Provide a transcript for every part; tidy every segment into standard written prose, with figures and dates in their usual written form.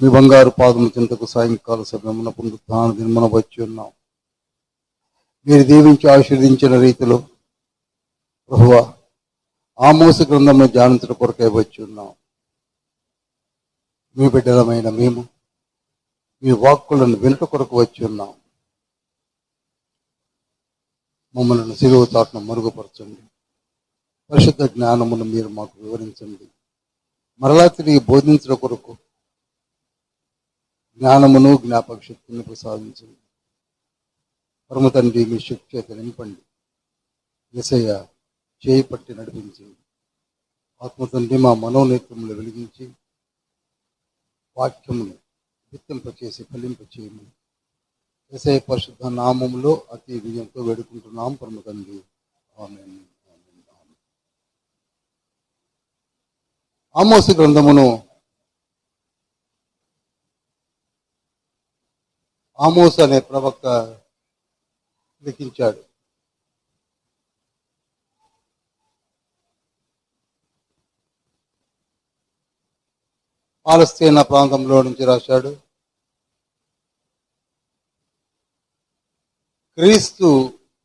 మీ బంగారు పాదము చింతకు సాయంకాల సమయమున పునరుత్థాన దినమున వచ్చి ఉన్నాం. మీరు దీవించి ఆశీర్వదించిన రీతిలో ప్రభువా ఆమోసు గ్రంథంలో ధ్యానించడం కొరకై వచ్చి ఉన్నాం. మీ బిడ్డలమైన మేము మీ వాక్కులను వినుట కొరకు వచ్చి ఉన్నాం. మమ్మల్ని సిలువ చాటును మరుగుపరచండి. పరిశుద్ధ జ్ఞానమును మీరు మాకు వివరించండి. మరలా తిరిగి బోధించడం కొరకు జ్ఞానమును జ్ఞాపక శక్తిని ప్రసాదించండి. పరమ తండ్రి మీ శక్తి చేత నింపండి. యేసయ్య చేయి పట్టి నడిపించండి. ఆత్మతండ్రి మా మనోనేత్రములు వెలిగించి వాక్యమును గుర్తింపచేసి ఫలింపచేయము. యేసయ్య పరిశుద్ధ నామములో అతి విజయంతో వేడుకుంటున్నాం పరమ తండ్రి. ఆమేన్. ఆమోసు గ్రంథమును ఆమోసు అనే ప్రవక్త లిఖించాడు. పాలస్తీనా ప్రాంతంలో నుంచి రాశాడు. క్రీస్తు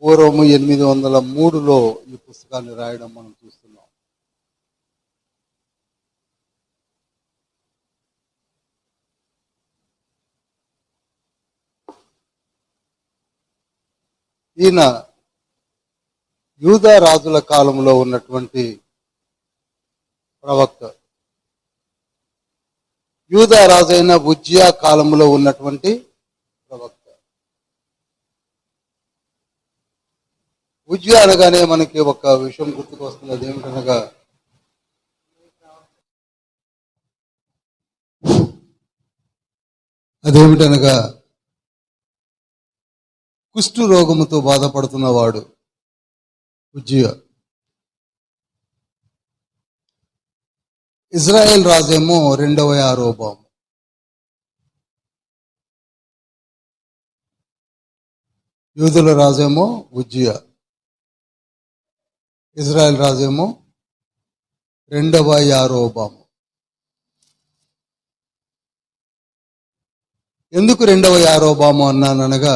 పూర్వము 803లో ఈ పుస్తకాన్ని రాయడం మనం చూస్తున్నాం. ఈయన యూదా రాజుల కాలంలో ఉన్నటువంటి ప్రవక్త. యూదా రాజైన ఉజ్జియా కాలంలో ఉన్నటువంటి ప్రవక్త. ఉజ్జియా అనగానే మనకి ఒక విషయం గుర్తుకు వస్తుంది. అదేమిటనగా కుష్టు రోగముతో బాధపడుతున్నవాడు ఉజ్జియా. ఇజ్రాయెల్ రాజేమో రెండవ యారోబాము. యూదుల రాజేమో ఉజ్జియా. ఇజ్రాయెల్ రాజేమో రెండవ యారోబాము. ఎందుకు రెండవ యారోబాము అన్నాననగా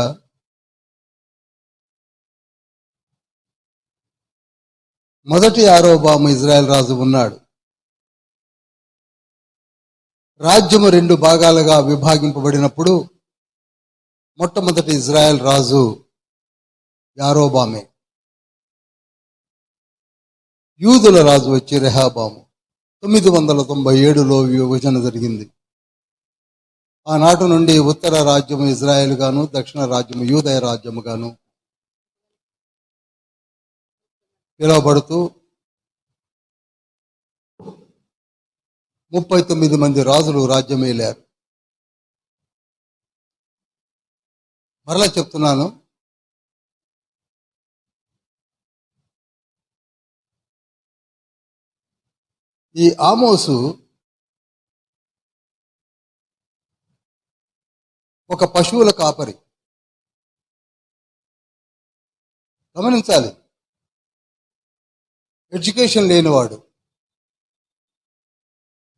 మొదటి యారోబాము ఇజ్రాయెల్ రాజు ఉన్నాడు. రాజ్యము 2 భాగాలుగా విభాగింపబడినప్పుడు మొట్టమొదటి ఇజ్రాయెల్ రాజు యారోబామే. యూదుల రాజు వచ్చి రెహాబాము. 997లో విభజన జరిగింది. ఆనాటి నుండి ఉత్తర రాజ్యము ఇజ్రాయెల్ గాను, దక్షిణ రాజ్యము యూదయ రాజ్యము గాను పిలువబడుతూ 39 మంది రాజులు రాజ్యమేలారు. మరలా చెప్తున్నాను, ఈ ఆమోసు ఒక పశువుల కాపరి. గమనించాలి, ఎడ్యుకేషన్ లేనివాడు,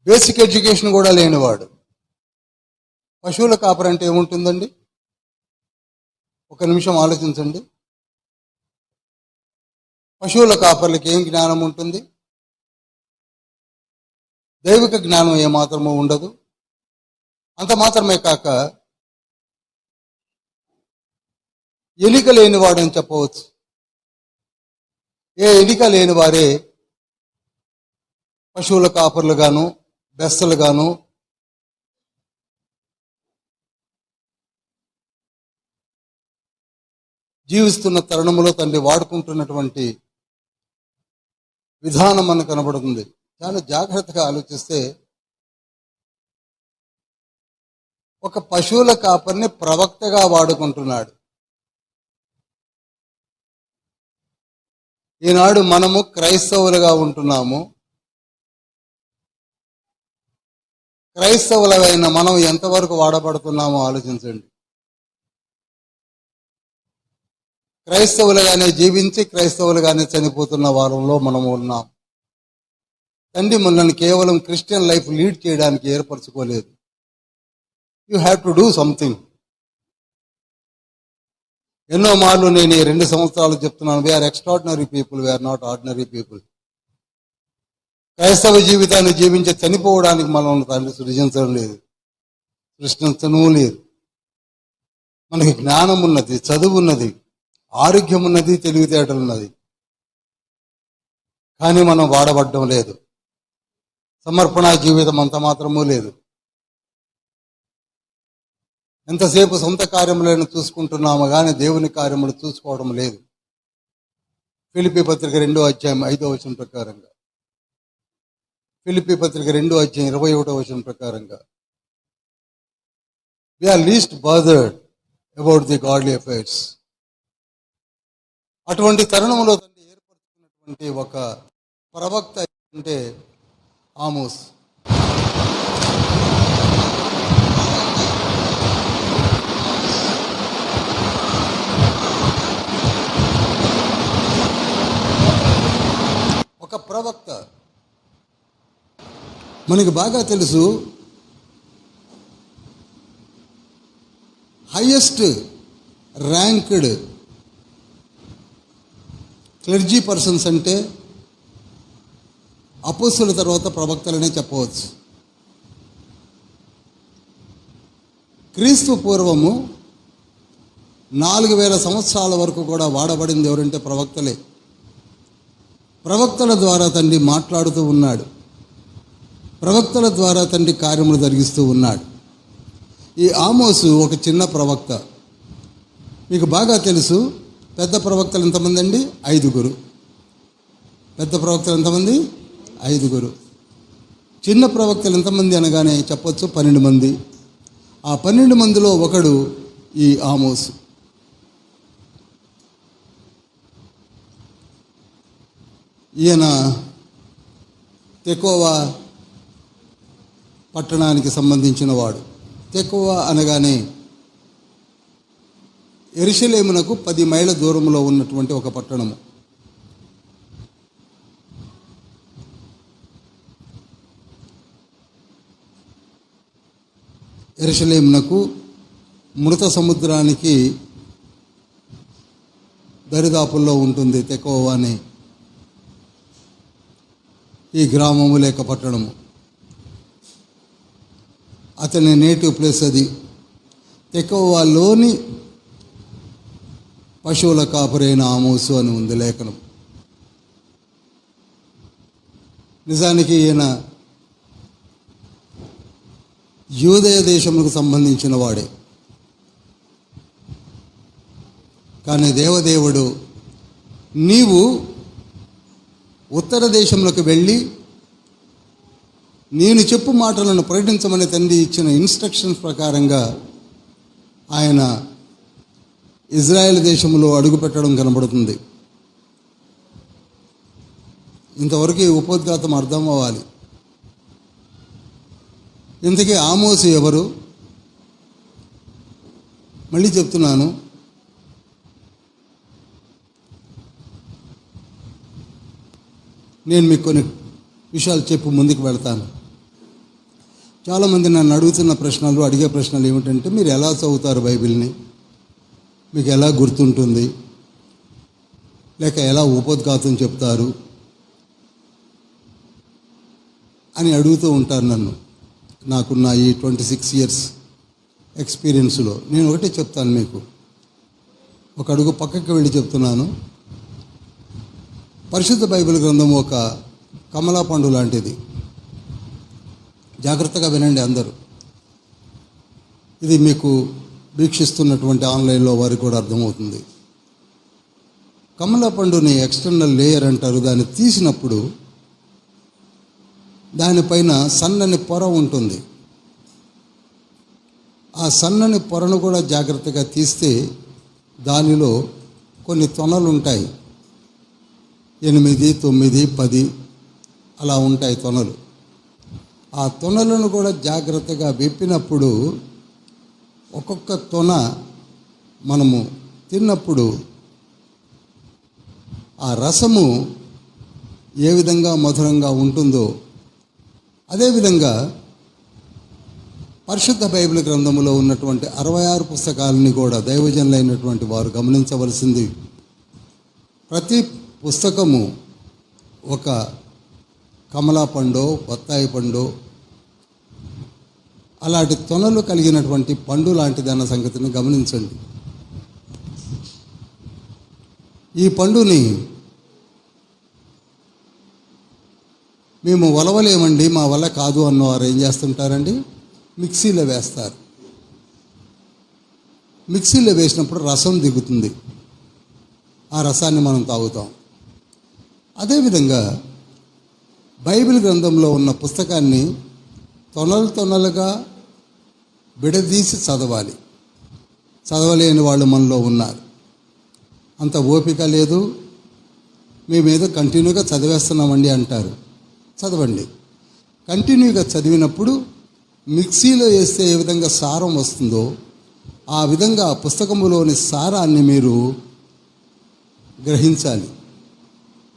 బేసిక్ ఎడ్యుకేషన్ కూడా లేనివాడు. పశువుల కాపరి అంటే ఏముంటుందండి? ఒక నిమిషం ఆలోచించండి. పశువుల కాపర్లకి ఏం జ్ఞానం ఉంటుంది? దైవిక జ్ఞానం ఏమాత్రమూ ఉండదు. అంత మాత్రమే కాక ఎలిక లేనివాడు అని చెప్పవచ్చు. ఏ ఎలిక లేని వారే పశువుల కాపర్లు గాను, బెస్తలు గాను, జీవిస్తున్న తరుణంలో తండ్రి వాడుకుంటున్నటువంటి విధానం మనకు కనబడుతుంది. చాలా జాగ్రత్తగా ఆలోచిస్తే ఒక పశువుల కాపరిని ప్రవక్తగా వాడుకుంటున్నాడు. ఈనాడు మనము క్రైస్తవులుగా ఉంటున్నాము. క్రైస్తవులైన మనం ఎంతవరకు వాడబడుతున్నామో ఆలోచించండి. క్రైస్తవులుగానే జీవించి క్రైస్తవులుగానే చనిపోతున్న వారంలో మనము ఉన్నాం. తండ్రి మనల్ని కేవలం క్రిస్టియన్ లైఫ్ లీడ్ చేయడానికి ఏర్పరచుకోలేదు. You have to do something. ఎన్నో మార్లు నేను ఈ 2 సంవత్సరాలు చెప్తున్నాను, we are extraordinary people, we are not ordinary people. క్రైస్తవ జీవితాన్ని జీవించి చనిపోవడానికి మనం తండ్రి సృజించడం లేదు, సృష్టించడం లేదు. మనకి జ్ఞానం ఉన్నది, చదువు ఉన్నది, ఆరోగ్యం ఉన్నది, తెలివితేటలు ఉన్నది, కానీ మనం వాడబడ్డం లేదు. సమర్పణ జీవితం అంత మాత్రమూ లేదు. ఎంతసేపు సొంత కార్యములను చూసుకుంటున్నాము కానీ దేవుని కార్యములు చూసుకోవడం లేదు. ఫిలిప్పీ పత్రిక 2వ అధ్యాయం 5వ వచనం ప్రకారంగా, ఫిలిప్పీ పత్రిక 2వ అధ్యాయం 21వ వచనం ప్రకారంగా, we are least bothered about the godly affairs. అటువంటి తరుణంలో తండ్రి ఏర్పరుచుకున్నటువంటి ఒక ప్రవక్త అంటే ఆమోస్. ఒక ప్రవక్త. మనకి బాగా తెలుసు, హైయెస్ట్ ర్యాంక్డ్ క్లెర్జీ పర్సన్స్ అంటే అపోస్తుల తర్వాత ప్రవక్తలనే చెప్పవచ్చు. క్రీస్తు పూర్వము 4000 సంవత్సరాల వరకు కూడా వాడబడింది ఎవరంటే ప్రవక్తలే. ప్రవక్తల ద్వారా తండ్రి మాట్లాడుతూ ఉన్నాడు, ప్రవక్తల ద్వారా తండ్రి కార్యములు జరిగిస్తూ ఉన్నాడు. ఈ ఆమోసు ఒక చిన్న ప్రవక్త. మీకు బాగా తెలుసు, పెద్ద ప్రవక్తలు ఎంతమంది అండి? 5. పెద్ద ప్రవక్తలు ఎంతమంది? 5. చిన్న ప్రవక్తలు ఎంతమంది అనగానే చెప్పొచ్చు 12 మంది. ఆ 12 మందిలో ఒకడు ఈ ఆమోసు. ఈయన తెకోవా పట్టణానికి సంబంధించిన వాడు. తెకోవా అనగానే యెరూషలేమునకు 10 మైళ్ళ దూరంలో ఉన్నటువంటి ఒక పట్టణము. యెరూషలేమునకు మృత సముద్రానికి దరిదాపుల్లో ఉంటుంది తెకోవా అనే ఈ గ్రామము లేక పట్టణము. అతని నేటివ్ ప్లేస్ అది. తెకోవాలోని పశువుల కాపరైన ఆమోసు అని ఉంది లేఖనం. నిజానికి ఈయన యూదయ దేశములకు సంబంధించిన వాడే. కానీ దేవదేవుడు, నీవు ఉత్తర దేశంలోకి వెళ్ళి నేను చెప్పు మాటలను ప్రకటించమని తండ్రి ఇచ్చిన ఇన్స్ట్రక్షన్స్ ప్రకారంగా ఆయన ఇజ్రాయెల్ దేశంలో అడుగుపెట్టడం కనబడుతుంది. ఇంతవరకు ఈ ఉపోద్ఘాతం అర్థం అవ్వాలి. ఇంతకీ ఆమోసు ఎవరు? మళ్ళీ చెప్తున్నాను, నేను మీకు కొన్ని విషయాలు చెప్పి ముందుకు వెళ్తాను. చాలామంది నన్ను అడుగుతున్న ప్రశ్నలు, అడిగే ప్రశ్నలు ఏమిటంటే, మీరు ఎలా చదువుతారు బైబిల్ని, మీకు ఎలా గుర్తుంటుంది, లేక ఎలా ఉపోద్ఘాతం చెప్తారు అని అడుగుతూ ఉంటారు నన్ను. నాకున్న ఈ 26 years ఎక్స్పీరియన్స్లో నేను ఒకటే చెప్తాను మీకు. ఒక అడుగు పక్కకి వెళ్ళి చెప్తున్నాను. పరిశుద్ధ బైబిల్ గ్రంథం ఒక కమలా పండు లాంటిది. జాగ్రత్తగా వినండి అందరూ. ఇది మీకు వీక్షిస్తున్నటువంటి ఆన్లైన్లో వారికి కూడా అర్థమవుతుంది. కమలా పండుని ఎక్స్టర్నల్ లేయర్ అంటారు. దాన్ని తీసినప్పుడు దానిపైన సన్నని పొర ఉంటుంది. ఆ సన్నని పొరను కూడా జాగ్రత్తగా తీస్తే దానిలో కొన్ని తొనలు ఉంటాయి. 8, 9, 10 అలా ఉంటాయి తొనలు. ఆ తొనలను కూడా జాగ్రత్తగా విప్పినప్పుడు ఒక్కొక్క తొన మనము తిన్నప్పుడు ఆ రసము ఏ విధంగా మధురంగా ఉంటుందో, అదేవిధంగా పరిశుద్ధ బైబిల్ గ్రంథములో ఉన్నటువంటి 66 పుస్తకాలని కూడా దైవజనులైనటువంటి వారు గమనించవలసింది. ప్రతి పుస్తకము ఒక కమలా పండు, బత్తాయి పండు, అలాంటి తొనలు కలిగినటువంటి పండు లాంటిదన్న సంగతిని గమనించండి. ఈ పండుని మేము వలవలేమండి, మా వల్ల కాదు అన్నవారు ఏం చేస్తుంటారండి, మిక్సీలో వేస్తారు. మిక్సీలో వేసినప్పుడు రసం దిగుతుంది, ఆ రసాన్ని మనం తాగుతాం. అదేవిధంగా బైబిల్ గ్రంథంలో ఉన్న పుస్తకాన్ని తొనలుగా విడదీసి చదవాలి. చదవలేని వాళ్ళు మనలో ఉన్నారు. అంత ఓపిక లేదు, మేమేదో కంటిన్యూగా చదివేస్తున్నామండి అంటారు. చదవండి. కంటిన్యూగా చదివినప్పుడు మిక్సీలో వేస్తే ఏ విధంగా సారం వస్తుందో ఆ విధంగా పుస్తకములోని సారాన్ని మీరు గ్రహించాలి.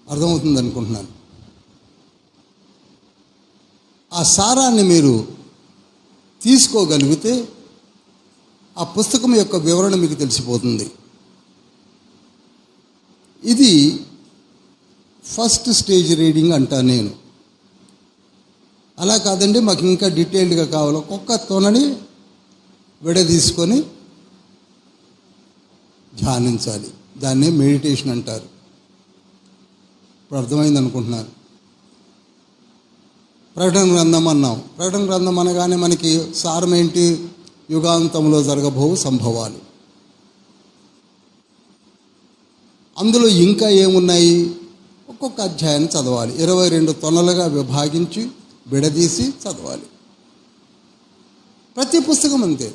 అర్థమవుతుంది అనుకుంటున్నాను. ఆ సారాన్ని మీరు తీసుకోగలిగితే ఆ పుస్తకం యొక్క వివరణ మీకు తెలిసిపోతుంది. ఇది ఫస్ట్ స్టేజ్ రీడింగ్ అంటా నేను. అలా కాదండి, మాకు ఇంకా డీటెయిల్డ్గా కావాలి, ఒక్కొక్క తొనని విడదీసుకొని ధ్యానించాలి. దాన్నే మెడిటేషన్ అంటారు. ఇప్పుడు అర్థమైంది అనుకుంటున్నాను. ప్రకటన గ్రంథం అన్నాం. ప్రకటన గ్రంథం అనగానే మనకి సారం ఏంటి? యుగాంతంలో జరగబోవు సంభవాలు. అందులో ఇంకా ఏమున్నాయి? ఒక్కొక్క అధ్యాయాన్ని చదవాలి. 22 తొనలుగా విభాగించి విడదీసి చదవాలి. ప్రతి పుస్తకం అంతే.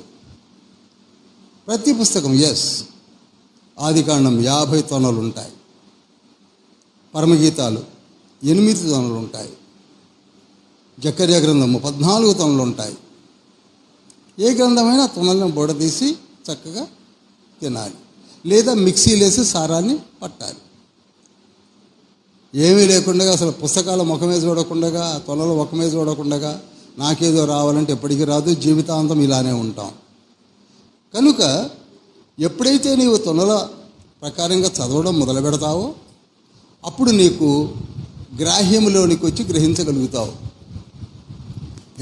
ప్రతి పుస్తకం ఆదికాండం 50 తొనలు ఉంటాయి. పరమగీతాలు 8 తొనలు ఉంటాయి. జకర్యా గ్రంథము 14 తొనలు ఉంటాయి. ఏ గ్రంథమైనా తొనలను బొడదీసి చక్కగా తినాలి, లేదా మిక్సీలేసి సారాన్ని పట్టాలి. ఏమీ లేకుండా అసలు పుస్తకాల ముఖమే చూడకుండా, తొనల ముఖమే చూడకుండా నాకేదో రావాలంటే ఎప్పటికీ రాదు, జీవితాంతం ఇలానే ఉంటాం. కనుక ఎప్పుడైతే నీవు తొనల ప్రకారంగా చదవడం మొదలు పెడతావో అప్పుడు నీకు గ్రాహ్యములోనికి వచ్చి గ్రహించగలుగుతావు.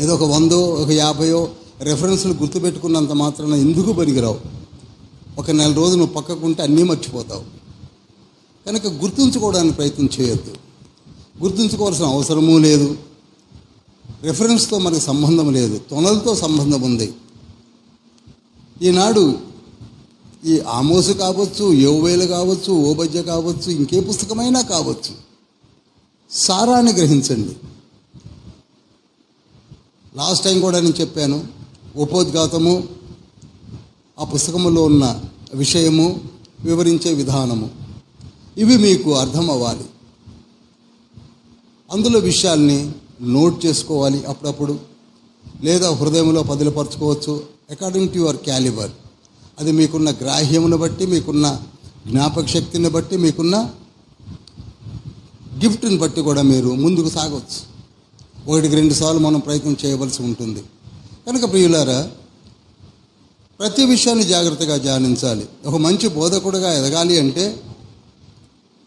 ఏదో ఒక 100 ఒక 50 రెఫరెన్స్లు గుర్తుపెట్టుకున్నంత మాత్రాన ఎందుకు పనికిరావు. ఒక నెల రోజు నువ్వు పక్కకుంటే అన్నీ మర్చిపోతావు. కనుక గుర్తుంచుకోవడానికి ప్రయత్నం చేయొద్దు. గుర్తుంచుకోవాల్సిన అవసరమూ లేదు. రెఫరెన్స్తో మనకు సంబంధం లేదు, తొనలతో సంబంధం ఉంది. ఈనాడు ఈ ఆమోసు కావచ్చు, యోవేలు కావచ్చు, ఓబద్య కావచ్చు, ఇంకే పుస్తకమైనా కావచ్చు, సారాన్ని గ్రహించండి. లాస్ట్ టైం కూడా నేను చెప్పాను, ఉపోద్ఘాతము ఆ పుస్తకములో ఉన్న విషయము, వివరించే విధానము, ఇవి మీకు అర్థం అవ్వాలి. అందులో విషయాల్ని నోట్ చేసుకోవాలి అప్పుడప్పుడు, లేదా హృదయంలో పదిలపరచుకోవచ్చు అకార్డింగ్ టు యువర్ క్యాలిబర్. అది మీకున్న గ్రాహ్యమును బట్టి, మీకున్న జ్ఞాపక శక్తిని బట్టి, మీకున్న గిఫ్ట్ని బట్టి కూడా మీరు ముందుకు సాగవచ్చు. 1-2 సార్లు మనం ప్రయత్నం చేయవలసి ఉంటుంది. కనుక ప్రియులారా, ప్రతి విషయాన్ని జాగ్రత్తగా ధ్యానించాలి. ఒక మంచి బోధకుడుగా ఎదగాలి అంటే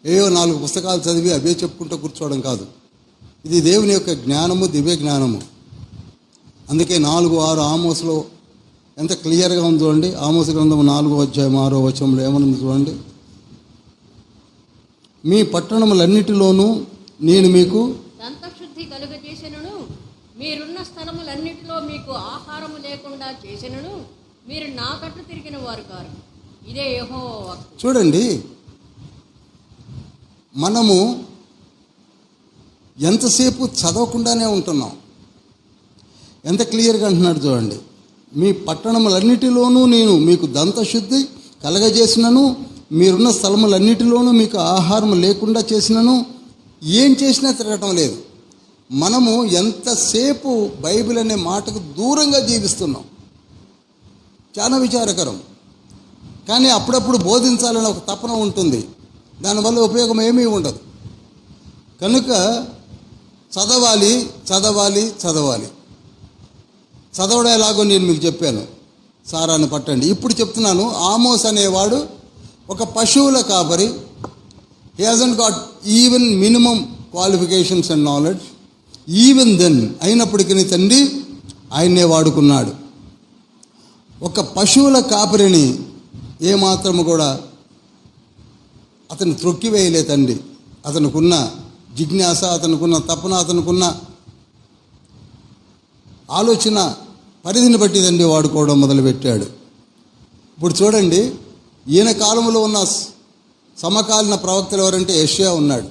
ఏవో 4 పుస్తకాలు చదివి అవే చెప్పుకుంటూ కూర్చోవడం కాదు. ఇది దేవుని యొక్క జ్ఞానము, దివ్య జ్ఞానము. అందుకే 4-6 ఆమోసులో ఎంత క్లియర్గా ఉంది చూడండి. ఆమోసు గ్రంథము 4వ అధ్యాయం 6వ వచనంలో ఏమనుంది చూడండి. మీ పట్టణములన్నిటిలోనూ నేను మీకు దంతశుద్ధి కలుగజేసినను, మీరున్న స్థలములన్నిటిలో మీకు ఆహారము లేకుండా చేసినను, మీరు నా తట్టు తిరిగిన వారు కారు. ఇదే యెహోవా వాక్కు. చూడండి, మనము ఎంతసేపు చదవకుండానే ఉంటున్నాం. ఎంత క్లియర్గా అంటున్నాడు చూడండి. మీ పట్టణములన్నిటిలోనూ నేను మీకు దంతశుద్ధి కలగజేసినను, మీరున్న స్థలములన్నిటిలోనూ మీకు ఆహారం లేకుండా చేసినను. ఏం చేసినా తిరగటం లేదు. మనము ఎంతసేపు బైబిల్ అనే మాటకు దూరంగా జీవిస్తున్నాం. చాలా విచారకరం. కానీ అప్పుడప్పుడు బోధించాలని ఒక తపన ఉంటుంది, దానివల్ల ఉపయోగం ఏమీ ఉండదు. కనుక చదవాలి చదవాలి చదవాలి. చదవడం ఎలాగో నేను మీకు చెప్పాను. సారాన్ని పట్టండి. ఇప్పుడు చెప్తున్నాను. ఆమోస్ అనేవాడు ఒక పశువుల కాపరి. He hasn't got even minimum qualifications and knowledge. Even then అయినప్పటికీ తండ్రి ఆయన్నే వాడుకున్నాడు. ఒక పశువుల కాపరిని ఏమాత్రము కూడా అతను త్రొక్కివేయలే తండ్రి. అతనుకున్న జిజ్ఞాస, అతనుకున్న తపన, అతనుకున్న ఆలోచన పరిధిని బట్టి తండ్రి వాడుకోవడం మొదలుపెట్టాడు. ఇప్పుడు చూడండి, ఈయన కాలంలో ఉన్న సమకాలీన ప్రవక్తలు ఎవరంటే యెషయా ఉన్నాడు,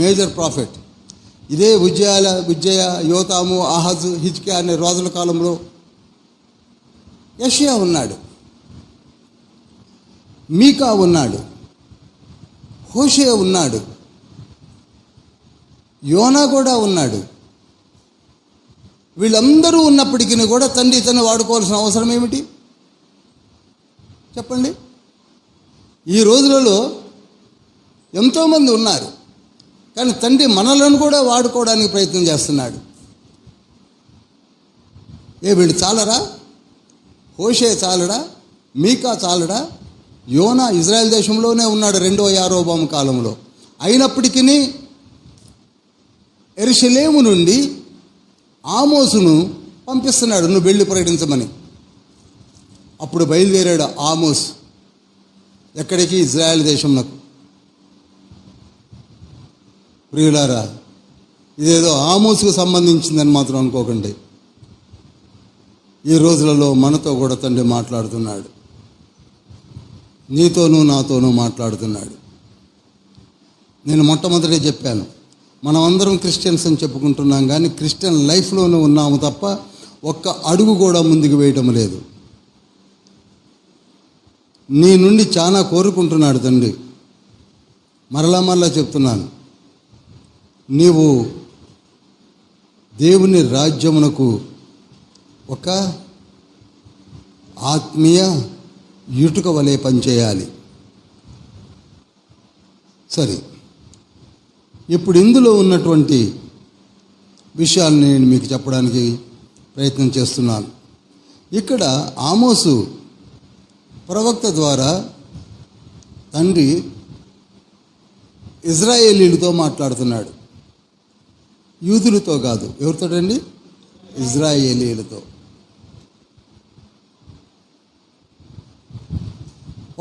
మేజర్ ప్రాఫిట్. ఇదే ఉజ్జయ, యోతాము, ఆహాజు, హిజ్కియా అనే రాజుల కాలంలో యెషయా ఉన్నాడు, మీకా ఉన్నాడు, హోషేయ ఉన్నాడు, యోనా కూడా ఉన్నాడు. వీళ్ళందరూ ఉన్నప్పటికీ కూడా తండ్రి తను వాడుకోవాల్సిన అవసరం ఏమిటి చెప్పండి? ఈ రోజులలో ఎంతోమంది ఉన్నారు, కానీ తండ్రి మనలను కూడా వాడుకోవడానికి ప్రయత్నం చేస్తున్నాడు. వీళ్ళు చాలరా? హోషే చాలడా? మీకా చాలడా? యోనా ఇజ్రాయెల్ దేశంలోనే ఉన్నాడు 2వ యారోబాము కాలంలో. అయినప్పటికీ యెరూషలేము నుండి ఆమోసును పంపిస్తున్నాడు, నువ్వు వెళ్ళి ప్రకటించమని. అప్పుడు బయలుదేరాడు ఆమోస్. ఎక్కడికి? ఇజ్రాయెల్ దేశంలో. ప్రియులారా, ఇదేదో ఆమోసుకు సంబంధించిందని మాత్రం అనుకోకండి. ఈ రోజులలో మనతో కూడా తండ్రి మాట్లాడుతున్నాడు, నీతోనూ నాతోనూ మాట్లాడుతున్నాడు. నేను మొట్టమొదటే చెప్పాను, మనం అందరం క్రిస్టియన్స్ అని చెప్పుకుంటున్నాం, కానీ క్రిస్టియన్ లైఫ్లోనే ఉన్నాము తప్ప ఒక్క అడుగు కూడా ముందుకు వేయటం లేదు. నీ నుండి చాలా కోరుకుంటున్నాడు తండ్రి. మరలా చెప్తున్నాను, నీవు దేవుని రాజ్యమునకు ఒక ఆత్మీయ ఇటుక వలె పనిచేయాలి. సరే, ఇప్పుడు ఇందులో ఉన్నటువంటి విషయాలను నేను మీకు చెప్పడానికి ప్రయత్నం చేస్తున్నాను. ఇక్కడ ఆమోసు ప్రవక్త ద్వారా తండ్రి ఇజ్రాయేలీలతో మాట్లాడుతున్నాడు. యూదులతో కాదు. ఎవరితోటండి? ఇజ్రాయేలీలతో.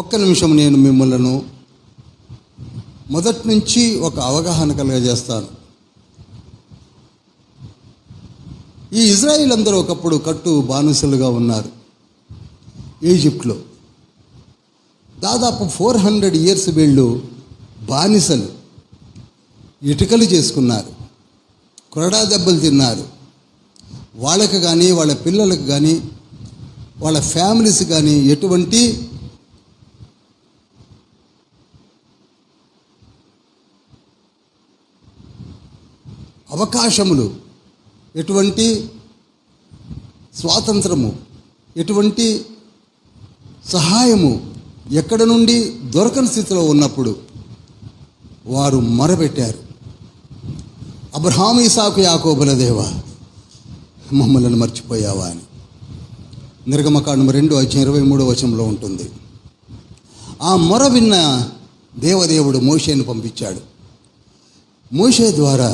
ఒక్క నిమిషం నేను మిమ్మల్ని మొదటి నుంచి ఒక అవగాహన కలుగజేస్తాను. ఈ ఇజ్రాయిల్ అందరూ ఒకప్పుడు కట్టు బానిసలుగా ఉన్నారు ఈజిప్ట్లో. దాదాపు 400 years వీళ్ళు బానిసలు, ఇటుకలు చేసుకున్నారు, కొరడా దెబ్బలు తిన్నారు. వాళ్ళకు కానీ, వాళ్ళ పిల్లలకు కానీ, వాళ్ళ ఫ్యామిలీస్ కానీ ఎటువంటి అవకాశములు, ఎటువంటి స్వాతంత్రము, ఎటువంటి సహాయము ఎక్కడ నుండి దొరకని స్థితిలో ఉన్నప్పుడు వారు మొరపెట్టారు, అబ్రహాము, ఇసాకు, యాకోబుల దేవా, మమ్మల్ని మర్చిపోయావా అని. నిర్గమకాండం 2:23 ఉంటుంది. ఆ మొర విన్న దేవదేవుడు మోషేను పంపించాడు. మోషే ద్వారా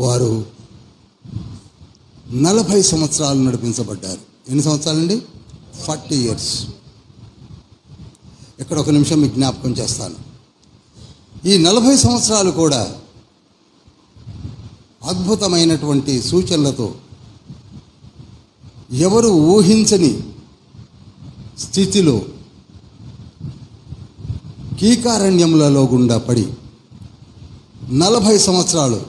వారు 40 సంవత్సరాలు నడిపించబడ్డారు. ఎన్ని సంవత్సరాలండి? 40 years. ఇక్కడ ఒక నిమిషం మీకు జ్ఞాపకం చేస్తాను. ఈ 40 సంవత్సరాలు కూడా అద్భుతమైనటువంటి సూచనలతో ఎవరు ఊహించని స్థితిలో కీకారణ్యములలో గుండా పడి 40 సంవత్సరాలు,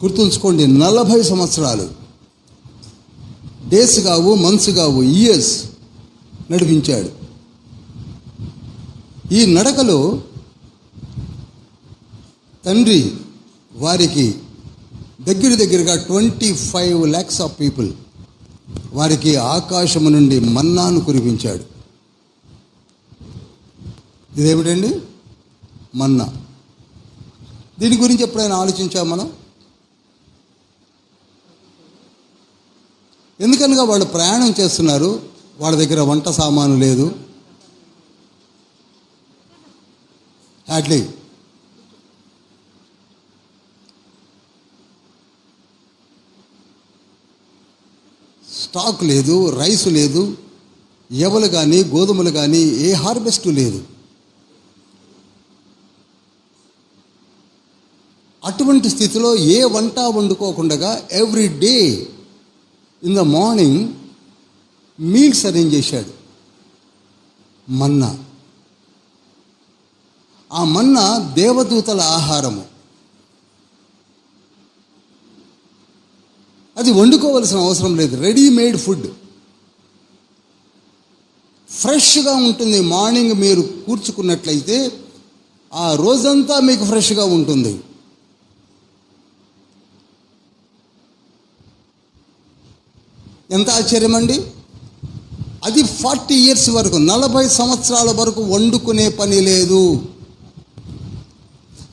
గుర్తుంచుకోండి, 40 సంవత్సరాలు, డేస్ కావు, మంత్స్ కావు, ఇయర్స్ నడిపించాడు. ఈ నడకలో తండ్రి వారికి దగ్గరగా 25 lakhs ఆఫ్ పీపుల్ వారికి ఆకాశము నుండి మన్నాను కురిపించాడు. ఇదేమిటండి? మన్నా. దీని గురించి ఎప్పుడైనా ఆలోచించాం మనం? ఎందుకనగా వాళ్ళు ప్రయాణం చేస్తున్నారు, వాళ్ళ దగ్గర వంట సామాను లేదు. అట్లీ స్టాక్ లేదు, రైసు లేదు, ఎవలు కానీ గోధుమలు కానీ ఏ హార్వెస్ట్ లేదు. అటువంటి స్థితిలో ఏ వంట వండుకోకుండా every day in the morning meals arrange చేశాడు. మన్నా, ఆ మన్నా దేవదూతల ఆహారము. అది వండుకోవలసిన అవసరం లేదు, రెడీమేడ్ ఫుడ్, ఫ్రెష్గా ఉంటుంది. మార్నింగ్ మీరు కూర్చుకున్నట్లయితే ఆ రోజంతా మీకు ఫ్రెష్గా ఉంటుంది. ఎంత ఆశ్చర్యం అండి! అది 40 years వరకు, 40 సంవత్సరాల వరకు వండుకునే పని లేదు,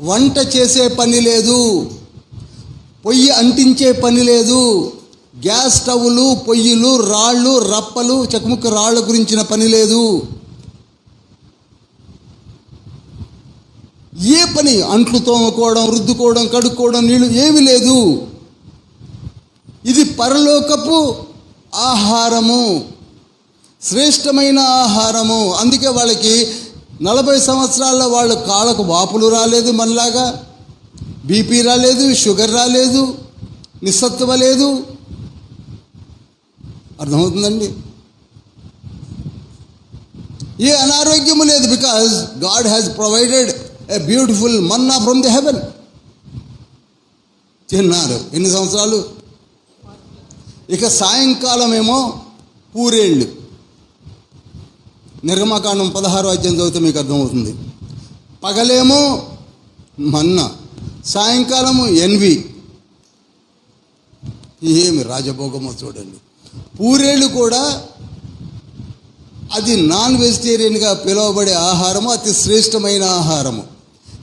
వంట చేసే పని లేదు, పొయ్యి అంటించే పని లేదు, గ్యాస్ స్టవ్లు, పొయ్యిలు, రాళ్ళు, రప్పలు, చెకుముక్క రాళ్ళ గురించిన పని లేదు. ఏ పని, అంట్లు తోముకోవడం, రుద్దుకోవడం, కడుక్కోవడం, నీళ్ళు ఏమీ లేదు. ఇది పరలోకపు ఆహారము, శ్రేష్టమైన ఆహారము. అందుకే వాళ్ళకి 40 సంవత్సరాల్లో వాళ్ళ కాళ్ళకు వాపులు రాలేదు, మనలాగా బీపీ రాలేదు, షుగర్ రాలేదు, నిస్సత్తువ లేదు. అర్థమవుతుందండి? ఏ అనారోగ్యము లేదు. Because God has provided a beautiful Manna from the haven. తిన్నారు. ఎన్ని సంవత్సరాలు? ఇక సాయంకాలం ఏమో పూరేళ్ళు. నిర్గమకాండం 16వ అధ్యాయం చదివితే మీకు అర్థమవుతుంది. పగలేమో మన్నా, సాయంకాలము ఎన్వి. ఏమి రాజభోగమో చూడండి. పూరేళ్ళు కూడా అది నాన్ వెజిటేరియన్గా పిలువబడే ఆహారము, అతి శ్రేష్టమైన ఆహారము.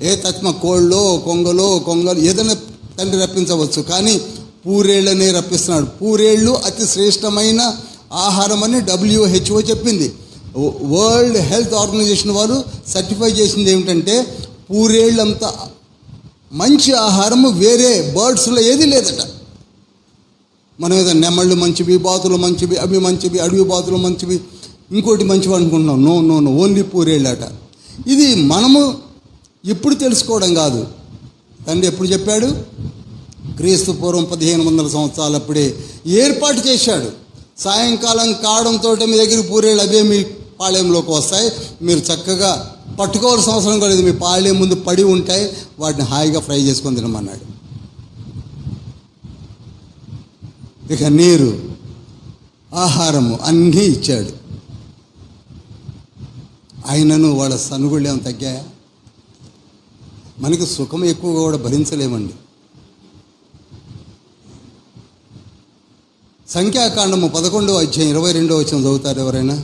ఏ తత్మ కోళ్ళో కొంగలు ఏదైనా తండ్రి రప్పించవచ్చు, కానీ పూరేళ్ళనే రప్పిస్తున్నాడు. పూరేళ్ళు అతి శ్రేష్టమైన ఆహారం అని WHO చెప్పింది. వరల్డ్ హెల్త్ ఆర్గనైజేషన్ వారు సర్టిఫై చేసింది ఏమిటంటే పూరేళ్ళంత మంచి ఆహారము వేరే బర్డ్స్లో ఏది లేదట. మనం ఏదో నెమళ్ళు మంచివి, బాతులు మంచివి, అవి మంచివి, అడవి బాతులు మంచివి, ఇంకోటి మంచివి అనుకుంటున్నాం. నో, ఓన్లీ పూరేళ్ళట. ఇది మనము ఇప్పుడు తెలుసుకోవడం కాదు. తండ్రి ఎప్పుడు చెప్పాడు? క్రీస్తు పూర్వం 1500 సంవత్సరాలప్పుడే ఏర్పాటు చేశాడు. సాయంకాలం కావడంతో మీ దగ్గర పూరేళ్ళు అవే మీ పాళెంలోకి వస్తాయి. మీరు చక్కగా పట్టుకోవాల్సిన అవసరం కూడా లేదు. మీ పాళెం ముందు పడి ఉంటాయి, వాటిని హాయిగా ఫ్రై చేసుకొని తినమన్నాడు. ఇక నీరు, ఆహారము అన్నీ ఇచ్చాడు. అయినను వాళ్ళ సనుగుళ్ళు ఏమైనా తగ్గాయా? మనకి సుఖం ఎక్కువగా కూడా భరించలేమండి. సంఖ్యాకాండము 11వ అధ్యాయం 22వ వచనం చదువుతారు ఎవరైనా?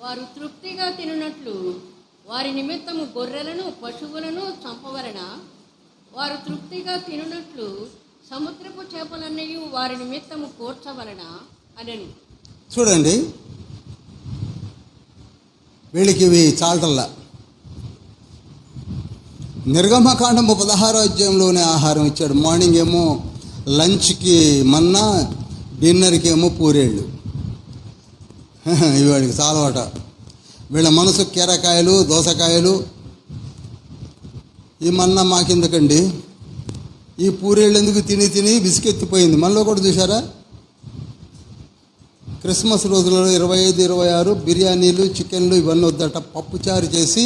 వారు తృప్తిగా తినున్నట్లు వారి నిమిత్తము గొర్రెలను పశువులను చంపవలన, వారు తృప్తిగా తినున్నట్లు సముద్రపు చేపలన్నీ వారి నిమిత్తము కూర్చవలన అనని. చూడండి, వీళ్ళకి ఇవి చాలటల్లా. నిర్గమకాండము 16వ అధ్యాయంలోనే ఆహారం ఇచ్చాడు. మార్నింగ్ ఏమో లంచ్కి మన్నా, డిన్నర్కి ఏమో పూరేళ్ళు. ఇవి వాడికి చాలవాట. వీళ్ళ మనసు కీరకాయలు, దోసకాయలు. ఈ మన్నా మాకెందుకండి, ఈ పూరేళ్ళు ఎందుకు తిని విసుకెత్తిపోయింది. మనలో కూడా చూసారా? క్రిస్మస్ రోజులలో 25, 26 బిర్యానీలు, చికెన్లు ఇవన్నీ వద్దట. పప్పుచారు చేసి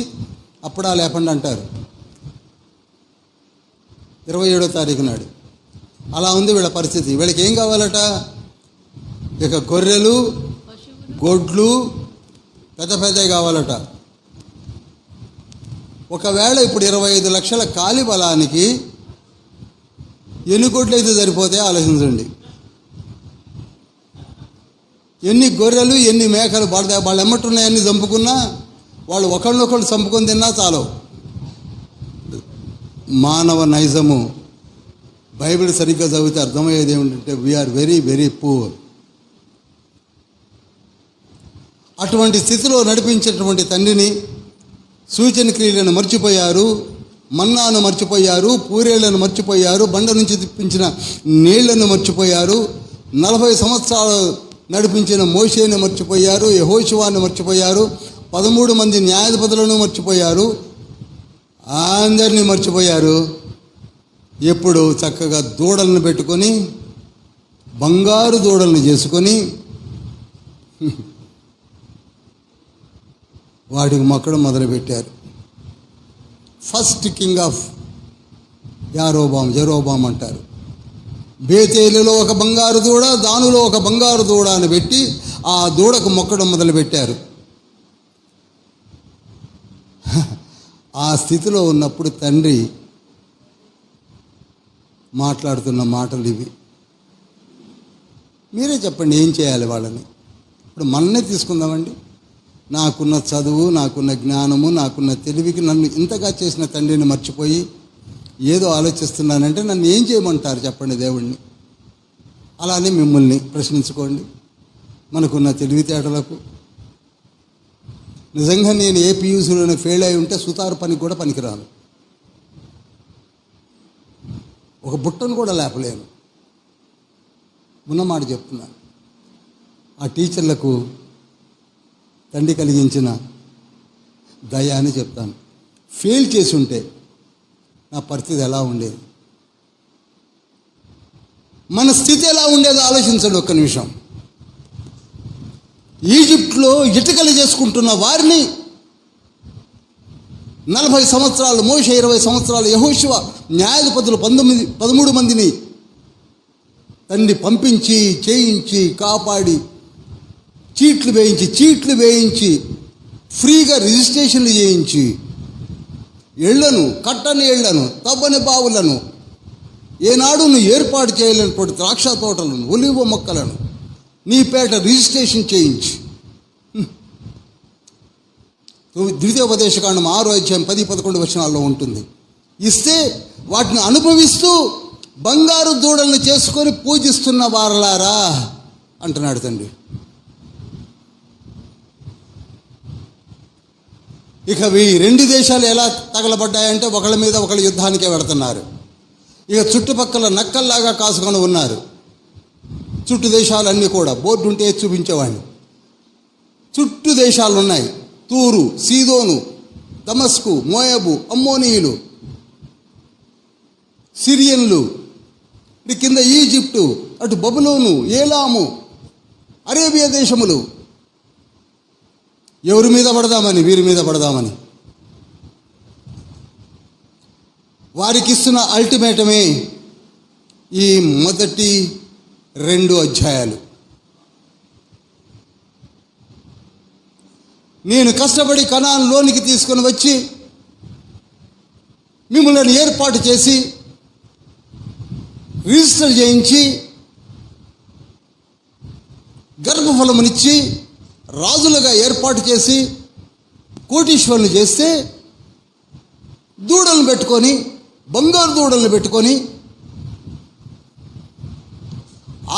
అప్పుడా లేకుండా అంటారు 27వ తారీఖు నాడు. అలా ఉంది వీళ్ళ పరిస్థితి. వీళ్ళకి ఏం కావాలట? ఇక గొర్రెలు, గొడ్లు పెద్ద పెద్దవి కావాలట. ఒకవేళ ఇప్పుడు 25 లక్షల కాలి బలానికి ఎన్ని కోట్లు అయితే సరిపోతాయో ఆలోచించండి. ఎన్ని గొర్రెలు ఎన్ని మేకలు వాళ్ళు ఎమ్మటున్నాయన్ని చంపుకున్నా, వాళ్ళు ఒకళ్ళనొకళ్ళు చంపుకొని తిన్నా చాలు. మానవ నైజము బైబిల్ సరిగ్గా చదివితే అర్థమయ్యేది ఏమిటంటే వీఆర్ వెరీ వెరీ పూర్. అటువంటి స్థితిలో నడిపించేటువంటి తండ్రిని సూచన క్రియలను మర్చిపోయారు, మన్నాను మర్చిపోయారు, పూరేళ్లను మర్చిపోయారు, బండ నుంచి తిప్పించిన నీళ్లను మర్చిపోయారు, 40 సంవత్సరాలు నడిపించిన మోషేని మర్చిపోయారు, యెహోషువాను మర్చిపోయారు, 13 మంది న్యాయాధిపతులను మర్చిపోయారు, అందరినీ మర్చిపోయారు. ఎప్పుడు చక్కగా దూడలను పెట్టుకొని, బంగారు దూడలను చేసుకొని వాటికి మొక్కడం మొదలుపెట్టారు. ఫస్ట్ కింగ్ ఆఫ్ జెరోబామ్ అంటారు. బేతేలులో ఒక బంగారు దూడ, దానులో ఒక బంగారు దూడ అని పెట్టి ఆ దూడకు మొక్కడం మొదలుపెట్టారు. ఆ స్థితిలో ఉన్నప్పుడు తండ్రి మాట్లాడుతున్న మాటలు ఇవి. మీరే చెప్పండి, ఏం చేయాలి వాళ్ళని? ఇప్పుడు మననే తీసుకుందామండి. నాకున్న చదువు, నాకున్న జ్ఞానము, నాకున్న తెలివికి నన్ను ఇంతగా చేసిన తండ్రిని మర్చిపోయి ఏదో ఆలోచిస్తున్నానంటే నన్ను ఏం చేయమంటారు చెప్పండి దేవుణ్ణి? అలానే మిమ్మల్ని ప్రశ్నించుకోండి. మనకున్న తెలివితేటలకు నిజంగా నేను ఏ పీయూసీలోనే ఫెయిల్ అయి ఉంటే సుతారు పనికి కూడా పనికిరాను, ఒక బుట్టను కూడా లేపలేను. ఉన్నమాట చెప్తున్నాను. ఆ టీచర్లకు తండ్రి కలిగించిన దయ అని చెప్తాను. ఫెయిల్ చేసి ఉంటే నా పరిస్థితి ఎలా ఉండేది, మన స్థితి ఎలా ఉండేదో ఆలోచించండి ఒక్క నిమిషం. ఈజిప్ట్లో ఇటుకలు చేసుకుంటున్న వారిని 40 సంవత్సరాలు మోషే, 20 సంవత్సరాలు యెహోషువ, న్యాయాధిపతులు 13 మందిని తండ్రి పంపించి చేయించి కాపాడి చీట్లు వేయించి ఫ్రీగా రిజిస్ట్రేషన్లు చేయించి ఇళ్లను, కట్టని ఇళ్లను, తవ్వని బావులను, ఏనాడు నువ్వు ఏర్పాటు చేయలేనటువంటి ద్రాక్ష తోటలను, ఒలివ మొక్కలను నీ పేట రిజిస్ట్రేషన్ చేయించి, ద్వితీయోపదేశకాండం 6వ అధ్యాయం 10-11 వచనాల్లో ఉంటుంది. ఇస్తే వాటిని అనుభవిస్తూ బంగారు దూడలను చేసుకొని పూజిస్తున్న వారలారా అంటున్నాడు తండ్రి. ఇక ఈ 2 దేశాలు ఎలా తగలబడ్డాయంటే ఒకళ్ళ మీద ఒకళ్ళు యుద్ధానికే వెళుతున్నారు. ఇక చుట్టుపక్కల నక్కల్లాగా కాసుకొని ఉన్నారు. చుట్టూ దేశాలన్నీ కూడా బోర్డు ఉంటే చూపించేవాడిని. చుట్టూ దేశాలు ఉన్నాయి. తూరు, సీదోను, దమస్కు, మోయాబు, అమ్మోనీయులు, సిరియన్లు, ఇటు కింద ఈజిప్టు, అటు బబులోను, ఏలాము, అరేబియా దేశములు. ఎవరి మీద పడదామని? వీరి మీద పడదామని. వారికి ఇస్తున్న అల్టిమేటమే ఈ మొదటి 2 అధ్యాయాలు. నేను కష్టపడి కనాన్లోనికి తీసుకొని వచ్చి మిమ్మల్ని ఏర్పాటు చేసి రిజిస్టర్ చేయించి గర్భఫలమునిచ్చి రాజులుగా ఏర్పాటు చేసి కోటీశ్వరులు చేస్తే దూడలను పెట్టుకొని, బంగారు దూడలను పెట్టుకొని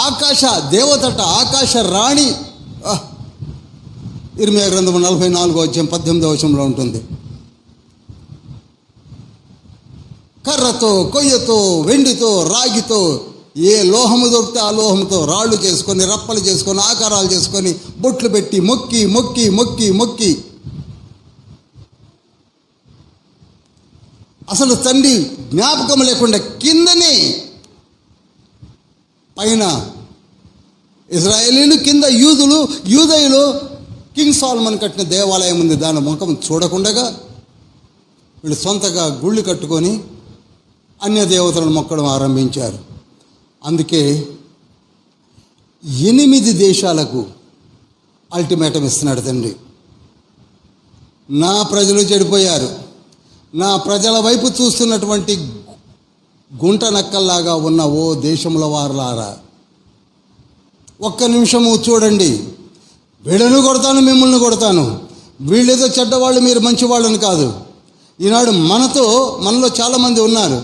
ఆకాశ దేవతట, ఆకాశ రాణి, ఇర్మియా గ్రంథం 44వ అధ్యాయం 18వ వచనంలో ఉంటుంది. కర్రతో, కొయ్యతో, వెండితో, రాగితో, ఏ లోహము దొరికితే ఆ లోహంతో రాళ్ళు చేసుకొని, రప్పలు చేసుకొని, ఆకారాలు చేసుకొని, బొట్లు పెట్టి మొక్కి మొక్కి మొక్కి మొక్కి అసలు తండ్రి జ్ఞాపకం లేకుండా కిందనే, పైన ఇజ్రాయేలీలు, కింద యూదయులు కింగ్ సాల్మన్ కట్టిన దేవాలయం ఉంది. దాని ముఖం చూడకుండగా వీళ్ళు సొంతగా గుళ్ళు కట్టుకొని అన్య దేవతలను మొక్కడం ఆరంభించారు. అందుకే 8 దేశాలకు అల్టిమేటం ఇస్తున్నాడు తండ్రి. నా ప్రజలు చెడిపోయారు, నా ప్రజల వైపు చూస్తున్నటువంటి గుంట నక్కల్లాగా ఉన్న ఓ దేశముల వారలారా, ఒక్క నిమిషము చూడండి, వీళ్ళను కొడతాను, మిమ్మల్ని కొడతాను, వీళ్ళేదో చెడ్డవాళ్ళు, మీరు మంచివాళ్ళని కాదు. ఈనాడు మనలో చాలామంది ఉన్నారు,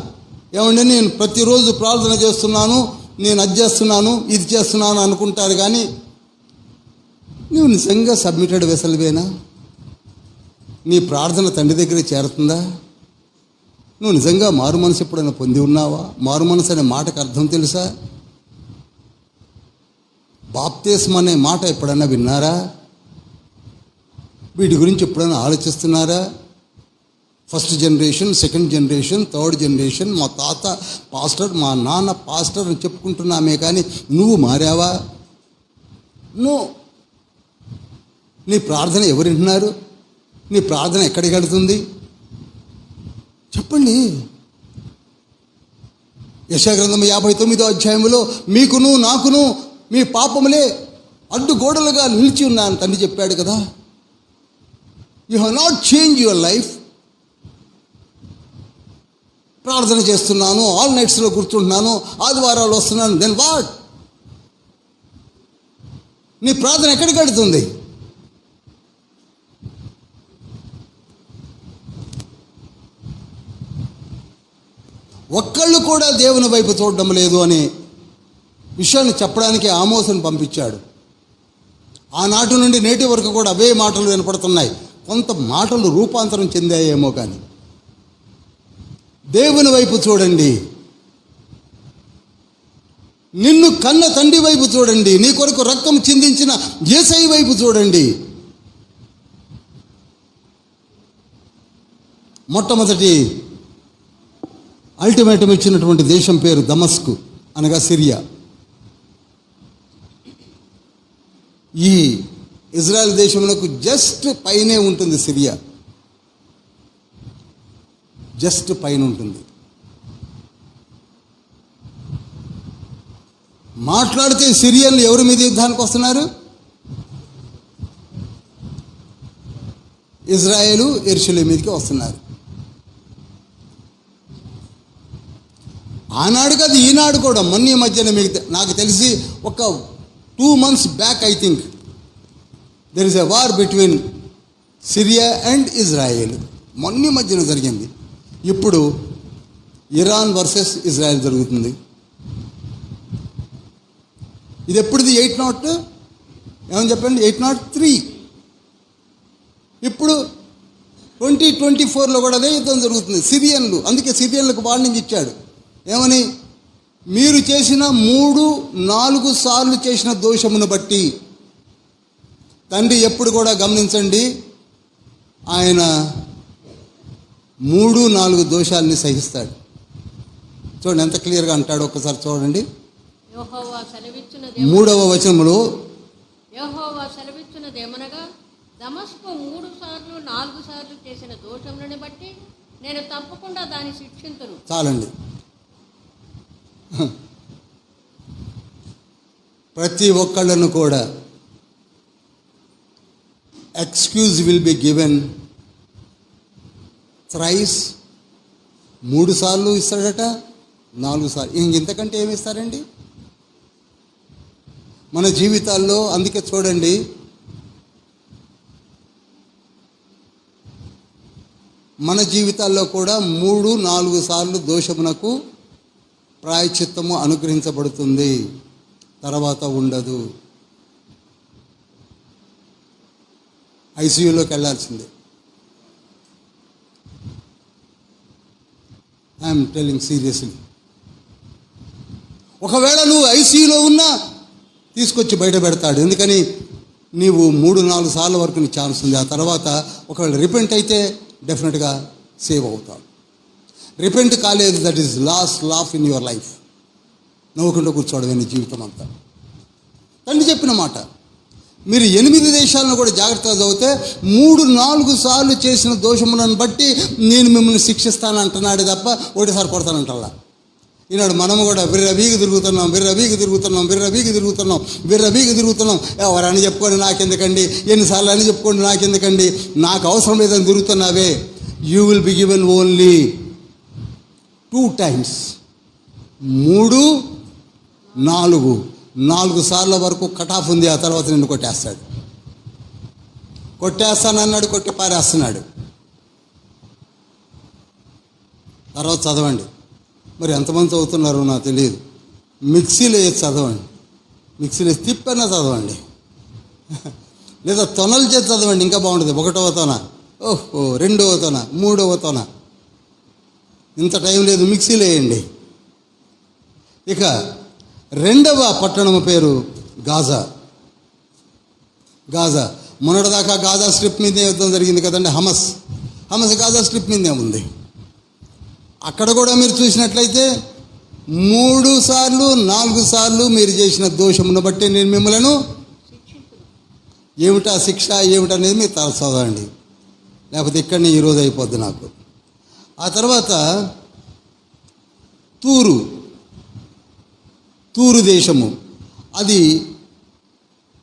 ఏమంటే నేను ప్రతిరోజు ప్రార్థన చేస్తున్నాను, నేను అది చేస్తున్నాను, ఇది చేస్తున్నాను అనుకుంటారు. కానీ నువ్వు నిజంగా సబ్మిటెడ్ వెసల్వేనా? నీ ప్రార్థన తండ్రి దగ్గర చేరుతుందా? నువ్వు నిజంగా మారు మనసు ఎప్పుడైనా పొంది ఉన్నావా? మారు మనసు అనే మాటకు అర్థం తెలుసా? బాప్తిస్మం అనే మాట ఎప్పుడైనా విన్నారా? వీటి గురించి ఎప్పుడైనా ఆలోచిస్తున్నారా? First generation, second generation, third generation, మా తాత పాస్టర్, మా నాన్న పాస్టర్ అని చెప్పుకుంటున్నామే, కానీ నువ్వు మారావా? నువ్వు నీ ప్రార్థన ఎవరు వింటున్నారు? నీ ప్రార్థన ఎక్కడికి వెళుతుంది? చెప్పండి. యెషయా గ్రంథం 59వ అధ్యాయంలో మీకును నాకును మీ పాపములే అడ్డుగోడలుగా నిలిచి ఉన్నాను తండ్రి చెప్పాడు కదా. You have not change your life. ప్రార్థన చేస్తున్నాను, ఆల్ నైట్స్లో కూర్చుంటున్నాను, ఆదివారాలు వస్తున్నాను, దెన్ వాట్? నీ ప్రార్థన ఎక్కడికి వెళుతుంది? ఒక్కళ్ళు కూడా దేవుని వైపు చూడడం లేదు అనే విషయాన్ని చెప్పడానికి ఆమోసును పంపించాడు. ఆనాటి నుండి నేటి వరకు కూడా అవే మాటలు వినపడుతున్నాయి. కొంత మాటలు రూపాంతరం చెందాయేమో, కానీ దేవుని వైపు చూడండి, నిన్ను కన్న తండ్రి వైపు చూడండి, నీ కొరకు రక్తం చిందించిన యేసయ్య వైపు చూడండి. మొట్టమొదటి అల్టిమేటం ఇచ్చినటువంటి దేశం పేరు దమస్కు, అనగా సిరియా. ఈ ఇజ్రాయెల్ దేశమునకు జస్ట్ పైనే ఉంటుంది సిరియా, జస్ట్ పైన ఉంటుంది. మాట్లాడితే సిరియన్లు ఎవరి మీద యుద్ధానికి వస్తున్నారు? ఇజ్రాయేలు యెరూషలేము మీదకి వస్తున్నారు. ఆనాడు కాదు, ఈనాడు కూడా. మొన్న ఈ మధ్యన మీకు నాకు తెలిసి ఒక 2 months back I think there is a war between Syria and Israel. మొన్న మధ్యన జరిగింది. ఇప్పుడు ఇరాన్ వర్సెస్ ఇజ్రాయెల్ జరుగుతుంది. ఇది ఎప్పుడుది? 803 ఏమని చెప్పండి, 803. ఇప్పుడు 2024లో కూడా అదే యుద్ధం జరుగుతుంది. సిరియన్లు, అందుకే సిరియన్లకు వార్నింగ్ ఇచ్చాడు. ఏమని? మీరు చేసిన 3-4 సార్లు చేసిన దోషమును బట్టి తండ్రి ఎప్పుడు కూడా గమనించండి, ఆయన 3-4 దోషాలని సహిస్తాడు. చూడండి ఎంత క్లియర్గా అంటాడు, ఒక్కసారి చూడండి. యెహోవా 3వ వచనములో యెహోవా సెలవిచ్చినదేమనగా, దమస్కు 3 సార్లు 4 సార్లు చేసిన దోషములను బట్టి నేను తప్పకుండా దాన్ని శిక్షింతును. చాలండి. ప్రతి ఒక్కళ్ళను కూడా excuse will be given thrice. 3 సార్లు ఇస్తాడట, 4 సార్లు. ఇంతకంటే ఏమి ఇస్తారండి మన జీవితాల్లో? అందుకే చూడండి, మన జీవితాల్లో కూడా 3-4 సార్లు దోషమునకు ప్రాయశ్చిత్తము అనుగ్రహించబడుతుంది, తర్వాత ఉండదు. ఐసీయూలోకి వెళ్ళాల్సిందే. I'm telling seriously. ఒకవేళ నువ్వు ఐసీయూలో ఉన్నా తీసుకొచ్చి బయట పెడతాడు. ఎందుకని? నీవు 3-4 సార్ల వరకు నీ ఛాన్స్ ఉంది. ఆ తర్వాత ఒకవేళ రిపెంట్ అయితే డెఫినెట్గా సేవ్ అవుతావు. రిపెంట్ కాలేదు, that is lost laugh in your life. నవ్వుకుంటూ కూర్చోవడమే నీ జీవితం అంతా. తండ్రి చెప్పిన మాట. మీరు 8 దేశాలను కూడా జాగ్రత్తగా చదివితే 3-4 సార్లు చేసిన దోషములను బట్టి నేను మిమ్మల్ని శిక్షిస్తాను అంటున్నాడు తప్ప ఒకటిసారి కొడతానంటల్లా. ఈనాడు మనము కూడా విర్రవీగి తిరుగుతున్నాం. ఎవరని చెప్పుకోండి నాకెందుకండి, ఎన్నిసార్లు అని చెప్పుకోండి నాకెందుకండి, నాకు అవసరం లేదని తిరుగుతున్నావే. You will be given only 2 times. 3-4 4 సార్ల వరకు కటాఫ్ ఉంది. ఆ తర్వాత నిన్ను కొట్టేస్తాడు. కొట్టేస్తానన్నాడు, కొట్టి పారేస్తున్నాడు. తర్వాత చదవండి. మరి ఎంతమంది చదువుతున్నారో నాకు తెలియదు. మిక్సీలో వేసి చదవండి, మిక్సీలో వేసి తిప్పన్నా చదవండి, లేదా తొనల చేసి చదవండి, ఇంకా బాగుంటుంది. 1వ తొన, ఓహో 2వ తొన, 3వ తొన. ఇంత టైం లేదు, మిక్సీలో వేయండి. ఇక 2వ పట్టణం పేరు గాజా. గాజా మొన్నటిదాకా గాజా స్ట్రిప్ మీదే యుద్ధం జరిగింది కదండి. హమస్ గాజా స్ట్రిప్ మీదే ఉంది. అక్కడ కూడా మీరు చూసినట్లయితే 3 సార్లు 4 సార్లు మీరు చేసిన దోషమును బట్టి నేను మిమ్మలను ఏమిటా శిక్ష ఏమిటనేది మీరు చదవండి, లేకపోతే ఇక్కడనే ఈరోజు అయిపోద్ది నాకు. ఆ తర్వాత తూరు దేశము, అది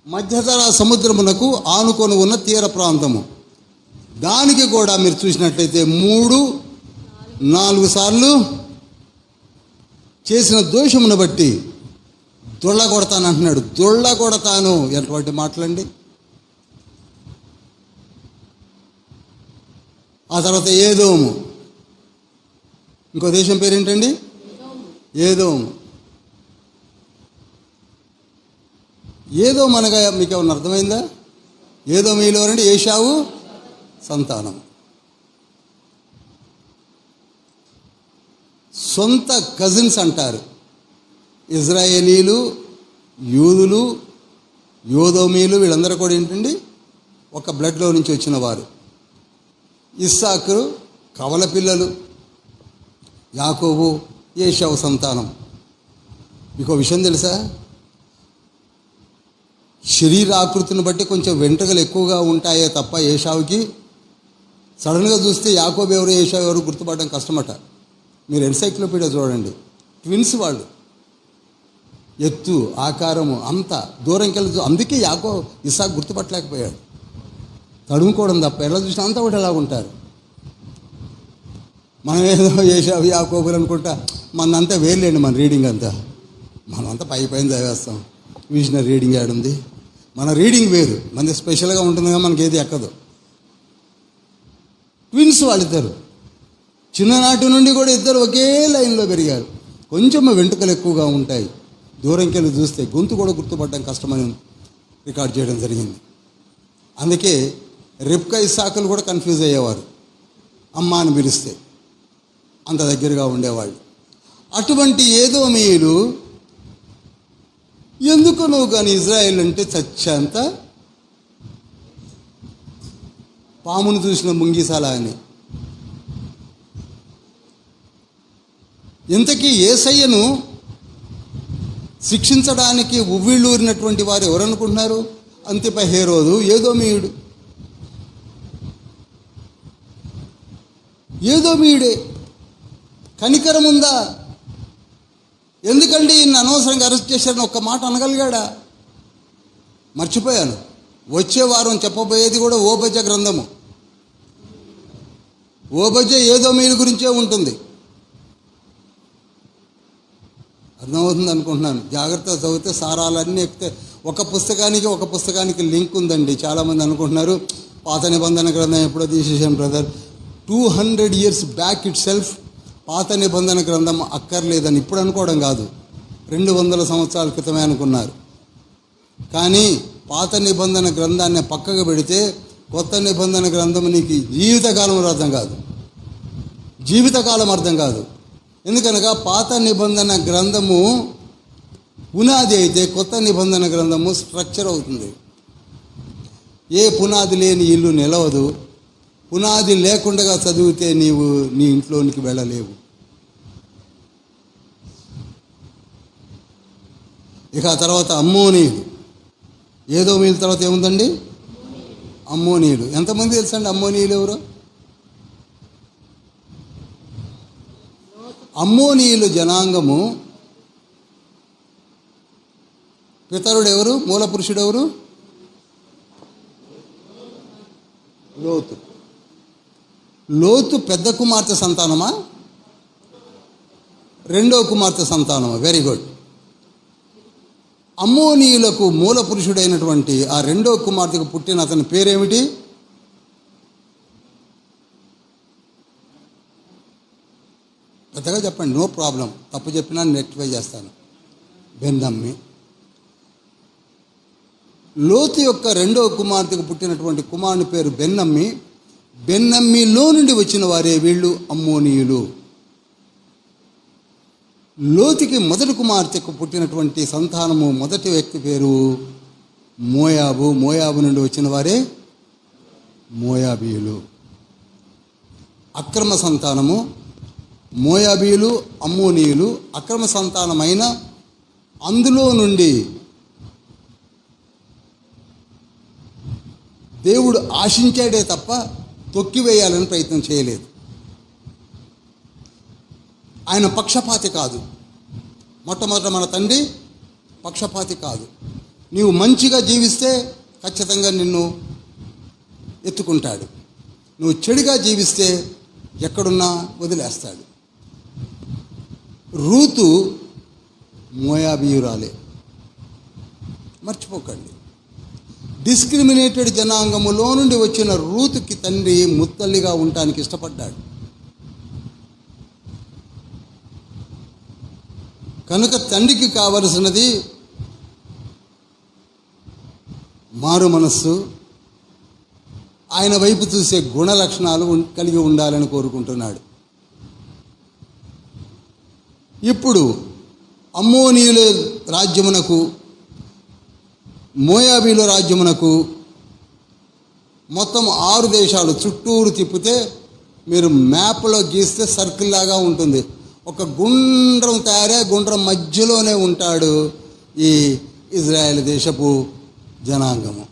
మధ్యధరా సముద్రమునకు ఆనుకొని ఉన్న తీర ప్రాంతము. దానికి కూడా మీరు చూసినట్లయితే 3-4 సార్లు చేసిన దోషమును బట్టి దొళ్ళగొడతాను అంటున్నాడు. దొళ్ళగొడతాను ఎటువంటి మాటలండి. ఆ తర్వాత ఏదోము, ఇంకో దేశం పేరేంటండి? ఏదోము. ఏదోము అనగా మీకు ఏమన్నా అర్థమైందా? ఏదోమీలో రండి ఏశావు సంతానం. సొంత కజిన్స్ అంటారు. ఇజ్రాయేలీలు, యూదులు, యోదోమీలు వీళ్ళందరూ కూడా ఏంటండి ఒక బ్లడ్లో నుంచి వచ్చిన వారు. ఇస్సాకు కవల పిల్లలు, యాకోబు ఏశావు సంతానం. మీకు విషయం తెలుసా? శరీర ఆకృతిని బట్టి కొంచెం వెంట్రుకలు ఎక్కువగా ఉంటాయే తప్ప ఏశావుకి సడన్గా చూస్తే యాకోబు ఎవరు ఏశావు ఎవరు గుర్తుపడడం కష్టమట. మీరు ఎన్సైక్లోపీడియా చూడండి, ట్విన్స్ వాళ్ళు, ఎత్తు ఆకారము అంతా దూరంకి వెళ్ళి. అందుకే ఇస్సాకు గుర్తుపట్టలేకపోయాడు, తడుముకోవడం తప్ప. ఎలా చూసినా అంతా ఒకటి ఎలా ఉంటారు. మనం ఏదో ఏశావు యాకోబులు అనుకుంటా, మనంతా వేర్లేండి మన రీడింగ్ అంతా. మనమంతా పైన చదివేస్తాం. విజనరీ రీడింగ్ ఏడుంది? మన రీడింగ్ వేరు, మనది స్పెషల్గా ఉంటుందిగా, మనకి ఏది ఎక్కదు. ట్విన్స్ వాళ్ళిద్దరు చిన్ననాటి నుండి కూడా ఇద్దరు ఒకే లైన్లో పెరిగారు. కొంచెం వెంట్రుకలు ఎక్కువగా ఉంటాయి, దూరంకి వెళ్ళి చూస్తే గొంతు కూడా గుర్తుపడడం కష్టమని రికార్డ్ చేయడం జరిగింది. అందుకే రెబ్కా ఇస్సాకులు కూడా కన్ఫ్యూజ్ అయ్యేవారు, అమ్మ అని పిలిస్తే అంత దగ్గరగా ఉండేవాళ్ళు. అటువంటి ఏదోమీయులు ఎందుకు నువ్వు కానీ ఇజ్రాయెల్ అంటే చచ్చేంత పామును చూసిన ముంగిసాల అని. ఇంతకీ యేసయ్యను శిక్షించడానికి ఉవ్విళ్ళూరినటువంటి వారు ఎవరనుకుంటున్నారు? అంతిప హేరోదు, ఏదోమీయుడు. ఏదోమీయుడే. కనికరం ఉందా? ఎందుకండి ఇన్ని అనవసరంగా అరెస్ట్ చేశారని ఒక్క మాట అనగలిగాడా? మర్చిపోయాను. వచ్చే వారం చెప్పబోయేది కూడా ఓబజ్య గ్రంథము. ఓబజ్య ఏదోమీయుల గురించే ఉంటుంది. అర్థమవుతుంది అనుకుంటున్నాను. జాగ్రత్తగా చదివితే సారాలన్నీ ఎక్కితే. ఒక పుస్తకానికి లింక్ ఉందండి. చాలామంది అనుకుంటున్నారు పాత నిబంధన గ్రంథం ఎప్పుడో తీసేసాను brother. 200 years back it self పాత నిబంధన గ్రంథం అక్కర్లేదని ఇప్పుడు అనుకోవడం కాదు, 200 సంవత్సరాల క్రితమే అనుకున్నారు. కానీ పాత నిబంధన గ్రంథాన్ని పక్కకు పెడితే కొత్త నిబంధన గ్రంథం నీకు జీవితకాలం అర్థం కాదు. ఎందుకనగా పాత నిబంధన గ్రంథము పునాది అయితే కొత్త నిబంధన గ్రంథము స్ట్రక్చర్ అవుతుంది. ఏ పునాది లేని ఇల్లు నిలవదు. పునాది లేకుండా చదివితే నీవు నీ ఇంట్లోనికి వెళ్ళలేవు. ఇక ఆ తర్వాత అమ్మోనీయులు. ఏదోమీయుల తర్వాత ఏముందండి? అమ్మోనీయులు. ఎంతమంది తెలుసండి అమ్మోనీయులు ఎవరు? అమ్మోనీయులు జనాంగము పితరుడు ఎవరు? మూల పురుషుడు ఎవరు? లోతు పెద్ద కుమార్తె సంతానమా? రెండో కుమార్తె సంతానమా? Very good. అమ్మోనీయులకు మూల పురుషుడైనటువంటి ఆ రెండో కుమార్తెకు పుట్టిన అతని పేరేమిటి? పెద్దగా చెప్పండి, నో ప్రాబ్లం. తప్పు చెప్పినా రెక్టిఫై చేస్తాను. బెన్నమ్మి. లోతు యొక్క రెండో కుమార్తెకు పుట్టినటువంటి కుమారుని పేరు బెన్నమ్మి. బెన్నమ్మిలో నుండి వచ్చిన వారే వీళ్ళు అమ్మోనీయులు. లోతుకి మొదటి కుమార్తెకు పుట్టినటువంటి సంతానము, మొదటి వ్యక్తి పేరు మోయాబు. మోయాబు నుండి వచ్చిన వారే మోయాబీయులు. అక్రమ సంతానము మోయాబీయులు, అమ్మోనీయులు. అక్రమ సంతానమైన అందులో నుండి దేవుడు ఆశించాడే తప్ప తొక్కివేయాలని ప్రయత్నం చేయలేదు. ఆయన పక్షపాతి కాదు. మొట్టమొదట మన తండ్రి పక్షపాతి కాదు. నీవు మంచిగా జీవిస్తే ఖచ్చితంగా నిన్ను ఎత్తుకుంటాడు. నువ్వు చెడుగా జీవిస్తే ఎక్కడున్నా వదిలేస్తాడు. రూతు మోయాబీయురాలే, మర్చిపోకండి. డిస్క్రిమినేటెడ్ జనాంగములో నుండి వచ్చిన రూతుకి తండ్రి ముత్తల్లిగా ఉండటానికి ఇష్టపడ్డాడు. కనుక తండ్రికి కావలసినది మారు మనస్సు, ఆయన వైపు చూసే గుణ లక్షణాలు కలిగి ఉండాలని కోరుకుంటున్నాడు. ఇప్పుడు అమ్మోనీయుల రాజ్యమునకు, మోయాబీల రాజ్యమునకు మొత్తం 6 దేశాలు చుట్టూరు తిప్పితే మీరు మ్యాప్లో గీస్తే సర్కిల్ లాగా ఉంటుంది. ఒక గుండ్రం తయారే, గుండ్రం మధ్యలోనే ఉంటాడు ఈ ఇజ్రాయెల్ దేశపు జనాంగము.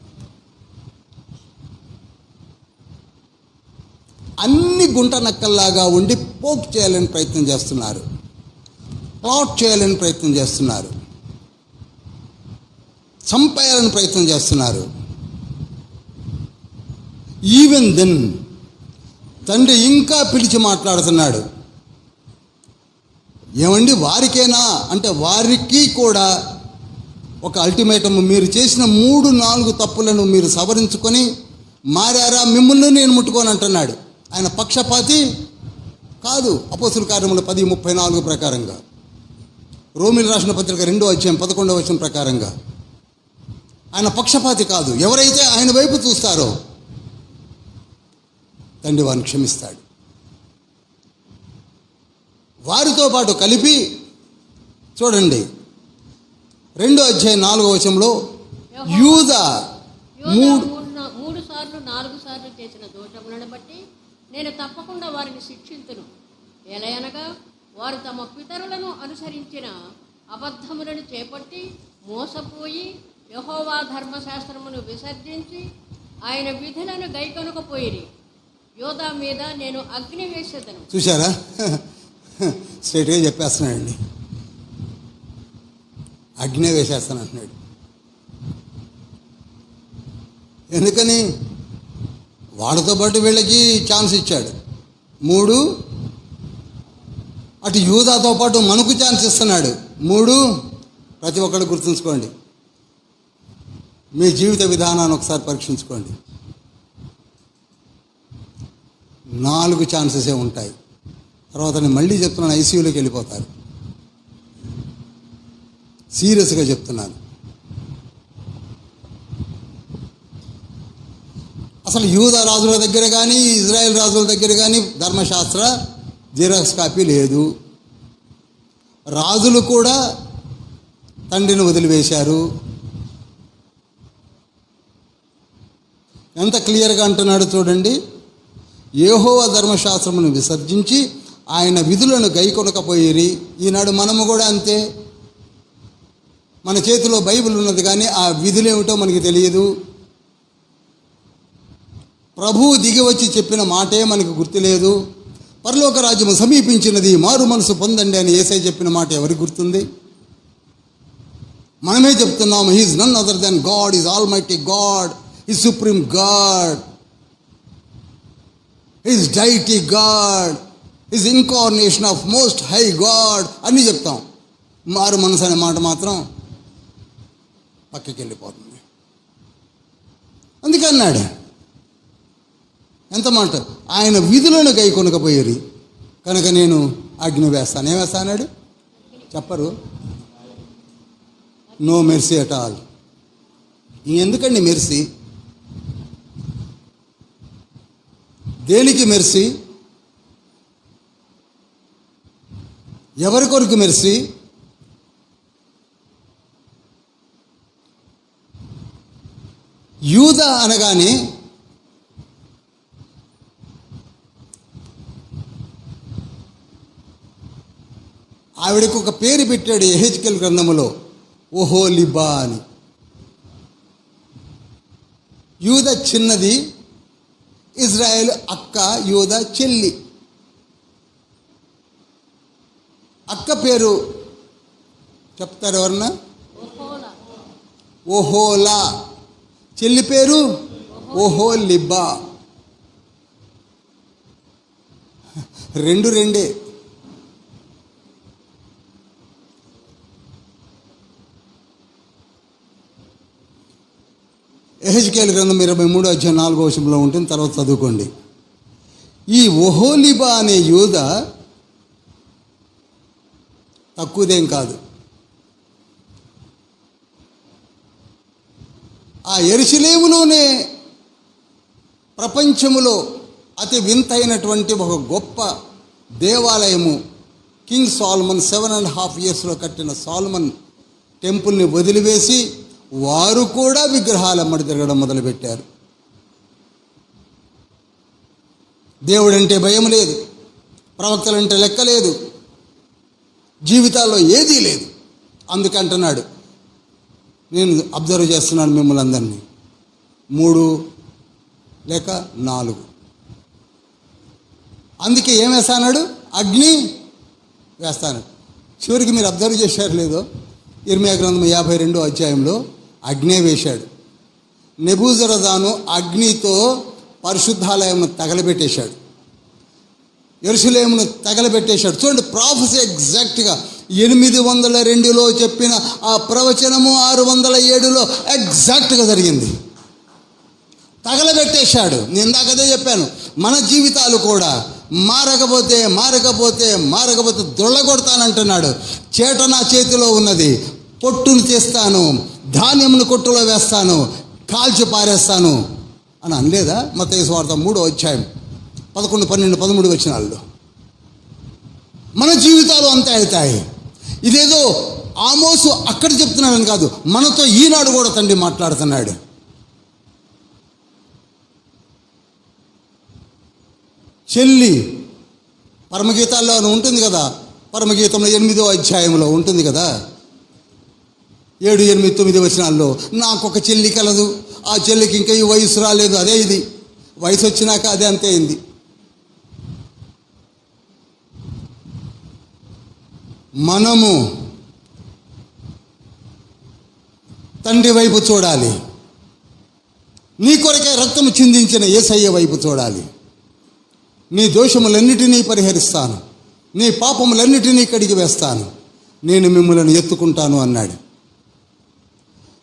అన్ని గుంట నక్కల్లాగా ఉండి పోక్ చేయాలని ప్రయత్నం చేస్తున్నారు, ప్లాట్ చేయాలని ప్రయత్నం చేస్తున్నారు, చంపేయాలని ప్రయత్నం చేస్తున్నారు. ఈవెన్ దెన్ తండ్రి ఇంకా పిలిచి మాట్లాడుతున్నాడు. ఏమండి వారికేనా అంటే వారికి కూడా ఒక అల్టిమేటం, మీరు చేసిన 3-4 తప్పులను మీరు సవరించుకొని మారారా, మిమ్మల్ని నేను ముట్టుకొని అంటున్నాడు. ఆయన పక్షపాతి కాదు. అపోస్తుల కార్యములు 10:34 ప్రకారంగా, రోమిలు రాసిన పత్రిక 2:11 ప్రకారంగా ఆయన పక్షపాతి కాదు. ఎవరైతే ఆయన వైపు చూస్తారో తండ్రి వారిని క్షమిస్తాడు. వారితో పాటు కలిపి చూడండి 2:4 యూదా 3 సార్లు 4 సార్లు చేసిన దోషములను బట్టి నేను తప్పకుండా వారిని శిక్షింతును. ఎలయనగా వారు తమ పితరులను అనుసరించిన అబద్ధములను చేపట్టి మోసపోయి యెహోవా ధర్మశాస్త్రమును విసర్జించి ఆయన విధులను గైకొనకపోయిరి. యోధా మీద నేను అగ్ని వేసేదను. చూశారా, స్ట్రైట్గా చెప్పేస్తున్నాడండి. అగ్ని వేసేస్తాను అంటున్నాడు. ఎందుకని? వాళ్ళతో పాటు వీళ్ళకి ఛాన్స్ ఇచ్చాడు. 3 అటు యూదాతో పాటు మనకు ఛాన్స్ ఇస్తున్నాడు. 3 ప్రతి ఒక్కరు గుర్తుంచుకోండి. మీ జీవిత విధానాన్ని ఒకసారి పరీక్షించుకోండి. 4 ఛాన్సెసే ఉంటాయి. తర్వాత నేను మళ్ళీ చెప్తున్నాను, ఐసీయూలోకి వెళ్ళిపోతారు. సీరియస్గా చెప్తున్నాను. అసలు యూదా రాజుల దగ్గర కానీ ఇజ్రాయెల్ రాజుల దగ్గర కానీ ధర్మశాస్త్ర జిరాక్స్ కాపీ లేదు. రాజులు కూడా తండ్రిని వదిలివేశారు. ఎంత క్లియర్గా అంటున్నాడు చూడండి. యెహోవా ధర్మశాస్త్రమును విసర్జించి ఆయన విధులను గైకొనకపోయిరి. ఈనాడు మనము కూడా అంతే. మన చేతిలో బైబిల్ ఉన్నది కానీ ఆ విధులేమిటో మనకి తెలియదు. ప్రభువు దిగి వచ్చి చెప్పిన మాటే మనకు గుర్తులేదు. పరలోక రాజ్యము సమీపించినది, మారు మనసు పొందండి అని యేసయ్య చెప్పిన మాట ఎవరికి గుర్తుంది? మనమే చెప్తున్నాము. He is none other than God, is almighty God, is supreme God, is deity God, is incarnation of most high God అన్నీ చెప్తాం. మారు మనసు అనే మాట మాత్రం పక్కకి వెళ్ళిపోతుంది. అందుకే అన్నాడు, ఎంత మాట, ఆయన విధులను గైకొనకపోయేది కనుక నేను అగ్ని వేస్తాను. ఏం వేస్తా అన్నాడు? చెప్పరు. No mercy at all. ఎందుకండి మెర్సీ? దేనికి మెర్సీ? ఎవరి కొరకు మెర్సీ? యూద అనగానే ఆవిడకు ఒక పేరు పెట్టాడు యెహెజ్కేలు గ్రంథములో, ఓహోలిబా అని. యూద చిన్నది, ఇజ్రాయేల్ అక్క, యూద చెల్లి. అక్క పేరు చెప్తారు ఎవరన్నా? ఓహోలా. చెల్లి పేరు ఓహోలిబా. రెండే. యెహెజ్కేలు గ్రంథం 23 అధ్యాయం 4వ వచనంలో ఉంటుంది, తర్వాత చదువుకోండి. ఈ ఓహోలిబా అనే యూద తక్కువదేం కాదు. ఆ యెరూషలేములోనే ప్రపంచములో అతి వింతైనటువంటి ఒక గొప్ప దేవాలయము, కింగ్ సాల్మన్ 7.5 yearsలో కట్టిన సాల్మన్ టెంపుల్ని వదిలివేసి వారు కూడా విగ్రహాల అమ్మడి తిరగడం మొదలుపెట్టారు. దేవుడంటే భయం లేదు, ప్రవక్తలంటే లెక్క లేదు, జీవితాల్లో ఏదీ లేదు. అందుకంటున్నాడు, నేను అబ్జర్వ్ చేస్తున్నాను మిమ్మల్ని అందరినీ, 3 లేక 4. అందుకే ఏం వేస్తాడు? అగ్ని వేస్తాడు. చివరికి మీరు అబ్జర్వ్ చేశారు లేదో, ఇర్మియా గ్రంథం 52వ అధ్యాయంలో అగ్నే వేశాడు. నెబూజరదాను అగ్నితో పరిశుద్ధాలయంను తగలబెట్టేశాడు, యెరూషలేమును తగలబెట్టేశాడు. చూడండి, ప్రాఫెసీ ఎగ్జాక్ట్గా 802లో చెప్పిన ఆ ప్రవచనము 607లో ఎగ్జాక్ట్గా జరిగింది. తగలబెట్టేశాడు. నేను ఇందాకదే చెప్పాను, మన జీవితాలు కూడా మారకపోతే దొళ్ళగొడతానంటున్నాడు. చేట నా చేతిలో ఉన్నది, పొట్టును తీస్తాను, ధాన్యమును కొట్టులో వేస్తాను, కాల్చి పారేస్తాను అని అనలేదా? మత్తయి సువార్త 3వ అధ్యాయం 11, 12, 13 వచనాల్లో. మన జీవితాలు అంతే అవుతాయి. ఇదేదో ఆమోసు అక్కడ చెప్తున్నాడని కాదు, మనతో ఈనాడు కూడా తండ్రి మాట్లాడుతున్నాడు. చెల్లి పరమగీతాల్లో ఉంటుంది కదా, పరమగీతంలో 8వ అధ్యాయంలో ఉంటుంది కదా, 7, 8, 9 వచనాల్లో, నాకొక చెల్లి కలదు, ఆ చెల్లికి ఇంకా ఈ వయసు రాలేదు, అదే ఇది, వయసు వచ్చినాక అదే అంతే అయింది. మనము తండ్రి వైపు చూడాలి, నీ కొరకే రక్తము చిందించిన యేసయ్య వైపు చూడాలి. నీ దోషములన్నిటినీ పరిహరిస్తాను, నీ పాపములన్నిటినీ కడిగి వేస్తాను, నేను మిమ్మల్ని ఎత్తుకుంటాను అన్నాడు.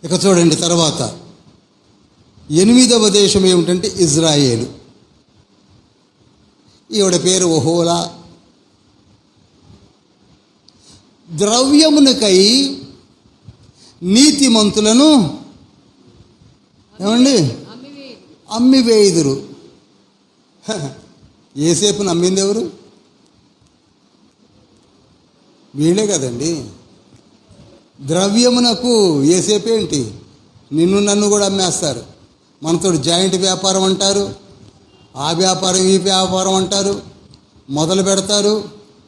ఇక చూడండి, తర్వాత 8వ దేశం ఏమిటంటే ఇజ్రాయేలు. ఈవిడ పేరు ఓహోలా. ద్రవ్యమునకై నీతిమంతులను ఏమండి అమ్మివేయుదురు. యేసేపును అమ్మింది ఎవరు? వీళ్ళే కదండి. ద్రవ్యమునకు యేసేపేంటి? నిన్ను నన్ను కూడా అమ్మేస్తారు. మనతో జాయింట్ వ్యాపారం అంటారు, ఆ వ్యాపారం ఈ వ్యాపారం అంటారు, మొదలు పెడతారు.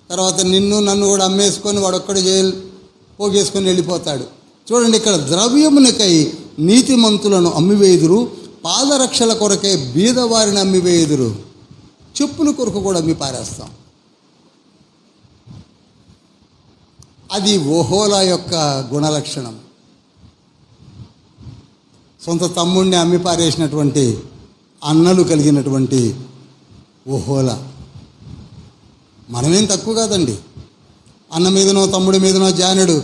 తర్వాత నిన్ను నన్ను కూడా అమ్మేసుకొని వాడొక్కడు జైలు పోగేసుకొని వెళ్ళిపోతాడు. చూడండి, ఇక్కడ ద్రవ్యమునకై నీతిమంతులను అమ్మివేయుదురు, పాదరక్షల కొరకే బీదవారిని అమ్మివేయుదురు. చెప్పుల కొరకు కూడా అమ్మి పారేస్తాం. అది ఓహోలా యొక్క గుణలక్షణం. సొంత తమ్ముడిని అమ్మి పారేసినటువంటి అన్నలు కలిగినటువంటి ఓహోలా. మనమేం తక్కువ కాదండి. అన్న మీదనో తమ్ముడి మీదనో జానుడు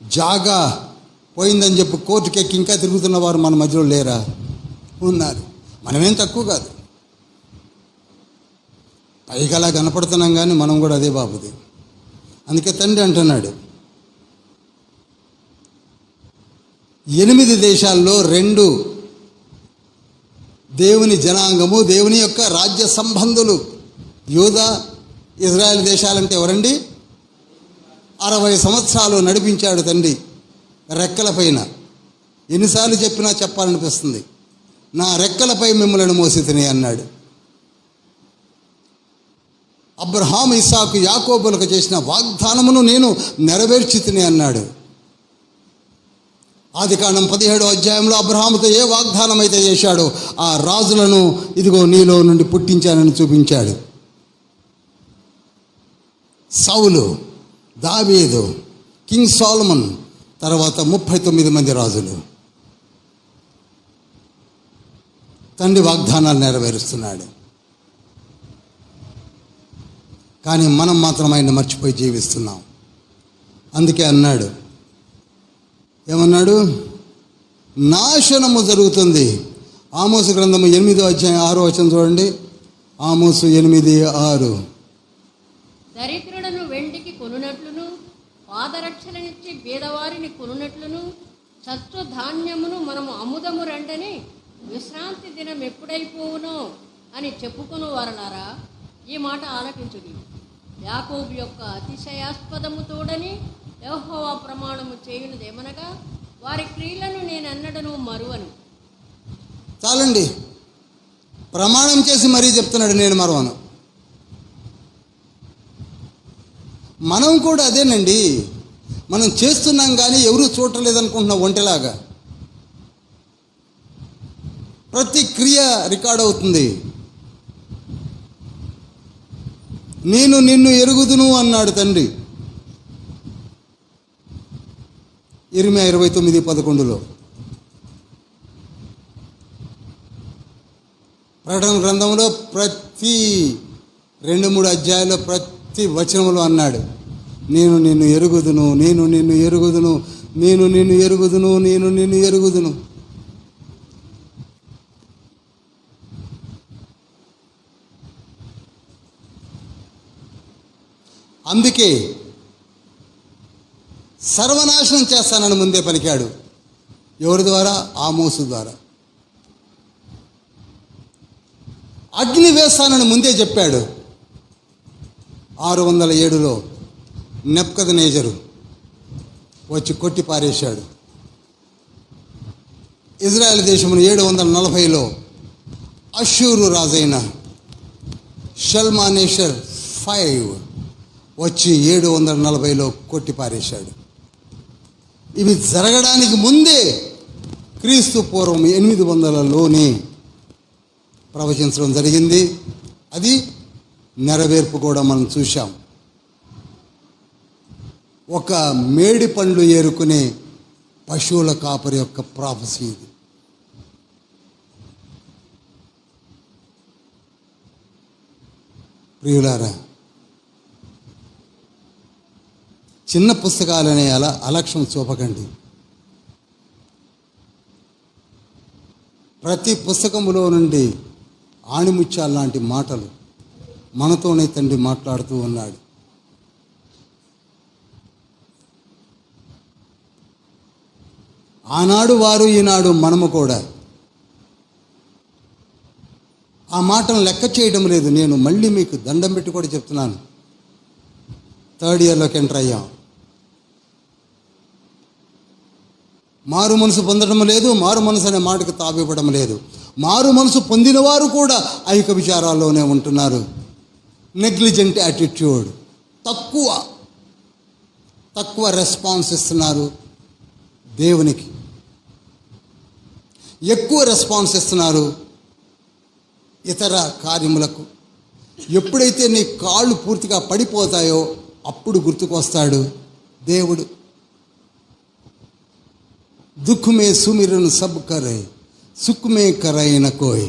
జాగా పోయిందని చెప్పి కోర్టుకెక్కి ఇంకా తిరుగుతున్న వారు మన మధ్యలో లేరా? ఉన్నారు. మనమేం తక్కువ కాదు. పైకి అలా కనపడుతున్నాం కానీ మనం కూడా అదే బాబుది. అందుకే తండ్రి అంటున్నాడు, 8 దేశాల్లో 2 దేవుని జనాంగము, దేవుని యొక్క రాజ్య సంబంధులు. యూదా, ఇజ్రాయెల్ దేశాలంటే ఎవరండి? 60 సంవత్సరాలు నడిపించాడు తండ్రి రెక్కల పైన. ఎన్నిసార్లు చెప్పినా చెప్పాలనిపిస్తుంది. నా రెక్కలపై మిమ్మల్ని మోసితిని అన్నాడు. అబ్రహాము, ఇస్సాకు, యాకోబులకు చేసిన వాగ్దానమును నేను నెరవేర్చితిని అన్నాడు. ఆదికాండం 17వ అధ్యాయంలో అబ్రహాముతో ఏ వాగ్దానం అయితే చేశాడో ఆ రాజులను ఇదిగో నీలో నుండి పుట్టించానని చూపించాడు. సౌలు, దావీదు, కింగ్ సోలమన్, తర్వాత 39 మంది రాజులు. తండ్రి వాగ్దానాలు నెరవేరుస్తున్నాడు. కానీ మనం మాత్రం ఆయన మర్చిపోయి జీవిస్తున్నాం. అందుకే అన్నాడు, ఏమన్నాడు? నాశనము జరుగుతుంది. ఆమోసు గ్రంథము 8వ అధ్యాయం 6వ వచనం చూడండి. ఆమోసు 8:6. దరిద్రులను వెండికి కొనునట్లును, పాదరక్షలనిచ్చి బీదవారిని కొనునట్లును, చచ్చు ధాన్యమును మనము అముదము రండని విశ్రాంతి దినం ఎప్పుడైపోవునో అని చెప్పుకుని వారలారా, ఈ మాట ఆలకించుడి. యాకోబు యొక్క అతిశయాస్పదము తోడని యెహోవా ప్రమాణము చేయునదేమనగా, వారి క్రియలను నేనెన్నడను మరువను. చాలండి, ప్రమాణం చేసి మరీ చెప్తున్నాడు, నేను మరవను. మనం కూడా అదేనండి. మనం చేస్తున్నాం కానీ ఎవరూ చూడలేదనుకుంటున్నాం. ఒంటెలాగా ప్రతి క్రియ రికార్డ్ అవుతుంది. నేను నిన్ను ఎరుగుదును అన్నాడు తండ్రి. ఇర్మియా 29:11. ప్రకటన గ్రంథంలో ప్రతి 2-3 అధ్యాయాల్లో ప్రతి వచనంలో అన్నాడు, నేను నిన్ను ఎరుగుదును, నేను నిన్ను ఎరుగుదును, నేను నిన్ను ఎరుగుదును, నేను నిన్ను ఎరుగుదును. అందుకే సర్వనాశనం చేస్తానని ముందే పలికాడు. ఎవరి ద్వారా? ఆమోసు ద్వారా. అగ్ని వేస్తానని ముందే చెప్పాడు. 607లో నెబ్కద్నెజరు వచ్చి కొట్టి పారేశాడు. ఇజ్రాయెల్ దేశమును 740లో అష్షూరు రాజైన షల్మానేషర్ 5 వచ్చి 740లో కొట్టి పారేశాడు. ఇవి జరగడానికి ముందే క్రీస్తు పూర్వం 800లోనే ప్రవచించడం జరిగింది. అది నెరవేర్పు కూడా మనం చూశాం. ఒక మేడి పండ్లు ఏరుకునే పశువుల కాపరి యొక్క ప్రాఫెసీ ఇది. ప్రియులారా, చిన్న పుస్తకాలనే అలక్ష్యం చూపకండి. ప్రతి పుస్తకములో నుండి ఆణిముత్యాల లాంటి మాటలు మనతోనే తండ్రి మాట్లాడుతూ ఉన్నాడు. ఆనాడు వారు, ఈనాడు మనము కూడా ఆ మాటను లెక్క చేయడం లేదు. నేను మళ్ళీ మీకు దండం పెట్టి కూడా చెప్తున్నాను, 3rd ఇయర్లోకి ఎంటర్ అయ్యాం. మారు మనసు పొందడం లేదు, మారు మనసు అనే మాటకు తావివ్వడం లేదు. మారు మనసు పొందిన వారు కూడా ఐక విచారాల్లోనే ఉంటున్నారు. నెగ్లిజెంట్ యాటిట్యూడ్, తక్కువ రెస్పాన్స్ ఇస్తున్నారు దేవునికి, ఎక్కువ రెస్పాన్స్ ఇస్తున్నారు ఇతర కార్యములకు. ఎప్పుడైతే నీ కాళ్ళు పూర్తిగా పడిపోతాయో అప్పుడు గుర్తుకొస్తాడు దేవుడు. दुख में सुमिरन सब करे, सुख में करे न कोई,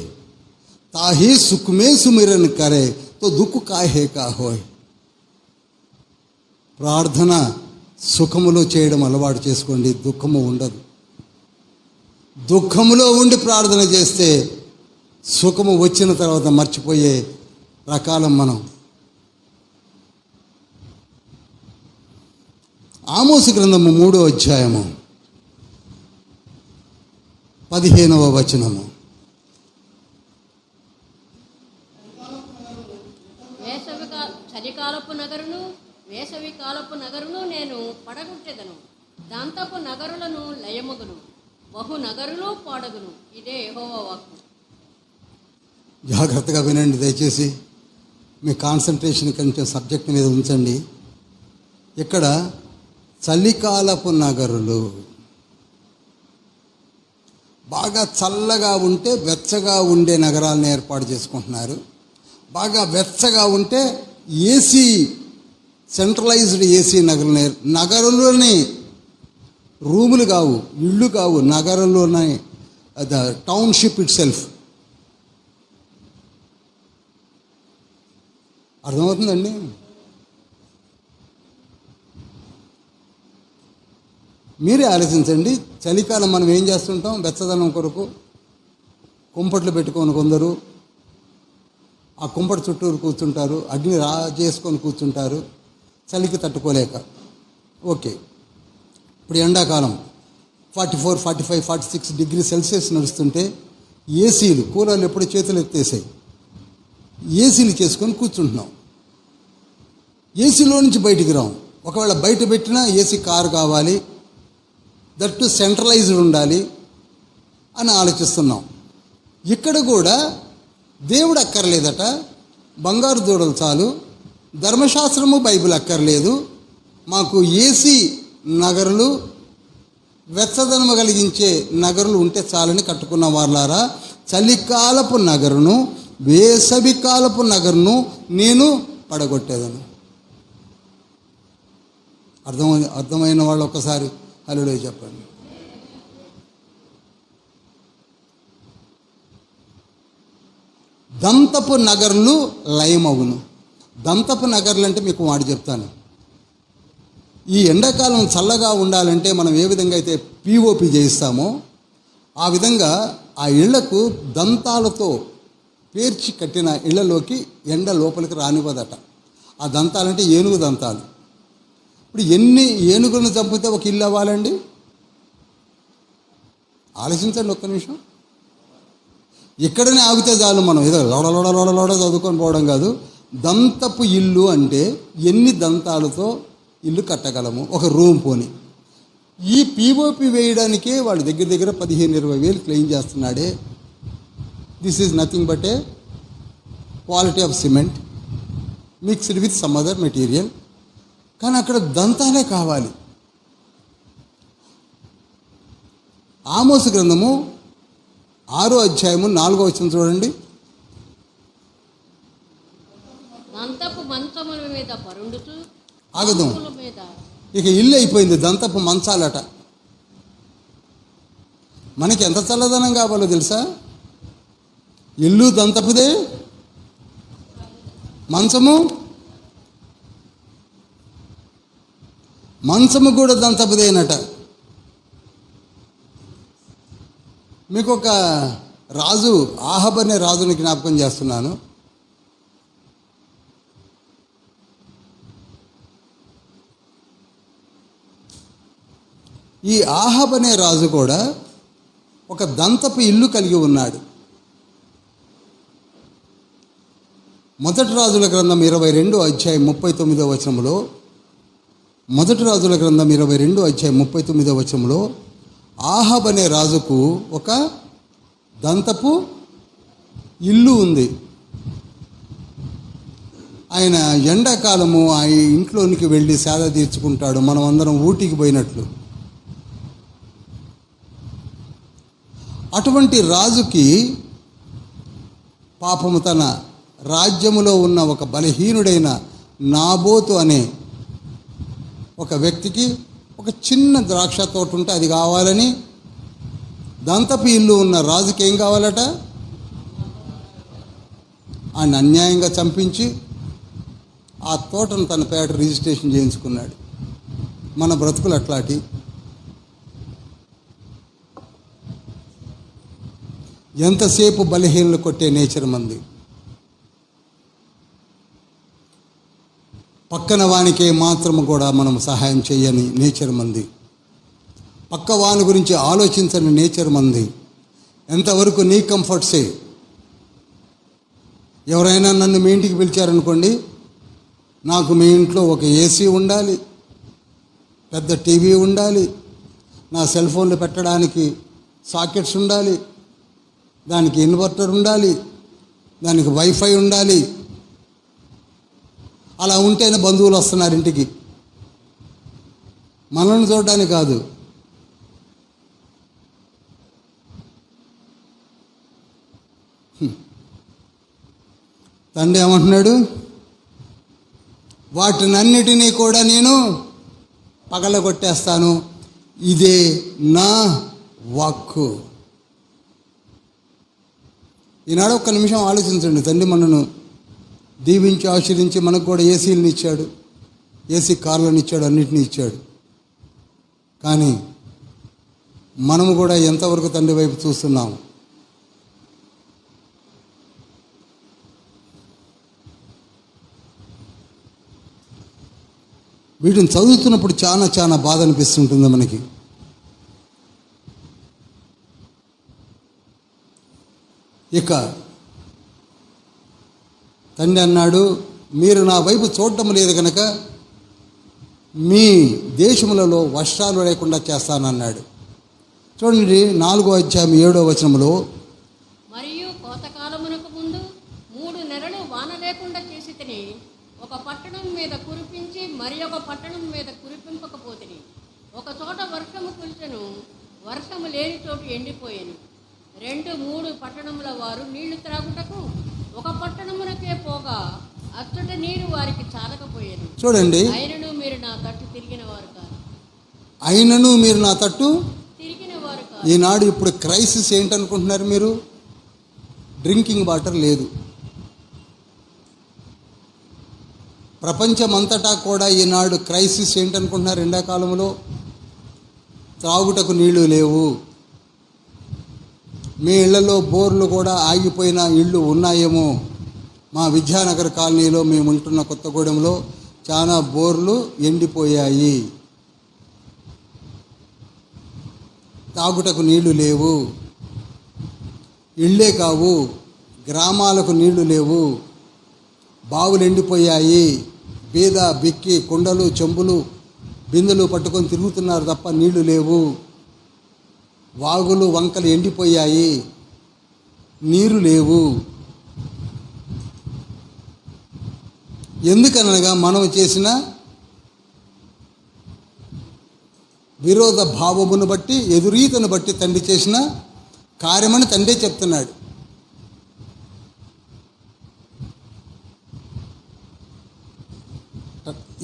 ताही सुख में सुमिरन करे तो दुख काहे का होय. ప్రార్థన సుఖములో చేయడం అలవాటు చేసుకోండి, దుఃఖము ఉండదు. దుఃఖములో ఉండి ప్రార్థన చేస్తే సుఖము వచ్చిన తర్వాత మర్చిపోయే రకాలం మనం. ఆమోసు గ్రంథము 3వ అధ్యాయము 15వ వచనము. చలికాలపు నగరును వేసవి కాలపు నగరును నేను పడగొట్టెదను, దంతపు నగరులను లయముగును, బహు నగరులు పాడగును. ఇదే యెహోవా వాక్కు. జాగ్రత్తగా వినండి దయచేసి. మీ కాన్సన్ట్రేషన్ కొంచెం సబ్జెక్ట్ మీద ఉంచండి. ఇక్కడ చలికాలపు నగరులు, బాగా చల్లగా ఉంటే వెచ్చగా ఉండే నగరాలను ఏర్పాటు చేసుకుంటున్నారు. బాగా వెచ్చగా ఉంటే ఏసీ, సెంట్రలైజ్డ్ ఏసీ నగరంలోనే రూములు కావు, ఇళ్ళు కావు, నగరంలోనే ద టౌన్షిప్ ఇట్ సెల్ఫ్. అర్థమవుతుందండి? మీరే ఆలోచించండి. చలికాలం మనం ఏం చేస్తుంటాం? వెచ్చదనం కొరకు కుంపట్లు పెట్టుకొని కొందరు ఆ కుంపటి చుట్టూరు కూర్చుంటారు, అగ్ని చేసుకొని కూర్చుంటారు చలికి తట్టుకోలేక. ఓకే, ఇప్పుడు ఎండాకాలం 44, 45, 46 డిగ్రీ సెల్సియస్ నడుస్తుంటే ఏసీలు, కూలర్లు ఎప్పుడు చేతులు ఎత్తేసాయి, ఏసీలు చేసుకొని కూర్చుంటున్నాం. ఏసీలో నుంచి బయటికి రాం. ఒకవేళ బయట పెట్టినా ఏసీ కారు కావాలి, దట్టు సెంట్రలైజ్డ్ ఉండాలి అని ఆలోచిస్తున్నాం. ఇక్కడ కూడా దేవుడు అక్కర్లేదట, బంగారు దూడలు చాలు, ధర్మశాస్త్రము బైబిల్ అక్కర్లేదు, మాకు ఏసీ నగరులు, వెచ్చదనము కలిగించే నగరులు ఉంటే చాలని కట్టుకున్న వాళ్ళారా, చలికాలపు నగరును వేసవి కాలపు నగరును నేను పడగొట్టేదను. అర్థమైన వాళ్ళు ఒక్కసారి హల్లెలూయా చెప్పండి. దంతపు నగర్లు లయమవును. దంతపు నగర్లు అంటే మీకు మాట చెప్తాను. ఈ ఎండాకాలం చల్లగా ఉండాలంటే మనం ఏ విధంగా అయితే పిఓపి చేయిస్తామో ఆ విధంగా ఆ ఇళ్లకు దంతాలతో పేర్చి కట్టిన ఇళ్లలోకి ఎండ లోపలికి రానివ్వదట. ఆ దంతాలంటే ఏనుగు దంతాలు. ఇప్పుడు ఎన్ని ఏనుగులను చంపితే ఒక ఇల్లు అవ్వాలండి? ఆలోచించండి ఒక్క నిమిషం. ఇక్కడనే ఆగితే చాలు, మనం ఏదో లోడ చదువుకొని పోవడం కాదు. దంతపు ఇల్లు అంటే ఎన్ని దంతాలతో ఇల్లు కట్టగలము? ఒక రూమ్ పోని. ఈ పిఓపి వేయడానికే వాడు దగ్గర 15-20 వేలు క్లెయిమ్ చేస్తున్నాడే. This is nothing but a quality of cement mixed with some other material. కానీ అక్కడ దంతాలే కావాలి. ఆమోసు గ్రంథము 6వ అధ్యాయము 4వ వచనం చూడండి. దంతపు మంచముల మీద పరుండుతూ ఆగదు, మీద ఇక ఇల్లు అయిపోయింది, దంతపు మంచాలట. మనకి ఎంత చల్లదనం కావాలో తెలుసా? ఇల్లు దంతపుదే, మంచము కూడా దంతపుదేనట. మీకు ఒక రాజు, ఆహబ్ అనే రాజుని జ్ఞాపకం చేస్తున్నాను. ఈ ఆహబ్ అనే రాజు కూడా ఒక దంతపు ఇల్లు కలిగి ఉన్నాడు. మొదటి రాజుల గ్రంథం 22వ అధ్యాయం 39వ వచనంలో, మొదటి రాజుల గ్రంథం 22వ అధ్యాయం 39వ వచనంలో ఆహబ్ అనే రాజుకు ఒక దంతపు ఇల్లు ఉంది. ఆయన ఎండాకాలము ఆ ఇంట్లోనికి వెళ్ళి సేద తీర్చుకుంటాడు, మనం అందరం ఊటీకి పోయినట్లు. అటువంటి రాజుకి పాపము తన రాజ్యములో ఉన్న ఒక బలహీనుడైన నాబోతు అనే ఒక వ్యక్తికి ఒక చిన్న ద్రాక్ష తోట ఉంటే అది కావాలని దంతపు ఇల్లు ఉన్న రాజుకి ఏం కావాలట? ఆయన అన్యాయంగా చంపించి ఆ తోటను తన పేట రిజిస్ట్రేషన్ చేయించుకున్నాడు. మన బ్రతుకులు అట్లాంటి. ఎంతసేపు బలహీనలు కొట్టే నేచర్ మంది. పక్కన వానికే మాత్రము కూడా మనం సహాయం చేయని నేచర్ మంది. పక్క వాని గురించి ఆలోచించని నేచర్ మంది. ఎంతవరకు నీ కంఫర్ట్సే. ఎవరైనా నన్ను మీ ఇంటికి పిలిచారనుకోండి, నాకు మీ ఇంట్లో ఒక ఏసీ ఉండాలి, పెద్ద టీవీ ఉండాలి, నా సెల్ ఫోన్లు పెట్టడానికి సాకెట్స్ ఉండాలి, దానికి ఇన్వర్టర్ ఉండాలి, దానికి వైఫై ఉండాలి. అలా ఉంటేనే బంధువులు వస్తున్నారు ఇంటికి, మనల్ని చూడడానికి కాదు. తండ్రి ఏమంటున్నాడు? వాటినన్నిటినీ కూడా నేను పగలగొట్టేస్తాను, ఇదే నా వాక్కు. ఈనాడు ఒక్క నిమిషం ఆలోచించండి. తండ్రి మనను దీవించి ఆశీర్వించి మనకు కూడా ఏసీలను ఇచ్చాడు, ఏసీ కార్లను ఇచ్చాడు, అన్నిటినీ ఇచ్చాడు. కానీ మనము కూడా ఎంతవరకు తండ్రి వైపు చూస్తున్నాము? వీటిని చదువుతున్నప్పుడు చాలా చాలా బాధ అనిపిస్తుంటుంది మనకి. ఇక తండ్రి అన్నాడు, మీరు నా వైపు చూడటం లేదు కనుక మీ దేశములలో వర్షాలు లేకుండా చేస్తానన్నాడు. చూడండి 4వ అధ్యాయం 7వ వచనంలో, మరియు కోతకాలమునకు ముందు 3 నెలలు వాన లేకుండా చేసి తిని, ఒక పట్టణం మీద కురిపించి మరి ఒక పట్టణం మీద కురిపింపకపోతిని. ఒక చోట వర్షము కురిచెను, వర్షము లేని చోటు ఎండిపోయాను. 2-3 పట్టణముల వారు నీళ్లు త్రాగుటకు ఒక పట్టణమునకే పోగా అచ్చట నీరు వారికి చాలకపోయాను. చూడండి, అయినను మీరు నా తట్టు తిరిగిన వారు కాదు. అయినను మీరు నా తట్టు తిరిగిన వారు కాదు. ఈనాడు ఇప్పుడు క్రైసిస్ ఏంటనుకుంటున్నారు మీరు? డ్రింకింగ్ వాటర్ లేదు. ప్రపంచమంతటా కూడా ఈనాడు క్రైసిస్ ఏంటనుకుంటున్నారు? ఎండాకాలంలో త్రాగుటకు నీళ్లు లేవు. మీ ఇళ్లలో బోర్లు కూడా ఆగిపోయిన ఇళ్ళు ఉన్నాయేమో. మా విద్యానగర్ కాలనీలో మేము ఉంటున్న కొత్తగూడెంలో చాలా బోర్లు ఎండిపోయాయి, తాగుటకు నీళ్లు లేవు. ఇళ్ళే కావు, గ్రామాలకు నీళ్లు లేవు, బావులు ఎండిపోయాయి. బీద బిక్కి కుండలు చెంబులు బిందెలు పట్టుకొని తిరుగుతున్నారు తప్ప నీళ్లు లేవు. వాగులు వంకలు ఎండిపోయాయి, నీరు లేవు. ఎందుకనగా మనం చేసిన విరోధ భావమును బట్టి, ఎదురీతను బట్టి తండ్రి చేసిన కార్యమని తండ్రి చెప్తున్నాడు.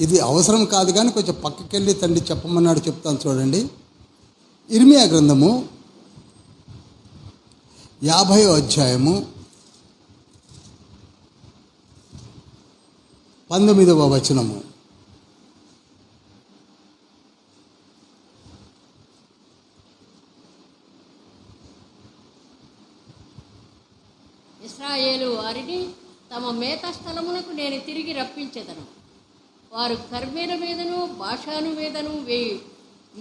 ఇది అవసరం కాదు కానీ కొంచెం పక్కకెళ్ళి తండ్రి చెప్పమన్నాడు, చెప్తాను చూడండి. ఇర్మియా గ్రంథము 50వ అధ్యాయము 19వ వచనము. ఇశ్రాయేలు వారిని తమ మేత స్థలమునకు నేను తిరిగి రప్పించెదను. వారు కర్మేల మీదను భాషాను మీదను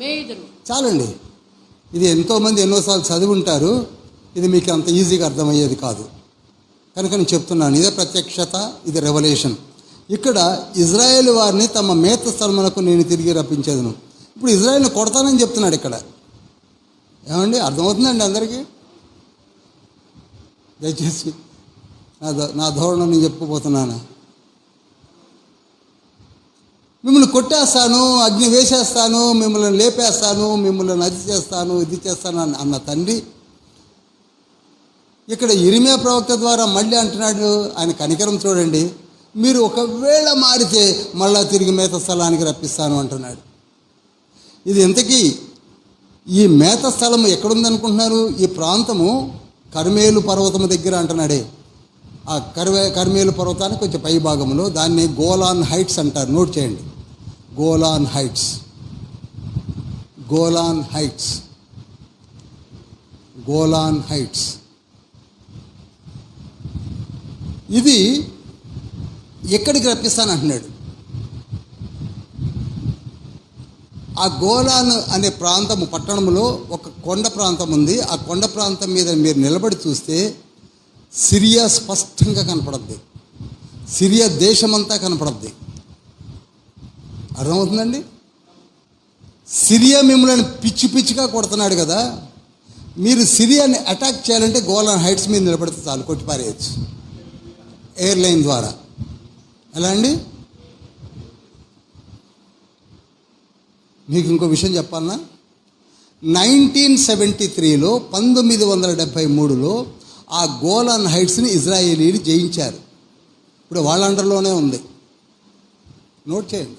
మేయుదురు. చాలండి, ఇది ఎంతోమంది ఎన్నోసార్లు చదివి ఉంటారు. ఇది మీకు అంత ఈజీగా అర్థమయ్యేది కాదు కనుక నేను చెప్తున్నాను. ఇదే ప్రత్యక్షత, ఇది రెవల్యూషన్. ఇక్కడ ఇజ్రాయేల్ వారిని తమ మేత స్థలమునకు నేను తిరిగి రప్పించేదను. ఇప్పుడు ఇజ్రాయేల్ని కొడతానని చెప్తున్నాడు ఇక్కడ. ఏమండి, అర్థమవుతుందండి అందరికీ? దయచేసి నా ధోరణి నేను చెప్పుకుపోతున్నాను. మిమ్మల్ని కొట్టేస్తాను, అగ్ని వేసేస్తాను, మిమ్మల్ని లేపేస్తాను, మిమ్మల్ని అది చేస్తాను, ఇది చేస్తాను అన్న తండ్రి ఇక్కడ ఇర్మియా ప్రవక్త ద్వారా మళ్ళీ అంటున్నాడు. ఆయన కనికరం చూడండి, మీరు ఒకవేళ మారితే మళ్ళా తిరిగి మేత స్థలానికి రప్పిస్తాను అంటున్నాడు. ఇది ఇంతకీ ఈ మేత స్థలము ఎక్కడుందనుకుంటున్నారు? ఈ ప్రాంతము కర్మేలు పర్వతము దగ్గర అంటున్నాడే. ఆ కర్మేలు పర్వతానికి కొంచెం పై భాగంలో దాన్ని గోలాన్ హైట్స్ అంటారు. నోట్ చేయండి, Golan heights. Golan heights. Golan heights ఇది ఎక్కడికి రప్పిస్తానంటున్నాడు. ఆ గోలాన్ అనే ప్రాంతము పట్టణంలో ఒక కొండ ప్రాంతం ఉంది. ఆ కొండ ప్రాంతం మీద మీరు నిలబడి చూస్తే సిరియా స్పష్టంగా కనపడద్ది. సిరియా దేశమంతా కనపడద్ది. అర్థమవుతుందండి? సిరియా మిమ్మల్ని పిచ్చి పిచ్చిగా కొడుతున్నాడు కదా. మీరు సిరియాని అటాక్ చేయాలంటే గోలాన్ హైట్స్ మీద నిలబడితే చాలు, కొట్టిపారేయచ్చు ఎయిర్లైన్ ద్వారా. ఎలా అండి? మీకు ఇంకో విషయం చెప్పాలన్నా, 1973లో 1973లో ఆ గోలాన్ హైట్స్ని ఇజ్రాయేలీలు జయించారు. ఇప్పుడు వాళ్ళ అండర్లోనే ఉంది. నోట్ చేయండి.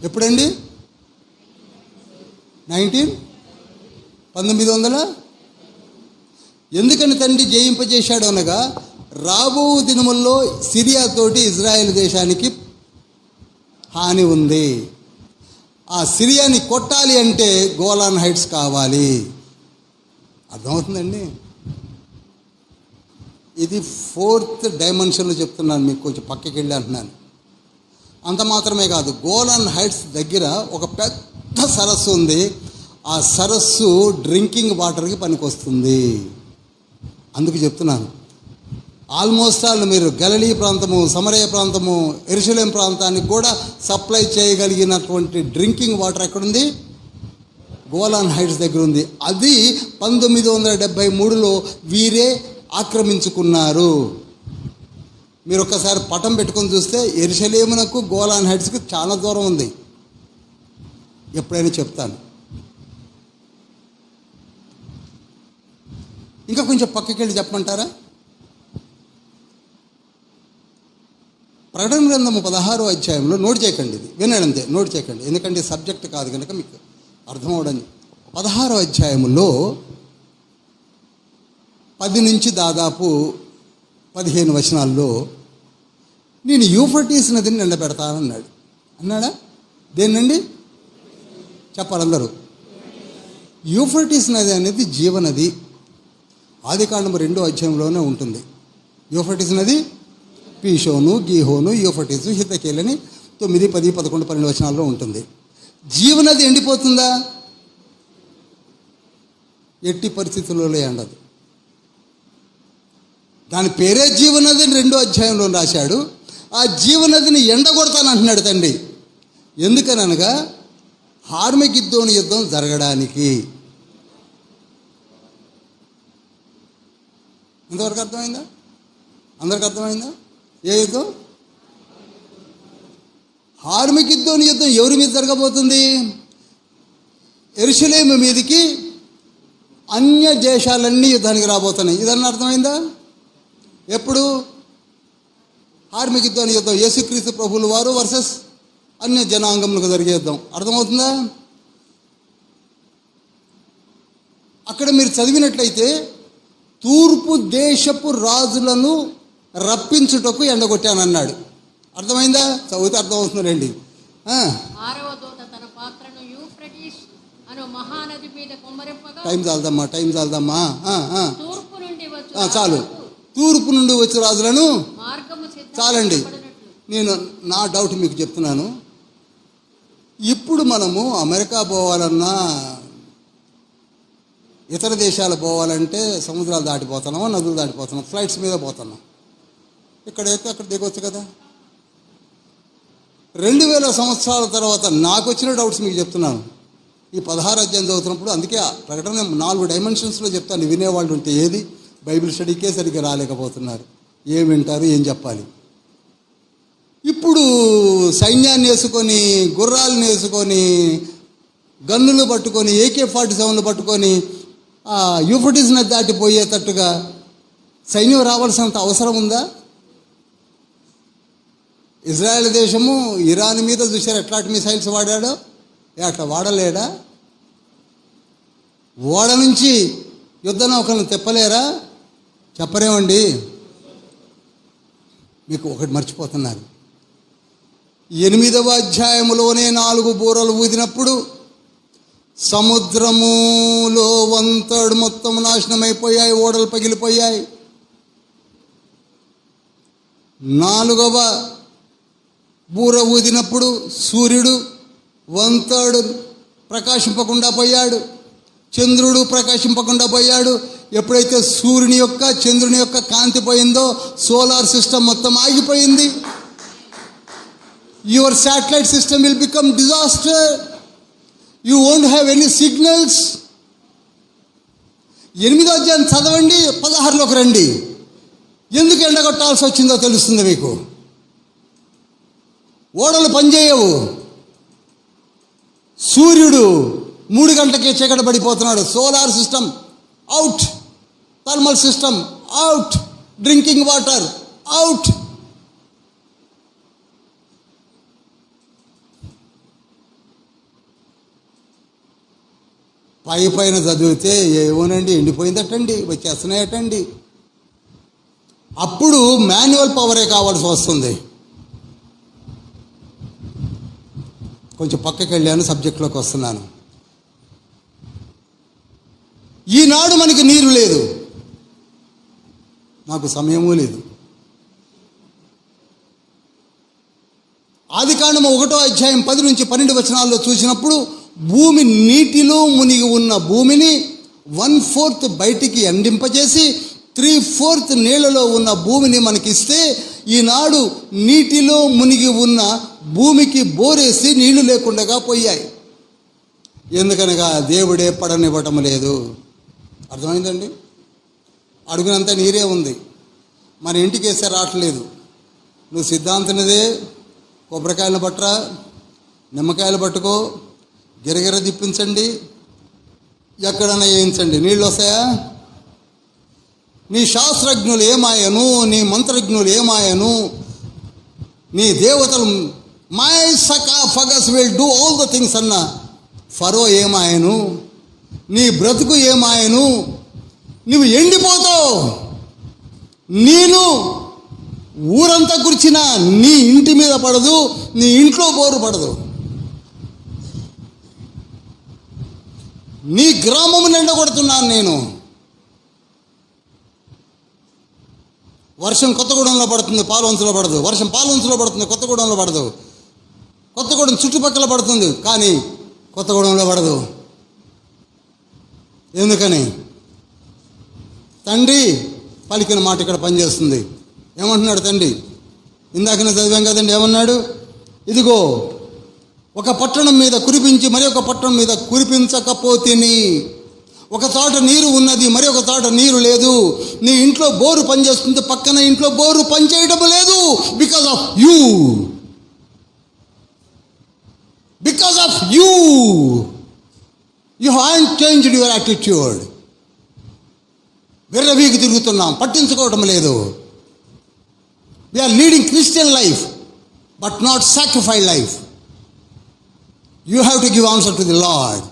ఎప్పుడండి? 1900. ఎందుకని తండ్రి జయింపజేశాడు అనగా, రాబో దినముల్లో సిరియాతోటి ఇజ్రాయెల్ దేశానికి హాని ఉంది. ఆ సిరియాని కొట్టాలి అంటే గోలాన్ హైట్స్ కావాలి. అర్థమవుతుందండి? ఇది 4th డైమెన్షన్లో చెప్తున్నాను మీకు, కొంచెం పక్కకి వెళ్ళి అంటున్నాను. అంత మాత్రమే కాదు, గోలాన్ హైట్స్ దగ్గర ఒక పెద్ద సరస్సు ఉంది. ఆ సరస్సు డ్రింకింగ్ వాటర్కి పనికొస్తుంది. అందుకు చెప్తున్నాను, ఆల్మోస్ట్ ఆల్ మీరు గలిలీ ప్రాంతము, సమరయ ప్రాంతము, యెరూషలేం ప్రాంతానికి కూడా సప్లై చేయగలిగినటువంటి డ్రింకింగ్ వాటర్ ఎక్కడుంది? గోలాన్ హైట్స్ దగ్గర ఉంది. అది 1973లో వీరే ఆక్రమించుకున్నారు. మీరు ఒక్కసారి పటం పెట్టుకొని చూస్తే యెరూషలేమునకు గోలాన్ హైట్స్కి చాలా దూరం ఉంది. ఎప్పుడైనా చెప్తాను. ఇంకా కొంచెం పక్కకి వెళ్ళి చెప్పమంటారా? ప్రకటన గ్రంథము 16వ అధ్యాయంలో, నోట్ చేయకండి, ఇది వినండి అంతే, నోట్ చేయకండి, ఎందుకంటే సబ్జెక్ట్ కాదు కనుక మీకు అర్థం అవడానికి. 16వ అధ్యాయంలో 10 నుంచి దాదాపు 15 వచనాల్లో నేను యూఫ్రటీస్ నదిని నిండబెడతానన్నాడు. అన్నాడా? దేన్నండి చెప్పాలందరూ? యూఫ్రటీస్ నది అనేది జీవనది. ఆదికాండం 2వ అధ్యాయంలోనే ఉంటుంది. యూఫ్రటీస్ నది పీషోను, గీహోను, యూఫ్రటీసు, హిత్తకేలని 9, 10, 11, 12 వచనాల్లో ఉంటుంది. జీవనది ఎండిపోతుందా? ఎట్టి పరిస్థితుల్లో ఎండదు. దాని పేరే జీవనది అని 2వ అధ్యాయంలో రాశాడు. ఆ జీవనదిని ఎండగొడతానంటున్నాడు తండ్రి. ఎందుకనగా హార్మగిద్దోను యుద్ధం జరగడానికి. ఇంతవరకు అర్థమైందా? అందరికి అర్థమైందా? ఏ యుద్ధం? హార్మగిద్దోను యుద్ధం ఎవరి మీద జరగబోతుంది? యెరూషలేము మీదకి అన్య దేశాలన్నీ యుద్ధానికి రాబోతున్నాయి. ఇదన్నా అర్థమైందా? ఎప్పుడు? హార్మగిద్దోను యుద్ధం యేసుక్రీస్తు ప్రభువుల వారు వర్సెస్ అన్య జనాంగములకు జరిగే యుద్ధం. అర్థమవుతుందా? అక్కడ మీరు చదివినట్లయితే తూర్పు దేశపు రాజులను రప్పించుటకు ఎండగొట్టానన్నాడు. అర్థమైందా? చదివితే అర్థమవుతుందండి. 6వ దూత తన పాత్రను యూఫ్రటీస్ అను మహానది మీద కుమ్మరింపగా, టైం చాలదమ్మా. తూర్పు నుండి వచ్చి చాలు. తూర్పు నుండి వచ్చే రాజులను మార్గము చాలండి. సిద్ధపడినట్లు. నేను నా డౌట్ మీకు చెప్తున్నాను. ఇప్పుడు మనము అమెరికా పోవాలన్నా, ఇతర దేశాలు పోవాలంటే సముద్రాలు దాటిపోతున్నామో, నదులు దాటిపోతున్నాం, ఫ్లైట్స్ మీద పోతున్నాం. ఇక్కడైతే అక్కడ దిగొచ్చు కదా. 2000 సంవత్సరాల తర్వాత నాకు వచ్చిన డౌట్స్ మీకు చెప్తున్నాను. ఈ 16 అధ్యాయం చదువుతున్నప్పుడు, అందుకే ఆ ప్రకటన 4 డైమెన్షన్స్లో చెప్తాను. వినేవాళ్ళు ఉంటే ఏది బైబిల్ స్టడీకే సరిగ్గా రాలేకపోతున్నారు. ఏం వింటారు, ఏం చెప్పాలి? ఇప్పుడు సైన్యాన్ని వేసుకొని, గుర్రాలను వేసుకొని, గన్నులు పట్టుకొని, AK-47లు పట్టుకొని యూఫ్రటీస్ నది దాటిపోయేటట్టుగా సైన్యం రావాల్సినంత అవసరం ఉందా? ఇజ్రాయెల్ దేశము ఇరాన్ మీద చూశారు ఎట్లాంటి మిసైల్స్ వాడాడో. అట్లా వాడలేడా? ఓడ నుంచి యుద్ధ నౌకలను తెప్పలేరా? చెప్పరేమండి. మీకు ఒకటి మర్చిపోతున్నారు. 8వ అధ్యాయములోనే 4 బూరలు ఊదినప్పుడు సముద్రములో వంతడు మొత్తం నాశనమైపోయాయి, ఓడలు పగిలిపోయాయి. 4వ బూర ఊదినప్పుడు సూర్యుడు వంతడు ప్రకాశింపకుండా పోయాడు, చంద్రుడు ప్రకాశింపకుండా పోయాడు. ఎప్పుడైతే సూర్యుని యొక్క చంద్రుని యొక్క కాంతి పోయిందో సోలార్ సిస్టమ్ మొత్తం ఆగిపోయింది. Your satellite system will become disaster. You won't have any signals. 8వ అధ్యాయం చదవండి, 16లోకి రండి. ఎందుకు ఎండగొట్టాల్సి వచ్చిందో తెలుస్తుంది మీకు. ఓడలు పనిచేయవు, సూర్యుడు 3 గంటలకే చీకటి పడిపోతున్నాడు. Solar system out, thermal system out, drinking water out. పైన చదివితే ఏమోనండి ఎండిపోయిందటండి, వచ్చేస్తున్నాయటండి. అప్పుడు మాన్యువల్ పవరే కావాల్సి వస్తుంది. కొంచెం పక్కకి వెళ్ళాను, సబ్జెక్ట్లోకి వస్తున్నాను. ఈనాడు మనకి నీరు లేదు, నాకు సమయము లేదు. ఆదికాండము 1వ అధ్యాయం 10 నుంచి 12 వచనాల్లో చూసినప్పుడు భూమి నీటిలో మునిగి ఉన్న భూమిని 1/4 బయటికి ఎండింపజేసి 3/4 నీళ్లలో ఉన్న భూమిని మనకిస్తే, ఈనాడు నీటిలో మునిగి ఉన్న భూమికి బోరేసి నీళ్లు లేకుండా పోయాయి. ఎందుకనగా దేవుడే పడనివ్వటం లేదు. అర్థమైందండి? అడుగునంత నీరే ఉంది, మన ఇంటికి వేస్తే రావట్లేదు. నువ్వు సిద్ధాంతనిదే కొబ్బరికాయలు పట్టరా, నిమ్మకాయలు పట్టుకో, గిరగిర తిప్పించండి, ఎక్కడన్నా వేయించండి, నీళ్ళు వస్తాయా? నీ శాస్త్రజ్ఞులు ఏమాయను, నీ మంత్రజ్ఞులు ఏమాయను, నీ దేవతలు my sarcophagus will do all the things అన్న ఫరో ఏమాయను, నీ బ్రతుకు ఏమాయను, నువ్వు ఎండిపోతావు. నేను ఊరంతా గుర్చినా నీ ఇంటి మీద పడదు, నీ ఇంట్లో బోరు పడదు. నీ గ్రామము నిండగొడుతున్నాను నేను. వర్షం కొత్తగూడెంలో పడుతుంది, పాలవంచులో పడదు. వర్షం పాలవంచులో పడుతుంది, కొత్తగూడెంలో పడదు. కొత్తగూడెం చుట్టుపక్కల పడుతుంది, కానీ కొత్తగూడెంలో పడదు. ఎందుకని? తండ్రి పలికిన మాట ఇక్కడ పనిచేస్తుంది. ఏమంటున్నాడు తండ్రి? ఇందాకనే చదివాం కదండి, ఏమన్నాడు? ఇదిగో ఒక పట్టణం మీద కురిపించి మరి ఒక పట్టణం మీద కురిపించకపోతేని, ఒక చోట నీరు ఉన్నది మరి ఒక చోట నీరు లేదు. నీ ఇంట్లో బోరు పనిచేస్తుంది, పక్కన ఇంట్లో బోరు పనిచేయడం లేదు. Because of you, because of you, you have changed your attitude. విర్రవీగి తిరుగుతున్నాం, పట్టించుకోవటం లేదు. We are leading Christian life but not sacrificed life. You have to give answer to the lord.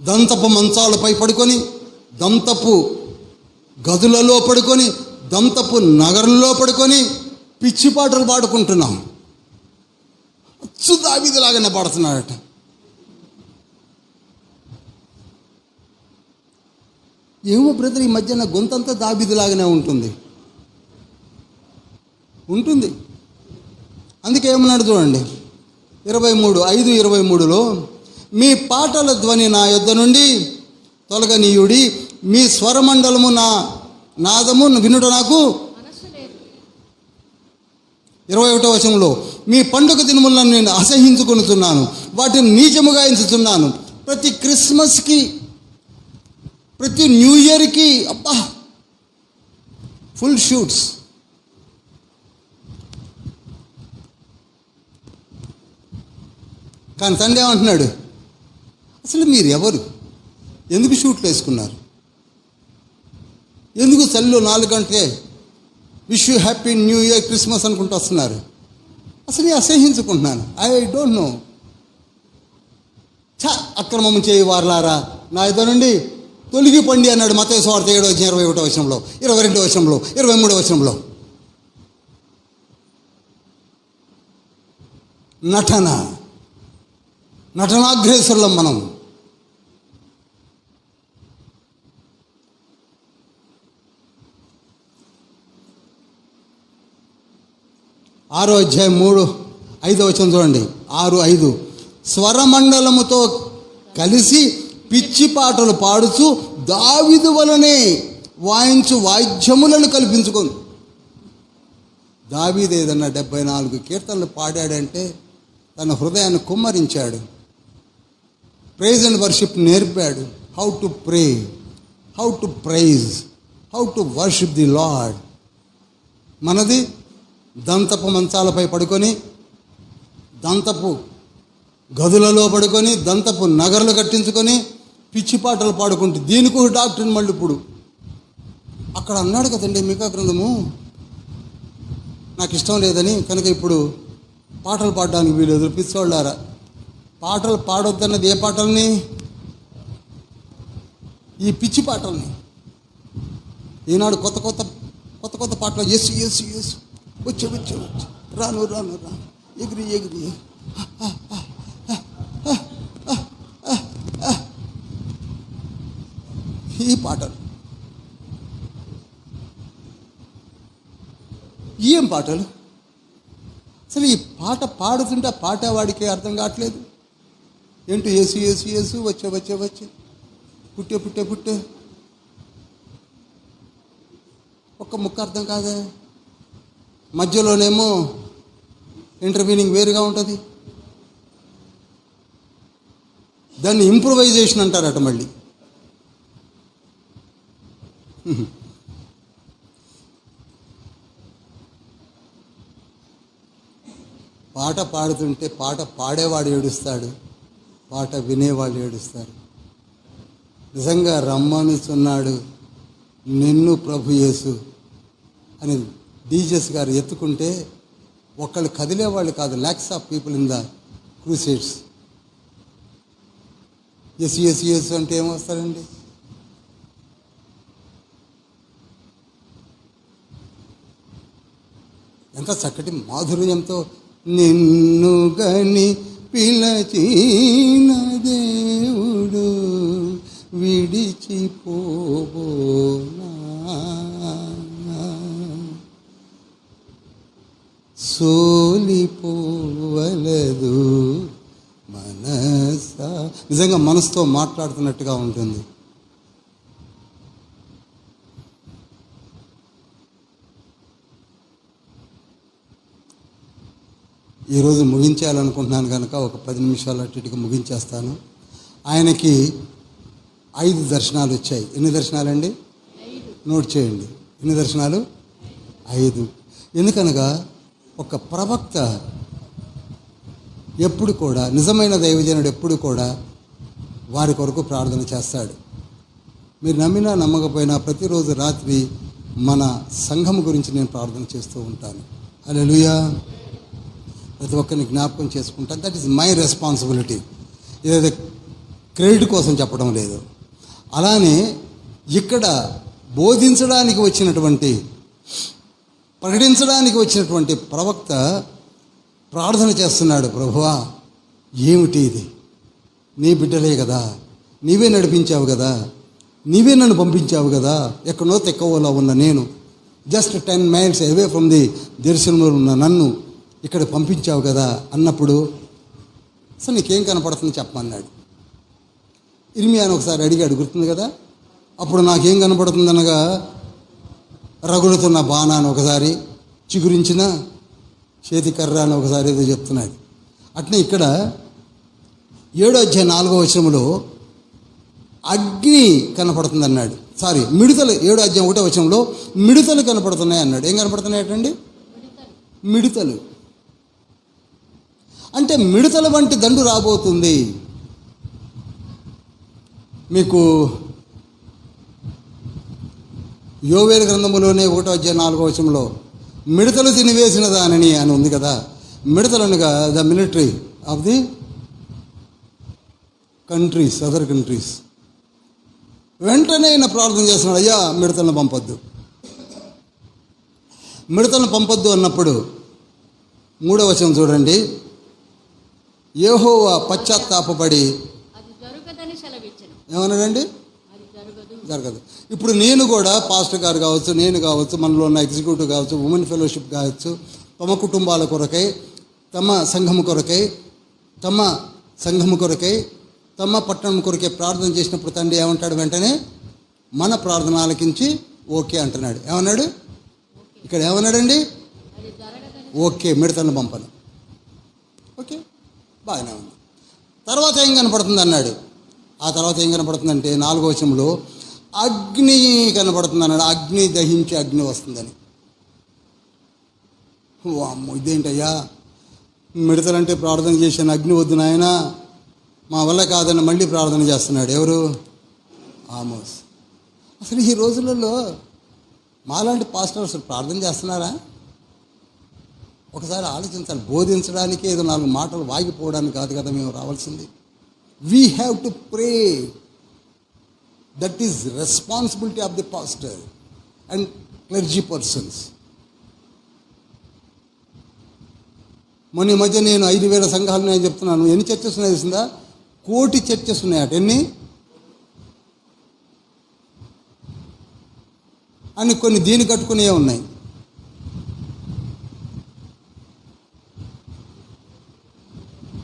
దంతపు మంచాలపై పడుకొని, దంతపు గదులలో పడుకొని, దంతపు నగరంలో పడుకొని పిచ్చి పాటలు పాడుకుంటున్నాం. అచ్చు దావీదులాగానే పాడుతున్నాడట. ఏమో బ్రదర్, ఈ మధ్యన గొంతంతా దావీదులాగానే ఉంటుంది. అందుకే ఏమన్నాడు చూడండి, 5:23లో మీ పాటల ధ్వని నా యొద్ద నుండి తొలగనీయుడి, మీ స్వరమండలము నా నాదము వినుట నాకు. 21వ వచనంలో మీ పండుగ దినములను నేను అసహించుకొనుతున్నాను, వాటిని నీచముగా ఎంచుతున్నాను. ప్రతి క్రిస్మస్కి, ప్రతి న్యూ ఇయర్కి అబ్బా ఫుల్ షూట్స్. కానీ తండ్రి ఏమంటున్నాడు? అసలు మీరు ఎవరు? ఎందుకు షూట్లు వేసుకున్నారు? ఎందుకు చలిలో 4 గంటలే wish you happy new year Christmas అనుకుంటూ వస్తున్నారు? అసలు నేను అసహించుకుంటున్నాను. I don't know. అక్రమం చేయి వారలారా, నా ఇద్దరు నుండి తొలగిపండి అన్నాడు మత్తయి సువార్త 7:21 22 23 నటనాగ్రేసులం మనం. 6:5 చూడండి. 6:5 స్వరమండలముతో కలిసి పిచ్చి పాటలు పాడుచు దావీదు వలనే వాయించు వాయిద్యములను కల్పించుకొని. దావీదు ఏదన్నా 74 కీర్తనలు పాడాడంటే తన హృదయాన్ని కుమ్మరించాడు. ప్రైజ్ అండ్ వర్షిప్ నేర్పాడు. How to pray, how to praise, how to worship the lord. మనది దంతపు మంచాలపై పడుకొని, దంతపు గదులలో పడుకొని, దంతపు నగర్లు కట్టించుకొని పిచ్చి పాటలు పాడుకుంటూ దీనికి ఒక డాక్టర్ని మళ్ళీ ఇప్పుడు అక్కడ అన్నాడు కదండి మీకా గ్రంథము నాకు ఇష్టం లేదని, కనుక ఇప్పుడు పాటలు పాడడానికి వీలేదు. పిచ్చోళ్ళారా, పాటలు పాడొద్దన్నది ఏ పాటల్ని? ఈ పిచ్చి పాటల్ని. ఈనాడు కొత్త పాటలు ఎస్ వచ్చి రాను ఎగిరి ఈ పాటలు ఏం పాటలు అసలు? ఈ పాట పాడుతుంటే ఆ పాటేవాడికి అర్థం కావట్లేదు. ఏంటో యేసు వచ్చే పుట్టే ఒక్క ముక్క అర్థం కాదే. మధ్యలోనేమో ఇంటర్వ్యూనింగ్ వేరుగా ఉంటుంది. దాన్ని ఇంప్రూవైజేషన్ అంటారట మళ్ళీ. పాట పాడుతుంటే పాట పాడేవాడు ఏడుస్తాడు, పాట వినేవాళ్ళు ఏడుస్తారు. నిజంగా రమ్మనుచున్నాడు నిన్ను ప్రభు యేసు అని డీజెస్ గారు ఎత్తుకుంటే ఒక్కళ్ళు కదిలేవాళ్ళు కాదు. Lakhs of people in the crusades. Yes అంటే ఏమొస్తారండి? ఎంత చక్కటి మాధుర్యంతో నిన్ను గని పిలచిన దేవుడు విడిచిపోబోనా, సోలిపోవలదు మనసా. నిజంగా మనసుతో మాట్లాడుతున్నట్టుగా ఉంటుంది. ఈరోజు ముగించేయాలనుకుంటున్నాను కనుక ఒక 10 నిమిషాలు అటు ఇటుగా ముగించేస్తాను. ఆయనకి 5 దర్శనాలు వచ్చాయి. ఎన్ని దర్శనాలండి? నోట్ చేయండి. ఎన్ని దర్శనాలు? 5. ఎందుకనగా ఒక ప్రవక్త ఎప్పుడు కూడా, నిజమైన దైవజనుడు ఎప్పుడు కూడా వారి కొరకు ప్రార్థన చేస్తాడు. మీరు నమ్మినా నమ్మకపోయినా ప్రతిరోజు రాత్రి మన సంఘం గురించి నేను ప్రార్థన చేస్తూ ఉంటాను. హల్లెలూయా. ప్రతి ఒక్కరిని జ్ఞాపకం చేసుకుంటాను. That is my responsibility. ఏదైతే క్రెడిట్ కోసం చెప్పడం లేదు. అలానే ఇక్కడ బోధించడానికి వచ్చినటువంటి, ప్రకటించడానికి వచ్చినటువంటి ప్రవక్త ప్రార్థన చేస్తున్నాడు. ప్రభువా, ఏమిటి ఇది? నీ బిడ్డలే కదా, నీవే నడిపించావు కదా, నీవే నన్ను పంపించావు కదా. ఎక్కడో తెక్కవలో ఉన్న నేను, just 10 miles away from the దర్శనంలో ఉన్న నన్ను ఇక్కడ పంపించావు కదా అన్నప్పుడు అసలు నీకేం కనపడుతుంది చెప్పమన్నాడు. ఇర్మియాను ఒకసారి అడిగాడు, గుర్తుంది కదా. అప్పుడు నాకేం కనపడుతుంది అనగా రగులుతున్న బాణాన్ని ఒకసారి, చిగురించిన చేతి కర్ర అని ఒకసారి ఏదో చెప్తున్నాడు. అట్నే ఇక్కడ 7:4 అగ్ని కనపడుతుంది అన్నాడు. మిడతలు 7:1 మిడతలు కనపడుతున్నాయి అన్నాడు. ఏం కనపడుతున్నాయటండి? మిడతలు. అంటే మిడతల వంటి దండు రాబోతుంది. మీకు యోవేలు గ్రంథములోనే 1:4 మిడతలు తినివేసిన దానిని అని ఉంది కదా. మిడతలనుగా the military of the countries, other countries. వెంటనే ఆయన ప్రార్థన చేస్తున్నాడు, అయ్యా మిడతలను పంపొద్దు. మిడతలను పంపొద్దు అన్నప్పుడు 3వ వచనం చూడండి, యెహోవా పశ్చాత్తాపపడి అది జరగదని సెలవిచ్చెను. ఏమన్నాడండి? అది జరగదు. జరగదు. ఇప్పుడు నేను కూడా పాస్టర్ గారు కావచ్చు, నేను కావచ్చు, మనలో ఉన్న ఎగ్జిక్యూటివ్ కావచ్చు, ఉమెన్ ఫెలోషిప్ కావచ్చు, తమ కుటుంబాల కొరకై, తమ సంఘము కొరకై, తమ పట్టణం కొరకే ప్రార్థన చేసినప్పుడు తండ్రి ఏమంటాడు? వెంటనే మన ప్రార్థన ఆలకించి ఓకే అంటున్నాడు. ఏమన్నాడు? ఇక్కడ ఏమన్నాడండి? అది జరగదని. ఓకే, మిడతలను పంపను. ఓకే, బాగానే ఉంది. తర్వాత ఏం కనపడుతుంది అన్నాడు. ఆ తర్వాత ఏం కనపడుతుందంటే 4వ వచనంలో అగ్ని కనపడుతుంది అన్నాడు. అగ్ని దహించి అగ్ని వస్తుందని. వామ్మో, ఇదేంటయ్యా, మిడతలంటే ప్రార్థన చేశాను, అగ్ని వద్దు నాయన, మా వల్ల కాదని మళ్ళీ ప్రార్థన చేస్తున్నాడు. ఎవరు? ఆమోస్. అసలు ఈ రోజులలో మాలాంటి పాస్టర్స్ ప్రార్థన చేస్తున్నారా? ఒకసారి ఆలోచించాలి. బోధించడానికి ఏదో 4 మాటలు వాగిపోవడానికి కాదు కదా మేము రావాల్సింది. We have to pray. That is responsibility of the pastor and clergy persons. మొన్న ఈ మధ్య నేను 5,000 సంఘాలు నేను చెప్తున్నాను. ఎన్ని చర్చెస్ ఉన్నాయి తెలిసిందా? 1 కోటి చర్చెస్ ఉన్నాయట. ఎన్ని అని కొన్ని దీన్ని కట్టుకునే ఉన్నాయి.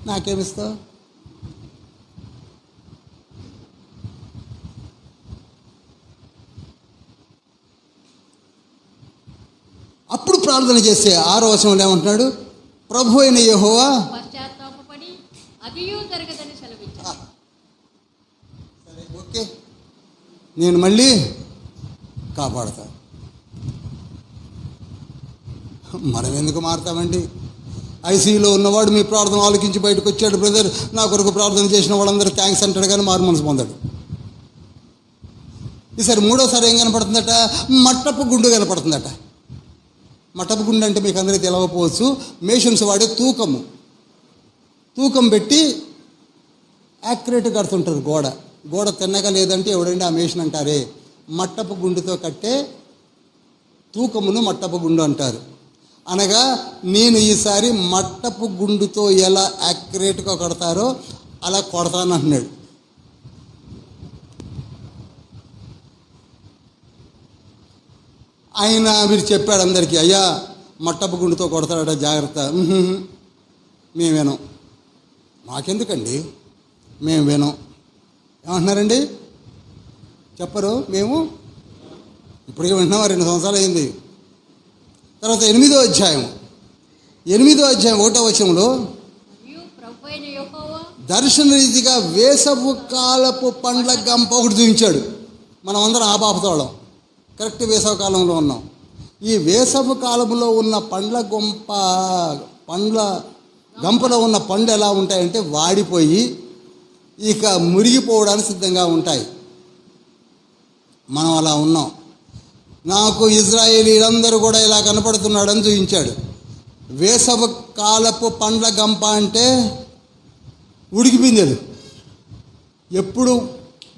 నాకేమిస్తావు? అప్పుడు ప్రార్థన చేస్తే 6వ వచనంలో ఏమంటున్నాడు? ప్రభు అయిన యెహోవా పశ్చాత్తాపపడి అదియూ జరగదని సెలవిచ్చెను. సరే, ఓకే, నేను మళ్ళీ కాపాడతా. మనం ఎందుకు మారుతామండి? ఐసీయూలో ఉన్నవాడు మీ ప్రార్థన ఆలోకించి బయటకు వచ్చాడు, బ్రదర్ నా కొరకు ప్రార్థన చేసిన వాళ్ళందరూ థ్యాంక్స్ అంటాడు, కానీ మారు మనసు పొందాడు. ఈసారి 3వసారి ఏం కనపడుతుందట? మట్టపు గుండు కనపడుతుందట. మట్టపు గుండు అంటే మీకు అందరికీ తెలవకపోవచ్చు. మేషన్స్ వాడే తూకం పెట్టి యాక్యురేట్గా కడుతుంటారు. గోడ తిన్నగా లేదంటే ఎవడండి ఆ మేషన్ అంటారే. మట్టపు గుండుతో కట్టే తూకమును మట్టపు గుండు అంటారు. అనగా నేను ఈసారి మట్టపు గుండుతో ఎలా యాక్యురేట్గా కడతారో అలా కొడతానంటున్నాడు. ఆయన మీరు చెప్పాడు అందరికీ, అయ్యా మట్టపు గుండుతో కొడతాడట, జాగ్రత్త. మేము వినం. మాకెందుకండి, మేము వినం. ఏమంటున్నారండి? చెప్పరు. మేము ఇప్పటికే వింటున్నామా? 2 సంవత్సరాలు అయింది. తర్వాత 8వ అధ్యాయం 1వ వచనంలో మరియు ప్రభువైన యెహోవా దర్శన రీతిగా వేసవి కాలపు పండ్ల గంప ఒకటి చూపించాడు. మనం అందరం ఆ పాపతోళం కరెక్ట్ వేసవి కాలంలో ఉన్నాం. ఈ వేసవి కాలంలో ఉన్న పండ్ల గంపలో ఉన్న పండ్లు ఎలా ఉంటాయంటే వాడిపోయి ఇక మురిగిపోవడానికి సిద్ధంగా ఉంటాయి. మనం అలా ఉన్నాం. నాకు ఇజ్రాయేలీలందరూ కూడా ఇలా కనపడుతున్నాడని చూపించాడు. వేసవి కాలపు పండ్ల గంప అంటే ఉడికిపోయింది, అది ఎప్పుడు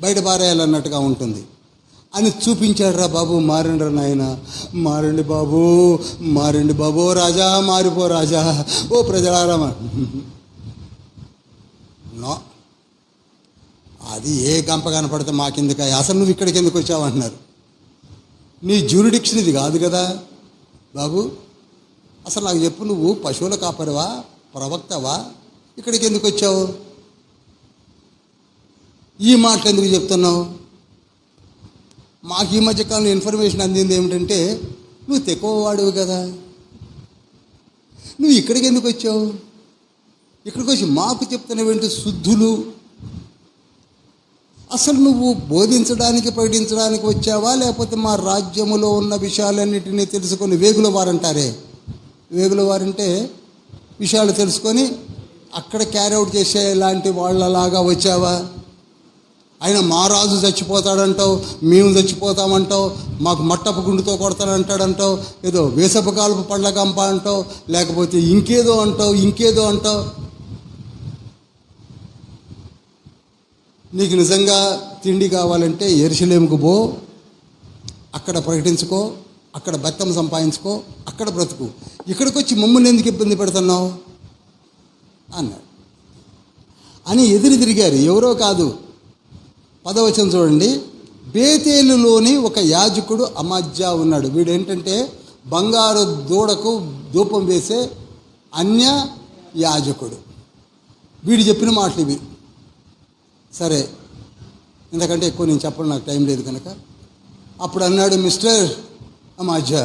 బయట పారేయాలన్నట్టుగా ఉంటుంది అని చూపించాడు. రా బాబు, మారండి రా నాయన, మారండి బాబు, మారండి బాబు, రాజా మారిపో రాజా, ఓ ప్రజలారామా. నో, అది ఏ గంప కనపడితే మాకెందుక, అసలు నువ్వు ఇక్కడికి ఎందుకు వచ్చావు అంటున్నారు. నీ జ్యూరిడిక్షన్ ఇది కాదు కదా బాబు. అసలు నాకు చెప్పు, నువ్వు పశువుల కాపరివా, ప్రవక్తవా, ఇక్కడికి ఎందుకు వచ్చావు? ఈ మాటలు ఎందుకు చెప్తున్నావు? మాకు ఈ మధ్యకాలంలో ఇన్ఫర్మేషన్ అందింది ఏమిటంటే, నువ్వు తెక్కువ వాడువు కదా, నువ్వు ఇక్కడికి ఎందుకు వచ్చావు? ఇక్కడికి వచ్చి మాకు చెప్తున్నవేంటి శుద్ధులు? అసలు నువ్వు బోధించడానికి ప్రకటించడానికి వచ్చావా, లేకపోతే మా రాజ్యములో ఉన్న విషయాలన్నిటినీ తెలుసుకొని వేగుల వారంటారే, వేగుల వారంటే విషయాలు తెలుసుకొని అక్కడ క్యారీఅవుట్ చేసే లాంటి వాళ్ళలాగా వచ్చావా? ఆయన మా రాజు చచ్చిపోతాడంటావు, మేము చచ్చిపోతామంటావు, మాకు మట్టపు గుండుతో కొడతాడంటాడంటావు, ఏదో వేసపు కాలపు పండ్ల గంప అంటావు, లేకపోతే ఇంకేదో అంటావు. నీకు నిజంగా తిండి కావాలంటే యెరూషలేముకు పో, అక్కడ ప్రకటించుకో, అక్కడ బెత్తం సంపాదించుకో, అక్కడ బ్రతుకు, ఇక్కడికి వచ్చి మమ్మల్ని ఎందుకు ఇబ్బంది పెడుతున్నావు అన్నాడు. అని ఎదురు తిరిగారు. ఎవరో కాదు, 10వ వచనం చూడండి. బేతేలులోని ఒక యాజకుడు అమజ్యా ఉన్నాడు. వీడు ఏంటంటే బంగారు దూడకు ధూపం వేసే అన్య యాజకుడు. వీడు చెప్పిన మాటలు ఇవి. సరే, ఎందుకంటే ఎక్కువ నేను చెప్పడం నాకు టైం లేదు కనుక. అప్పుడు అన్నాడు, మిస్టర్ అమజ్యా,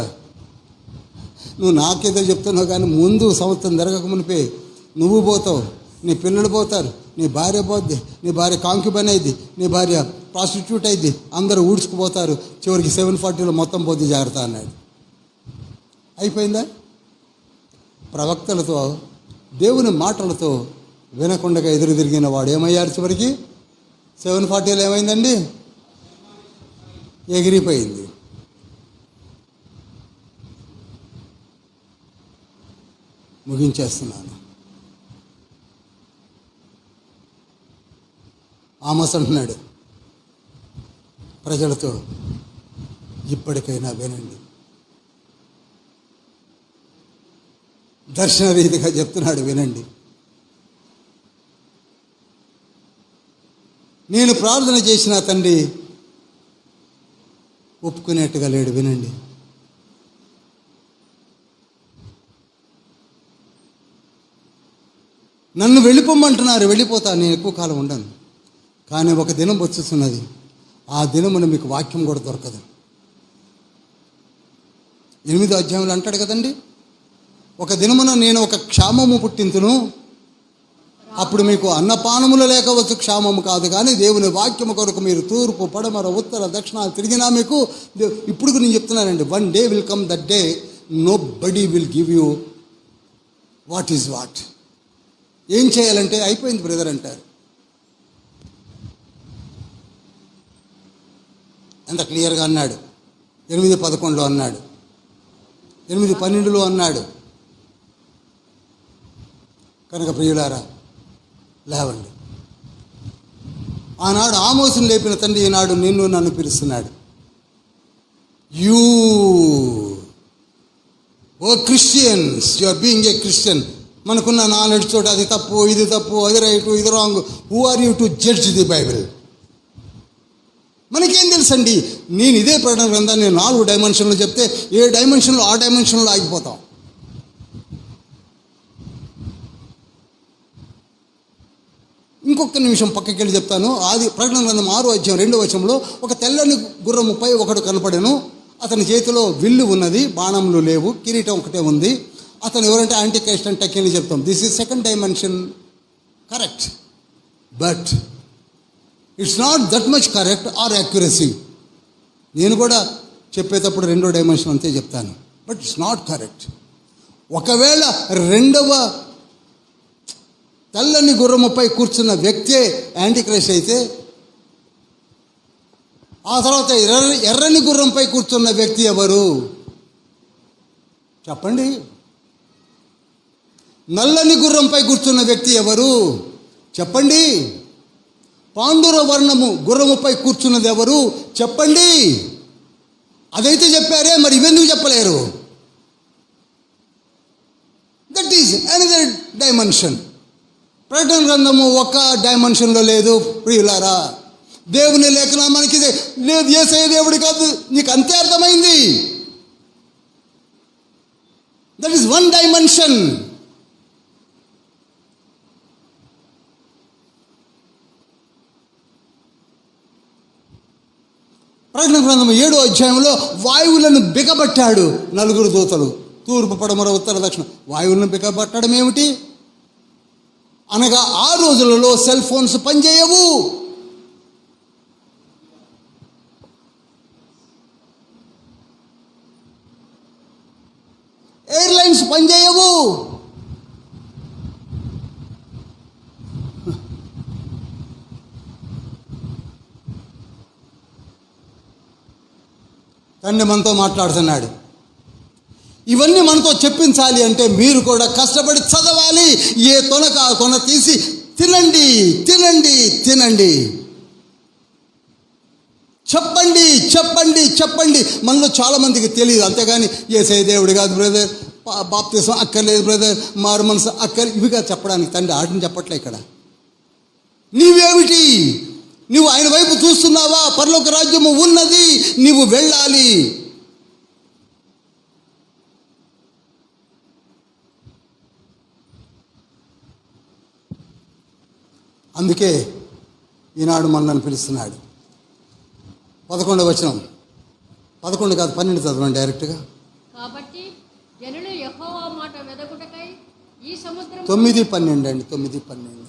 నువ్వు నాకేదో చెప్తున్నావు కానీ ముందు సంవత్సరం జరగక మునిపే నువ్వు పోతావు, నీ పిల్లలు పోతారు, నీ భార్య పోద్ది, నీ భార్య కాంక్యుబైన్ అయింది, నీ భార్య ప్రాస్టిట్యూట్ అయింది, అందరూ ఊడ్చుకుపోతారు, చివరికి 740లో మొత్తం పోతే జాగ్రత్త అన్నాడు. అయిపోయిందా? ప్రవక్తలతో, దేవుని మాటలతో వినకుండా ఎదురు తిరిగిన వాడు ఏమయ్యారు? చివరికి 740లో ఏమైందండి? ఎగిరిపోయింది. ముగించేస్తున్నాను. ఆమోస్ అంటున్నాడు ప్రజలతో, ఇప్పటికైనా వినండి. దర్శన రీతిగా చెప్తున్నాడు, వినండి. నేను ప్రార్థన చేసిన తండ్రి ఒప్పుకునేట్టుగా లేడు, వినండి. నన్ను వెళ్ళిపోమంటున్నారు, వెళ్ళిపోతా, నేను ఎక్కువ కాలం ఉండను. కానీ ఒక దినం వచ్చేస్తున్నది, ఆ దినమున మీకు వాక్యం కూడా దొరకదు. 8వ అధ్యాయంలో అంటాడు కదండి, ఒక దినమున నేను ఒక క్షామము పుట్టింతును, అప్పుడు మీకు అన్నపానములు లేకవచ్చు, క్షామము కాదు, కానీ దేవుని వాక్యము కొరకు మీరు తూర్పు పడమర ఉత్తర దక్షిణాలు తిరిగినా మీకు ఇప్పుడు నేను చెప్తున్నానండి, one day will come that day nobody will give you what is what. ఏం చేయాలంటే అయిపోయింది బ్రదర్ అంటారు. ఎంత క్లియర్గా అన్నాడు. 8:11లో అన్నాడు, 8:12లో అన్నాడు. కనుక ప్రియులారా, లేవండి. ఆనాడు ఆమోసును లేపిన తండ్రి ఈనాడు నిన్ను నన్ను పిలుస్తున్నాడు. You O Christians, you are being a Christian. మనకున్న నాలెడ్జ్ తోటి అది తప్పు, ఇది తప్పు, అది రైటు, ఇది wrong. Who are you to judge the Bible? మనకేం తెలుసండి? నేను ఇదే ప్రకటన గ్రంథాన్ని 4 డైమెన్షన్లు చెప్తే ఏ డైమెన్షన్లో ఆ డైమెన్షన్లో ఆగిపోతాం. ఇంకొక నిమిషం పక్కకి వెళ్ళి చెప్తాను. ఆది ప్రకటన గ్రంథం 6వ అధ్యాయం 2వ వచనంలో ఒక తెల్లని గుర్రముపై ఒకడు కనపడెను. అతని చేతిలో విల్లు ఉన్నది, బాణములు లేవు, కిరీటం ఒకటే ఉంది. అతను ఎవరంటే యాంటిక్రైస్ట్ అని టెక్ని చెప్తాం. This is second dimension, correct, but it's not that much correct or accuracy. నేను కూడా చెప్పేటప్పుడు 2వ డైమెన్షన్ అంతే చెప్తాను, బట్ ఇట్స్ నాట్ కరెక్ట్. ఒకవేళ 2వ తెల్లని గుర్రముపై కూర్చున్న వ్యక్తే యాంటిక్రైస్ట్ అయితే, ఆ తర్వాత ఎర్రని గుర్రంపై కూర్చున్న వ్యక్తి ఎవరు చెప్పండి? నల్లని గుర్రంపై కూర్చున్న వ్యక్తి ఎవరు చెప్పండి? పాండుర వర్ణము గుర్రముపై కూర్చున్నది ఎవరు చెప్పండి? అదైతే చెప్పారే, మరి ఇవెందుకు చెప్పలేరు? That is another dimension. ప్రకటన గ్రంథము ఒక డైమెన్షన్లో లేదు ప్రియులారా. దేవుని లేఖన మనకి లేదు, యేసయ్య దేవుడు కాదు, నీకు అంతే అర్థమైంది. That is one dimension. ప్రకటన గ్రంథం 7వ అధ్యాయంలో వాయువులను బిగబట్టాడు 4 దూతలు, తూర్పు పడమర ఉత్తర దక్షిణ. వాయువులను బిగబట్టడం ఏమిటి అనగా, ఆ రోజులలో సెల్ ఫోన్స్ పనిచేయవు, ఎయిర్లైన్స్ పనిచేయవు. తండ్రి మనతో మాట్లాడుతున్నాడు. ఇవన్నీ మనతో చెప్పించాలి అంటే మీరు కూడా కష్టపడి చదవాలి. ఏ తొనక కొన తీసి తినండి, తినండి, తినండి. చెప్పండి చెప్పండి చెప్పండి. మనలో చాలామందికి తెలియదు. అంతేగాని యేసయ్య దేవుడు కాదు బ్రదర్, బాప్తిసం అక్కర్లేదు బ్రదర్, మారు మనసు అక్కర్లేదు, ఇవిగా చెప్పడానికి తండ్రి ఆటని చెప్పట్లే ఇక్కడ. నీవేమిటి? నువ్వు ఆయన వైపు చూస్తున్నావా? పరలోక రాజ్యము ఉన్నది, నీవు వెళ్ళాలి. అందుకే ఈనాడు మనల్ని పిలుస్తున్నాడు. 11వ వచనం, 11 కాదు 12 చదవండి డైరెక్ట్గా. కాబట్టి జనులు యెహోవా మాట వెదకుటకై ఈ సముద్రం 9:12 అండి, 9:12.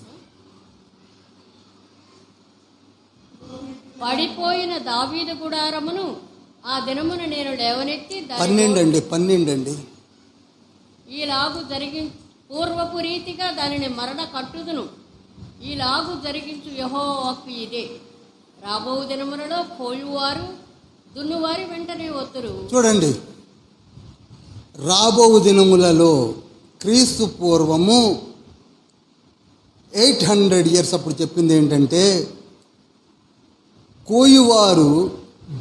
పడిపోయిన దావీదు గుడారమును ఆ దినమున నేను లేవనెత్తి 12 అండి. ఈలాగు పూర్వపు రీతిగా దానిని మరణ కట్టుదును. ఈలాగు జరిగించు యెహోవాకు ఇదే. రాబో దినములలో పోయువారు దున్నువారి వెంటనే వత్తురు. చూడండి, రాబో దినములలో క్రీస్తు పూర్వము 800 years అప్పుడు చెప్పింది ఏంటంటే, కోయువారు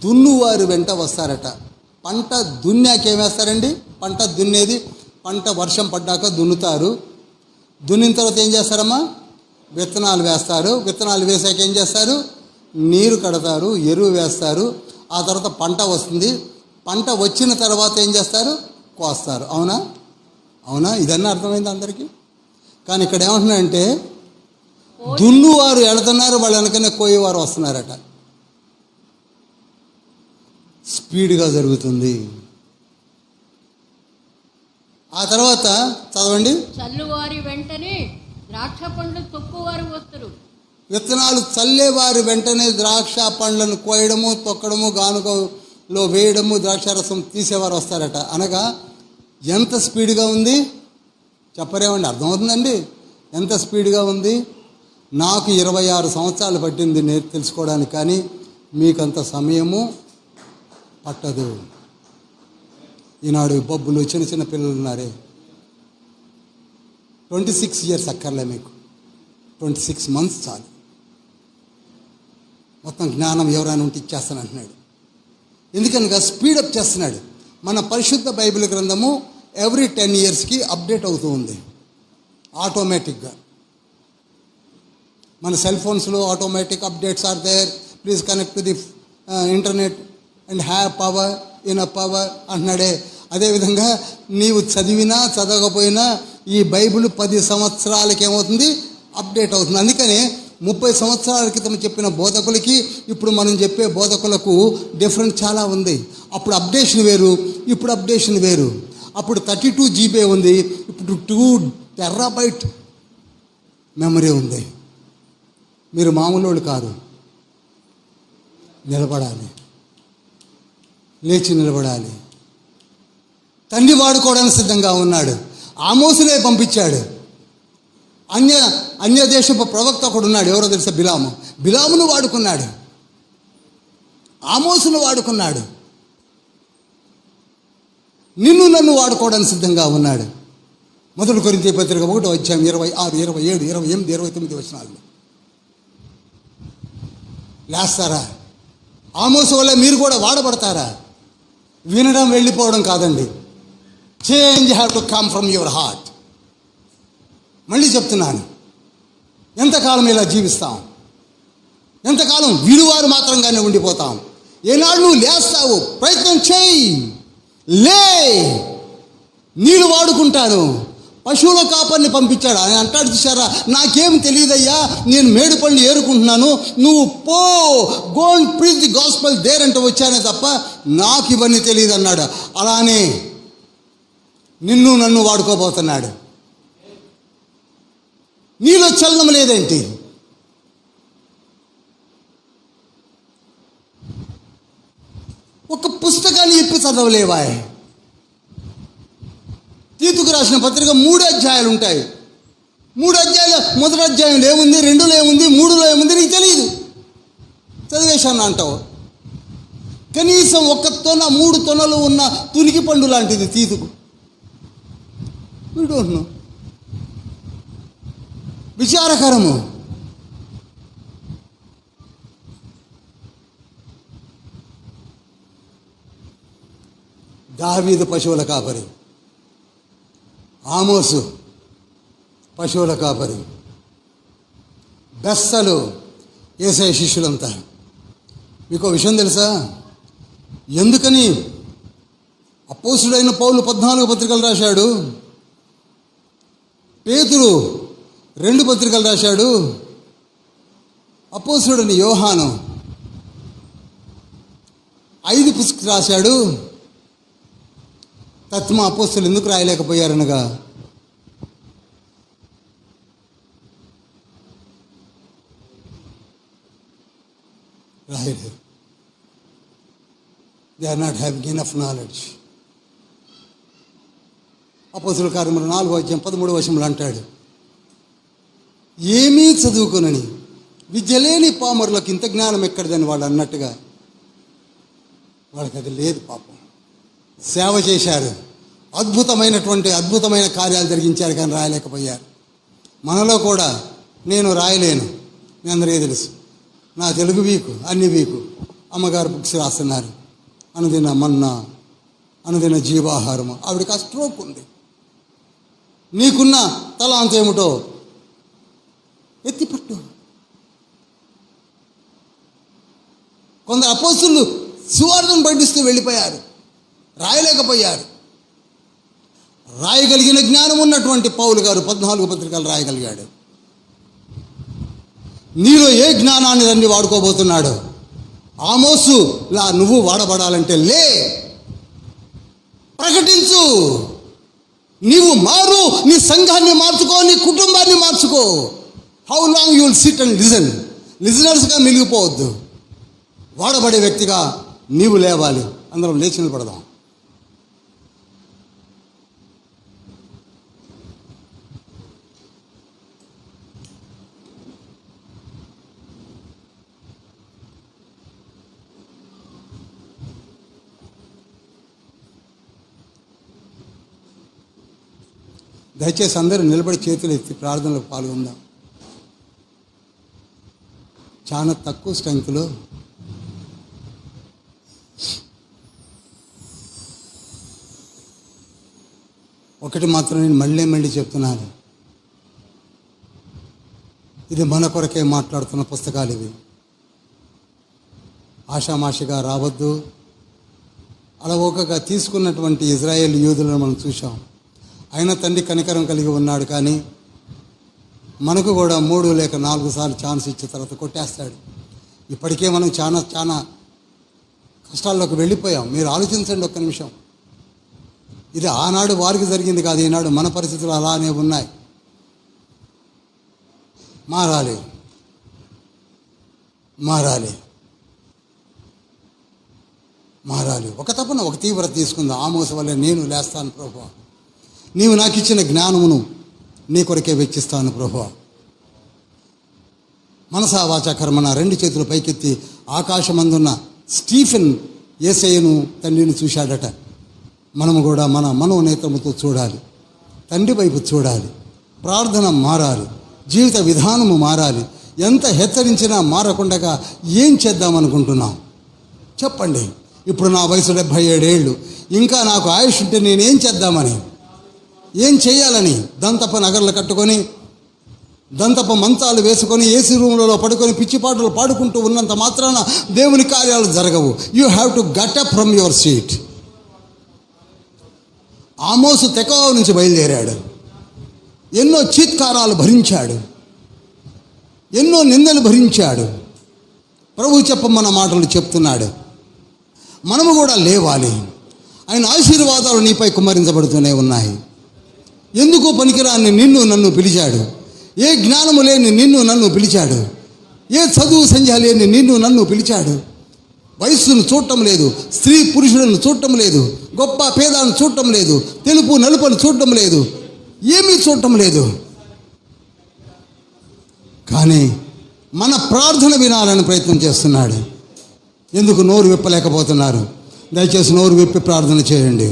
దున్నువారు వెంట వస్తారట. పంట దున్నాక ఏమేస్తారండి? పంట దున్నేది, పంట వర్షం పడ్డాక దున్నుతారు. దున్నిన తర్వాత ఏం చేస్తారమ్మా? విత్తనాలు వేస్తారు. విత్తనాలు వేసాక ఏం చేస్తారు? నీరు కడతారు, ఎరువు వేస్తారు. ఆ తర్వాత పంట వస్తుంది. పంట వచ్చిన తర్వాత ఏం చేస్తారు? కోస్తారు. అవునా? అవునా? ఇదన్నా అర్థమైంది అందరికీ. కానీ ఇక్కడ ఏమంటున్నారంటే, దున్నువారు వెళుతున్నారు, వాళ్ళు వెనకనే కోయేవారు వస్తున్నారట. స్పీడ్గా జరుగుతుంది. ఆ తర్వాత చదవండి. చల్లువారి వెంటనే ద్రాక్ష పండ్లు తొక్కువారు వస్తారు. విత్తనాలు చల్లేవారి వెంటనే ద్రాక్ష పండ్లను కోయడము, తొక్కడము, గానుగలో వేయడము, ద్రాక్షారసం తీసేవారు వస్తారట. అనగా ఎంత స్పీడ్గా ఉంది చెప్పరేమండి? అర్థమవుతుందండి ఎంత స్పీడ్గా ఉంది. నాకు 26 సంవత్సరాలు పట్టింది తెలుసుకోవడానికి, కానీ మీకంత సమయము పట్టదు. ఈనాడు బొబ్బులు చిన్న చిన్న పిల్లలు ఉన్నారే, 26 years అక్కర్లే మీకు, 26 months చాలు. మొత్తం జ్ఞానం ఎవరైనా ఉంటే ఇచ్చేస్తాను అంటున్నాడు. ఎందుకనగా స్పీడప్ చేస్తున్నాడు. మన పరిశుద్ధ బైబిల్ గ్రంథము ఎవ్రీ 10 yearsకి అప్డేట్ అవుతూ ఉంది ఆటోమేటిక్గా. మన సెల్ ఫోన్స్లో automatic updates are there. Please connect to the internet and have power in a power అంటున్నాడే. అదేవిధంగా నీవు చదివినా చదవకపోయినా ఈ బైబిల్ 10 సంవత్సరాలకి ఏమవుతుంది? అప్డేట్ అవుతుంది. అందుకనే 30 సంవత్సరాల క్రితం చెప్పిన బోధకులకి ఇప్పుడు మనం చెప్పే బోధకులకు డిఫరెంట్ చాలా ఉంది. అప్పుడు అప్డేషన్ వేరు, ఇప్పుడు అప్డేషన్ వేరు. అప్పుడు 32 GB ఉంది, ఇప్పుడు 2 TB మెమరీ ఉంది. మీరు మామూలు వాళ్ళు కాదు. నిలబడాలి, లేచి నిలబడాలి. తండ్రి వాడుకోవడానికి సిద్ధంగా ఉన్నాడు. ఆమోసునే పంపించాడు. అన్య దేశపు ప్రవక్త ఒకడు ఉన్నాడు, ఎవరో తెలుసా? బిలామును వాడుకున్నాడు, ఆమోసును వాడుకున్నాడు. నిన్ను నన్ను వాడుకోవడానికి సిద్ధంగా ఉన్నాడు. 1 కొరింథీ పత్రిక 1:26, 26, 27, 28, 29 వచనాలు. లేస్తారా? ఆమోసు వల్ల మీరు కూడా వాడబడతారా? వినడం వెళ్ళిపోవడం కాదండి. Change have to come from your heart. మళ్ళీ చెప్తున్నాను, ఎంతకాలం ఇలా జీవిస్తాం? ఎంతకాలం విలువారు మాత్రంగానే ఉండిపోతాం? ఏనాడు నువ్వు లేస్తావు, ప్రయత్నం చేయి, లే, నీళ్ళు వాడుకుంటాను. పశువుల కాపర్ని పంపించాడు. ఆయన అంటాడు, చూసారా, నాకేం తెలియదయ్యా, నేను మేడు పళ్ళు ఏరుకుంటున్నాను, నువ్వు పో, go and preach the gospel there అంటే వచ్చానే తప్ప నాకు ఇవన్నీ తెలియదు అన్నాడు. అలానే నిన్ను నన్ను వాడుకోబోతున్నాడు. నీలో చలనం లేదేంటి? ఒక పుస్తకాన్ని ఇప్పి చదవలేవా? తీతుకు రాసిన పత్రిక 3 అధ్యాయాలు ఉంటాయి. 3 అధ్యాయాలు, మొదటి అధ్యాయంలో ఏముంది, 2లో ఏముంది, 3లో ఏముంది నీకు తెలియదు. చదివేశాను అంటావు. కనీసం 1 తొన 3 తొనలు ఉన్న తునికి పండు లాంటిది తీతుకు. వీడు విచారకరము. దావీదు పశువుల కాపరి, ఆమోసు పశువుల కాపరి, బెస్సలు యేసయ్య శిష్యులంతా. మీకు విషయం తెలుసా? ఎందుకని అపోస్తుడైన పౌలు 14 పత్రికలు రాశాడు, పేతురు 2 పత్రికలు రాశాడు, అపోస్తుడైన యోహాను 5 పుస్తకాలు రాశాడు. తత్మ అపోస్తులు ఎందుకు రాయలేకపోయారనగా రాయలేరు. They are not having enough knowledge. అపోస్తుల కార్యములు 4:13 అంటాడు, ఏమీ చదువుకొనని విద్య లేని పామరులకు ఇంత జ్ఞానం ఎక్కడిదని వాళ్ళు అన్నట్టుగా వాళ్ళకి అది లేదు. పాపం సేవ చేశారు, అద్భుతమైన కార్యాలు జరిగించారు, కానీ రాయలేకపోయారు. మనలో కూడా నేను రాయలేను, మీ అందరికీ తెలుసు. నా తెలుగు వీకు, అన్ని వీకు. అమ్మగారు బుక్స్ రాస్తున్నారు, అనుదిన మన్నా, అనుదిన జీవాహారము. ఆవిడకి ఆ స్ట్రోక్ ఉంది. నీకున్న తలాంత ఏమిటో ఎత్తిపట్టు. కొందరు అపోస్తులు సువార్తను పండిస్తూ వెళ్ళిపోయారు, రాయలేకపోయారు. రాయగలిగిన జ్ఞానం ఉన్నటువంటి పౌలు గారు 14 పత్రికలు రాయగలిగాడు. నీలో ఏ జ్ఞానాన్ని దాన్ని వాడుకోబోతున్నాడు? ఆమోసులా నువ్వు వాడబడాలంటే లే, ప్రకటించు. నీవు మారు, నీ సంఘాన్ని మార్చుకో, నీ కుటుంబాన్ని మార్చుకో. How long you will sit and listen? లిజనర్స్గా మిగిలిపోవద్దు. వాడబడే వ్యక్తిగా నీవు లేవాలి. అందరం లేచి నిలబడదాం. దయచేసి అందరూ నిలబడి చేతులు ఎత్తి ప్రార్థనలో పాల్గొందాం. చాలా తక్కువ స్ట్రెంగ్త్లో ఒకటి మాత్రం నేను మళ్ళీ చెప్తున్నాను, ఇది మన కొరకే మాట్లాడుతున్న పుస్తకాలు ఇవి. ఆషామాషిగా రావద్దు. అలవోకగా తీసుకున్నటువంటి ఇజ్రాయేల్ యూదులను మనం చూసాం. అయినా తండ్రి కనికరం కలిగి ఉన్నాడు, కానీ మనకు కూడా 3 లేక 4 సార్లు ఛాన్స్ ఇచ్చిన తర్వాత కొట్టేస్తాడు. ఇప్పటికే మనం చాలా కష్టాల్లోకి వెళ్ళిపోయాం. మీరు ఆలోచించండి ఒక్క నిమిషం. ఇది ఆనాడు వారికి జరిగింది కాదు, ఈనాడు మన పరిస్థితులు అలానే ఉన్నాయి. మారాలి. ఒక తపన, ఒక తీవ్రత తీసుకుందాం. ఆమోసు వల్ల నేను లేస్తాను ప్రభువా, నీవు నాకు ఇచ్చిన జ్ఞానమును నీ కొరకే వెచ్చిస్తాను ప్రభువా. మనసా వాచా కర్మన 2 చేతులు పైకెత్తి ఆకాశమందున్న స్టీఫెన్ యేసయ్యను తండ్రిని చూశాడట. మనము కూడా మన మనోనేత్రముతో చూడాలి, తండ్రి వైపు చూడాలి. ప్రార్థన మారాలి, జీవిత విధానము మారాలి. ఎంత హెచ్చరించినా మారకుండా ఏం చేద్దామనుకుంటున్నాం చెప్పండి? ఇప్పుడు నా వయసు 77 ఏళ్ళు, ఇంకా నాకు ఆయుష్ ఉంటే నేనేం చేద్దామని, ఏం చేయాలని? దంతప నగర్లు కట్టుకొని, దంతప మంచాలు వేసుకొని, ఏసీ రూమ్లలో పడుకొని పిచ్చిపాటలు పాడుకుంటూ ఉన్నంత మాత్రాన దేవుని కార్యాలు జరగవు. You have to get up from your seat. ఆమోసు తెకోవ నుంచి బయలుదేరాడు. ఎన్నో చీత్కారాలు భరించాడు, ఎన్నో నిందలు భరించాడు. ప్రభు చెప్పమన్న మాటలు చెప్తున్నాడు. మనము కూడా లేవాలి. ఆయన ఆశీర్వాదాలు నీపై కుమ్మరించబడుతూనే ఉన్నాయి. ఎందుకు పనికిరాని నిన్ను నన్ను పిలిచాడు. ఏ జ్ఞానము లేని నిన్ను నన్ను పిలిచాడు. ఏ చదువు సంధ్య లేని నిన్ను నన్ను పిలిచాడు. వయస్సును చూడటం లేదు, స్త్రీ పురుషులను చూడటం లేదు, గొప్ప పేదాలను చూడటం లేదు, తెలుపు నలుపును చూడటం లేదు, ఏమీ చూడటం లేదు. కానీ మన ప్రార్థన వినాలని ప్రయత్నం చేస్తున్నాడు. ఎందుకు నోరు విప్పలేకపోతున్నారు? దయచేసి నోరు విప్పి ప్రార్థన చేయండి.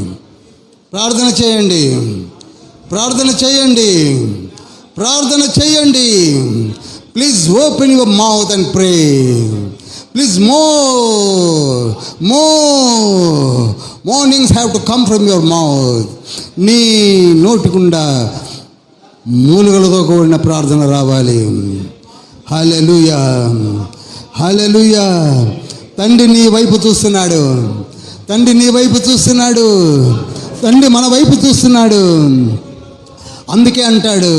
Please open your mouth and pray. Please mornings have to come from your mouth. నీ నోటికుండా మూలుగలతో కూడిన ప్రార్థన రావాలి. హల్లెలూయా, హల్లెలూయా. తండ్రి నీ వైపు చూస్తున్నాడు, తండ్రి నీ వైపు చూస్తున్నాడు, తండ్రి మన వైపు చూస్తున్నాడు. అందుకే అంటాడు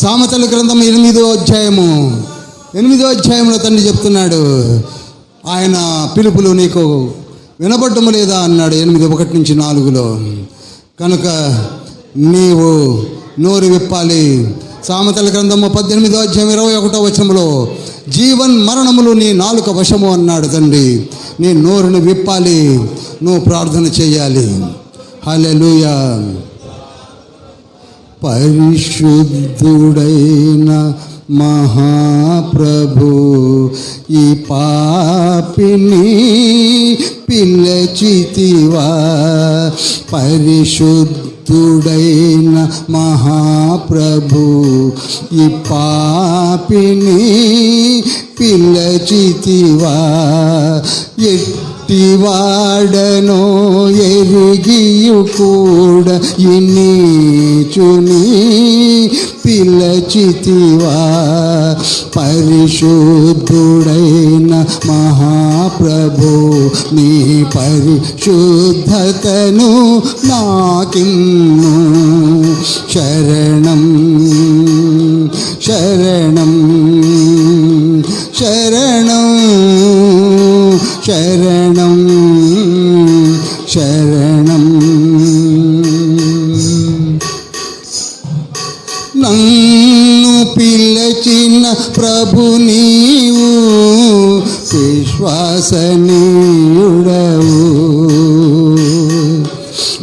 సామెతల గ్రంథం 8వ అధ్యాయంలో తండ్రి చెప్తున్నాడు, ఆయన పిలుపులు నీకు వినబడ్డము లేదా అన్నాడు. 8:1-4 కనుక నీవు నోరు విప్పాలి. సామెతల గ్రంథము 18వ అధ్యాయం 21వ వచనంలో జీవన్ మరణములు నీ నాలుక వశము అన్నాడు తండ్రి. నీ నోరును విప్పాలి, నువ్వు ప్రార్థన చేయాలి. హల్లెలూయా. పరిశుద్ధుడైన మహాప్రభు ఈ పాపిని పిలచితివా. పరిశుద్ధుడైన మహాప్రభు ఈ పాపిని పిలచితివా. ఎట్టివాడనో ఎరిగియు కూడా ఇనీచుని పిలచితివా. పరిశుద్ధుడైన మహాప్రభు నీ పరిశుద్ధతను నాకిమ్ము. శరణం శరణం శరణం శరణం శరణం. నన్ను పిలచిన ప్రభు నీవు విశ్వాసనీయుడవు.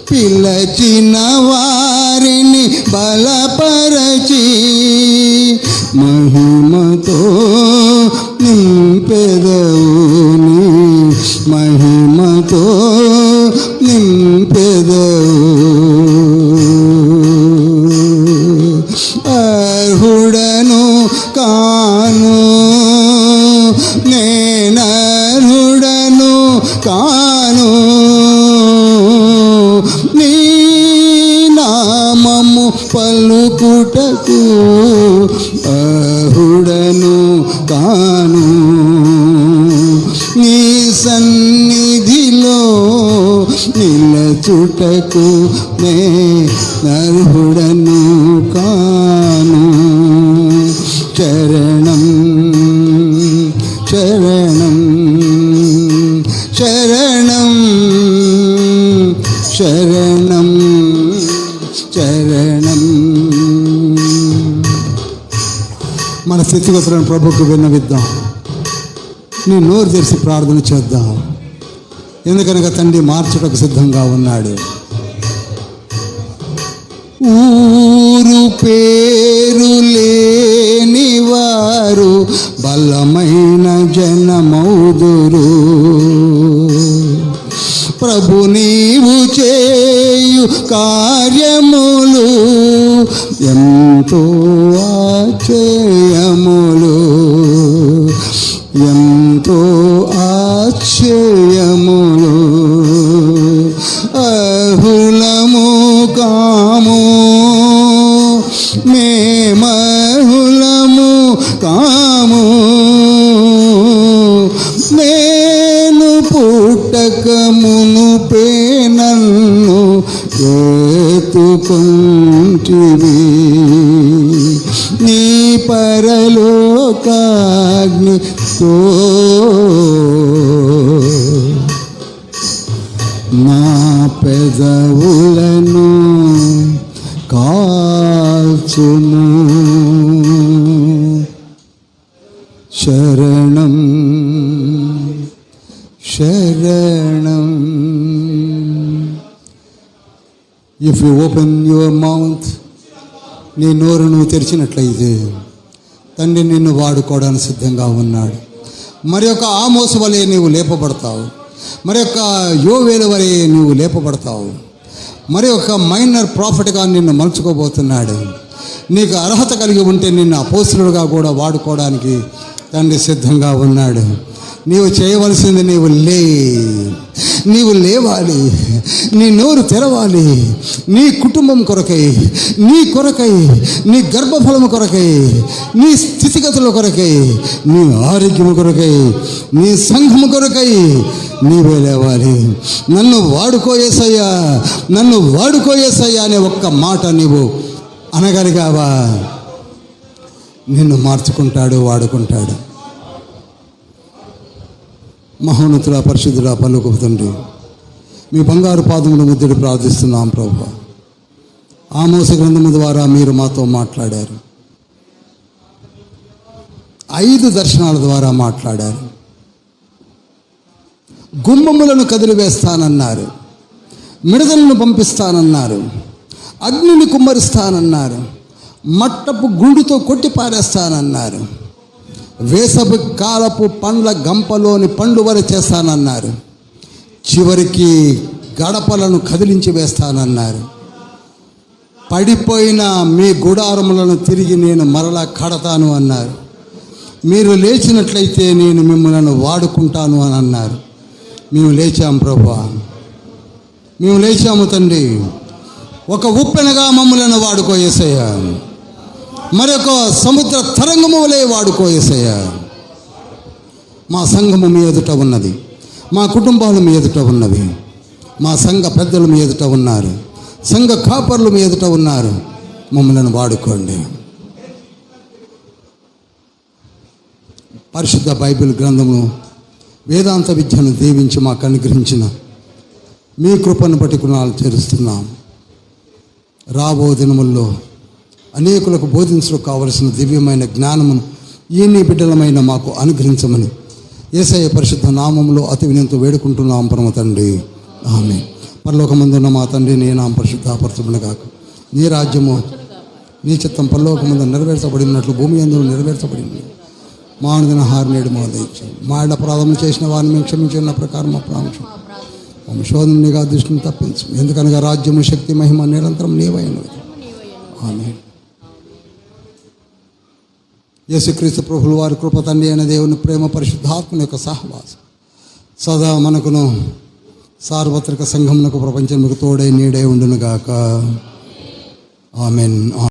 పిలచిన వారిని బలపరచి మహిమతో నింపెదవు. మహిమతో నింపెదవు. అర్హుడను కాను నేనర్హుడను కాను నీ నామము పలుకుటకు. అర్హుడను కాను నీ సన్నిధిలో నిలచుటకు. నే నర్హుడను కాను. శరణం శరణం శరణం శరణం శరణం. మన స్థితిగతులను ప్రభువుకు విన్నవిద్దాం. నీ నోరు తెరిచి ప్రార్థన చేద్దాం. ఎందుకనగా తండ్రి మార్చుటకు సిద్ధంగా ఉన్నాడు. ఊరు పేరు లేని వారు బలమైన జనమౌదురు. ప్రభు నీవు చేయు కార్యములు ఎంతో ఆశ్చర్యములు, ఎంతో ఆశ్చర్యములు. అర్హులము కాము మేమర్హులము కాము. నేను పుట్టక మునుపే నన్ను ఏతుకొంటివి. నీ పరలోకాగ్నితో నా పెదవులను కాల్చును. శరణం శరణం. If you open your mouth, నీ నోరు నువ్వు తెరిచినట్లయితే తండ్రి నిన్ను వాడుకోవడానికి సిద్ధంగా ఉన్నాడు. మరి యొక్క ఆమోసు వలె నీవు లేపబడతావు. మరి యొక్క యోవేలు వలె నీవు లేపబడతావు. మరి ఒక మైనర్ ప్రాఫిట్గా నిన్ను మలుచుకోబోతున్నాడు. నీకు అర్హత కలిగి ఉంటే నిన్ను అపోస్తులుగా కూడా వాడుకోవడానికి తండ్రి సిద్ధంగా ఉన్నాడు. నీవు చేయవలసింది నీవు లేవాలి, నీ నోరు తెరవాలి. నీ కుటుంబం కొరకై, నీ కొరకై, నీ గర్భఫలం కొరకై, నీ స్థితిగతుల కొరకై, నీ ఆరోగ్యం కొరకై, నీ సంఘం కొరకై నీవే లేవాలి. నన్ను వాడుకో యేసయ్యా, నన్ను వాడుకో యేసయ్యా అనే ఒక్క మాట నీవు అనగలిగావా, నిన్ను మార్చుకుంటాడు, వాడుకుంటాడు. మహోన్నతుల పరిశుద్ధుల పలుకు తండ్రి, మీ బంగారు పాదముల ముద్దుడి ప్రార్థిస్తున్నాం ప్రభువా. ఆమోస గ్రంథము ద్వారా మీరు మాతో మాట్లాడారు, 5 దర్శనాల ద్వారా మాట్లాడారు. గుమ్మములను కదిలివేస్తానన్నారు, మిడతలను పంపిస్తానన్నారు, అగ్నిని కుమ్మరిస్తానన్నారు, మట్టపు గుండుతో కొట్టి పారేస్తానన్నారు, వేసవి కాలపు పండ్ల గంపలోని పండు వర చేస్తానన్నారు, చివరికి గడపలను కదిలించి వేస్తానన్నారు. పడిపోయిన మీ గుడారములను తిరిగి నేను మరలా కడతాను అన్నారు. మీరు లేచినట్లయితే నేను మిమ్మల్ని వాడుకుంటాను అని అన్నారు. మేము లేచాం ప్రభువా, మేము లేచాము తండ్రి. ఒక ఉప్పెనగా మమ్మలను వాడుకో యేసయ్యా, మరొక సముద్ర తరంగము వలె వాడుకో యేసయ్యా. మా సంఘము మీ ఎదుట ఉన్నది, మా కుటుంబాలు మీ ఎదుట ఉన్నవి, మా సంఘ పెద్దలు మీ ఎదుట ఉన్నారు, సంఘ కాపర్లు మీ ఎదుట ఉన్నారు. మమ్మల్ని వాడుకోండి. పరిశుద్ధ బైబిల్ గ్రంథమును, వేదాంత విద్యను దీవించి మాకు అనుగ్రహించిన మీ కృపను బట్టి గుణాలు చేరుస్తున్నాం. రాబో దినముల్లో అనేకులకు బోధించడం కావలసిన దివ్యమైన జ్ఞానమును ఈ నీ బిడ్డలమైన మాకు అనుగ్రహించమని యేసయ్య పరిశుద్ధ నామములో అతి వినయంతో వేడుకుంటున్నాం పరమ తండ్రి, ఆమేన్. పరలోకమందున్న మా తండ్రి, నీ నామం పరిశుద్ధపరచబడును గాక. నీ రాజ్యము, నీ చిత్తం పరలోకమందు నెరవేర్చబడినట్లు భూమి యందు నెరవేర్చబడింది. మా అనుదిన ఆహారం నేడు మాకు దయచేయండి. మా ఇళ్ళ అపరాధములు చేసిన వారిని మేము క్షమించిన ప్రకారం మా ప్రాంశం మా శోధనగా దృష్టిని తప్పించు. ఎందుకనగా రాజ్యము, శక్తి, మహిమ నిరంతరం నీవైనవి. ఆమేన్. యేసుక్రీస్తు ప్రభువుల వారి కృప, తండ్రి అయిన దేవుని ప్రేమ, పరిశుద్ధాత్మని యొక్క సహవాసం సదా మనకును సార్వత్రిక సంఘమునకు ప్రపంచమునకు తోడై నీడై ఉండును గాక. ఆమేన్.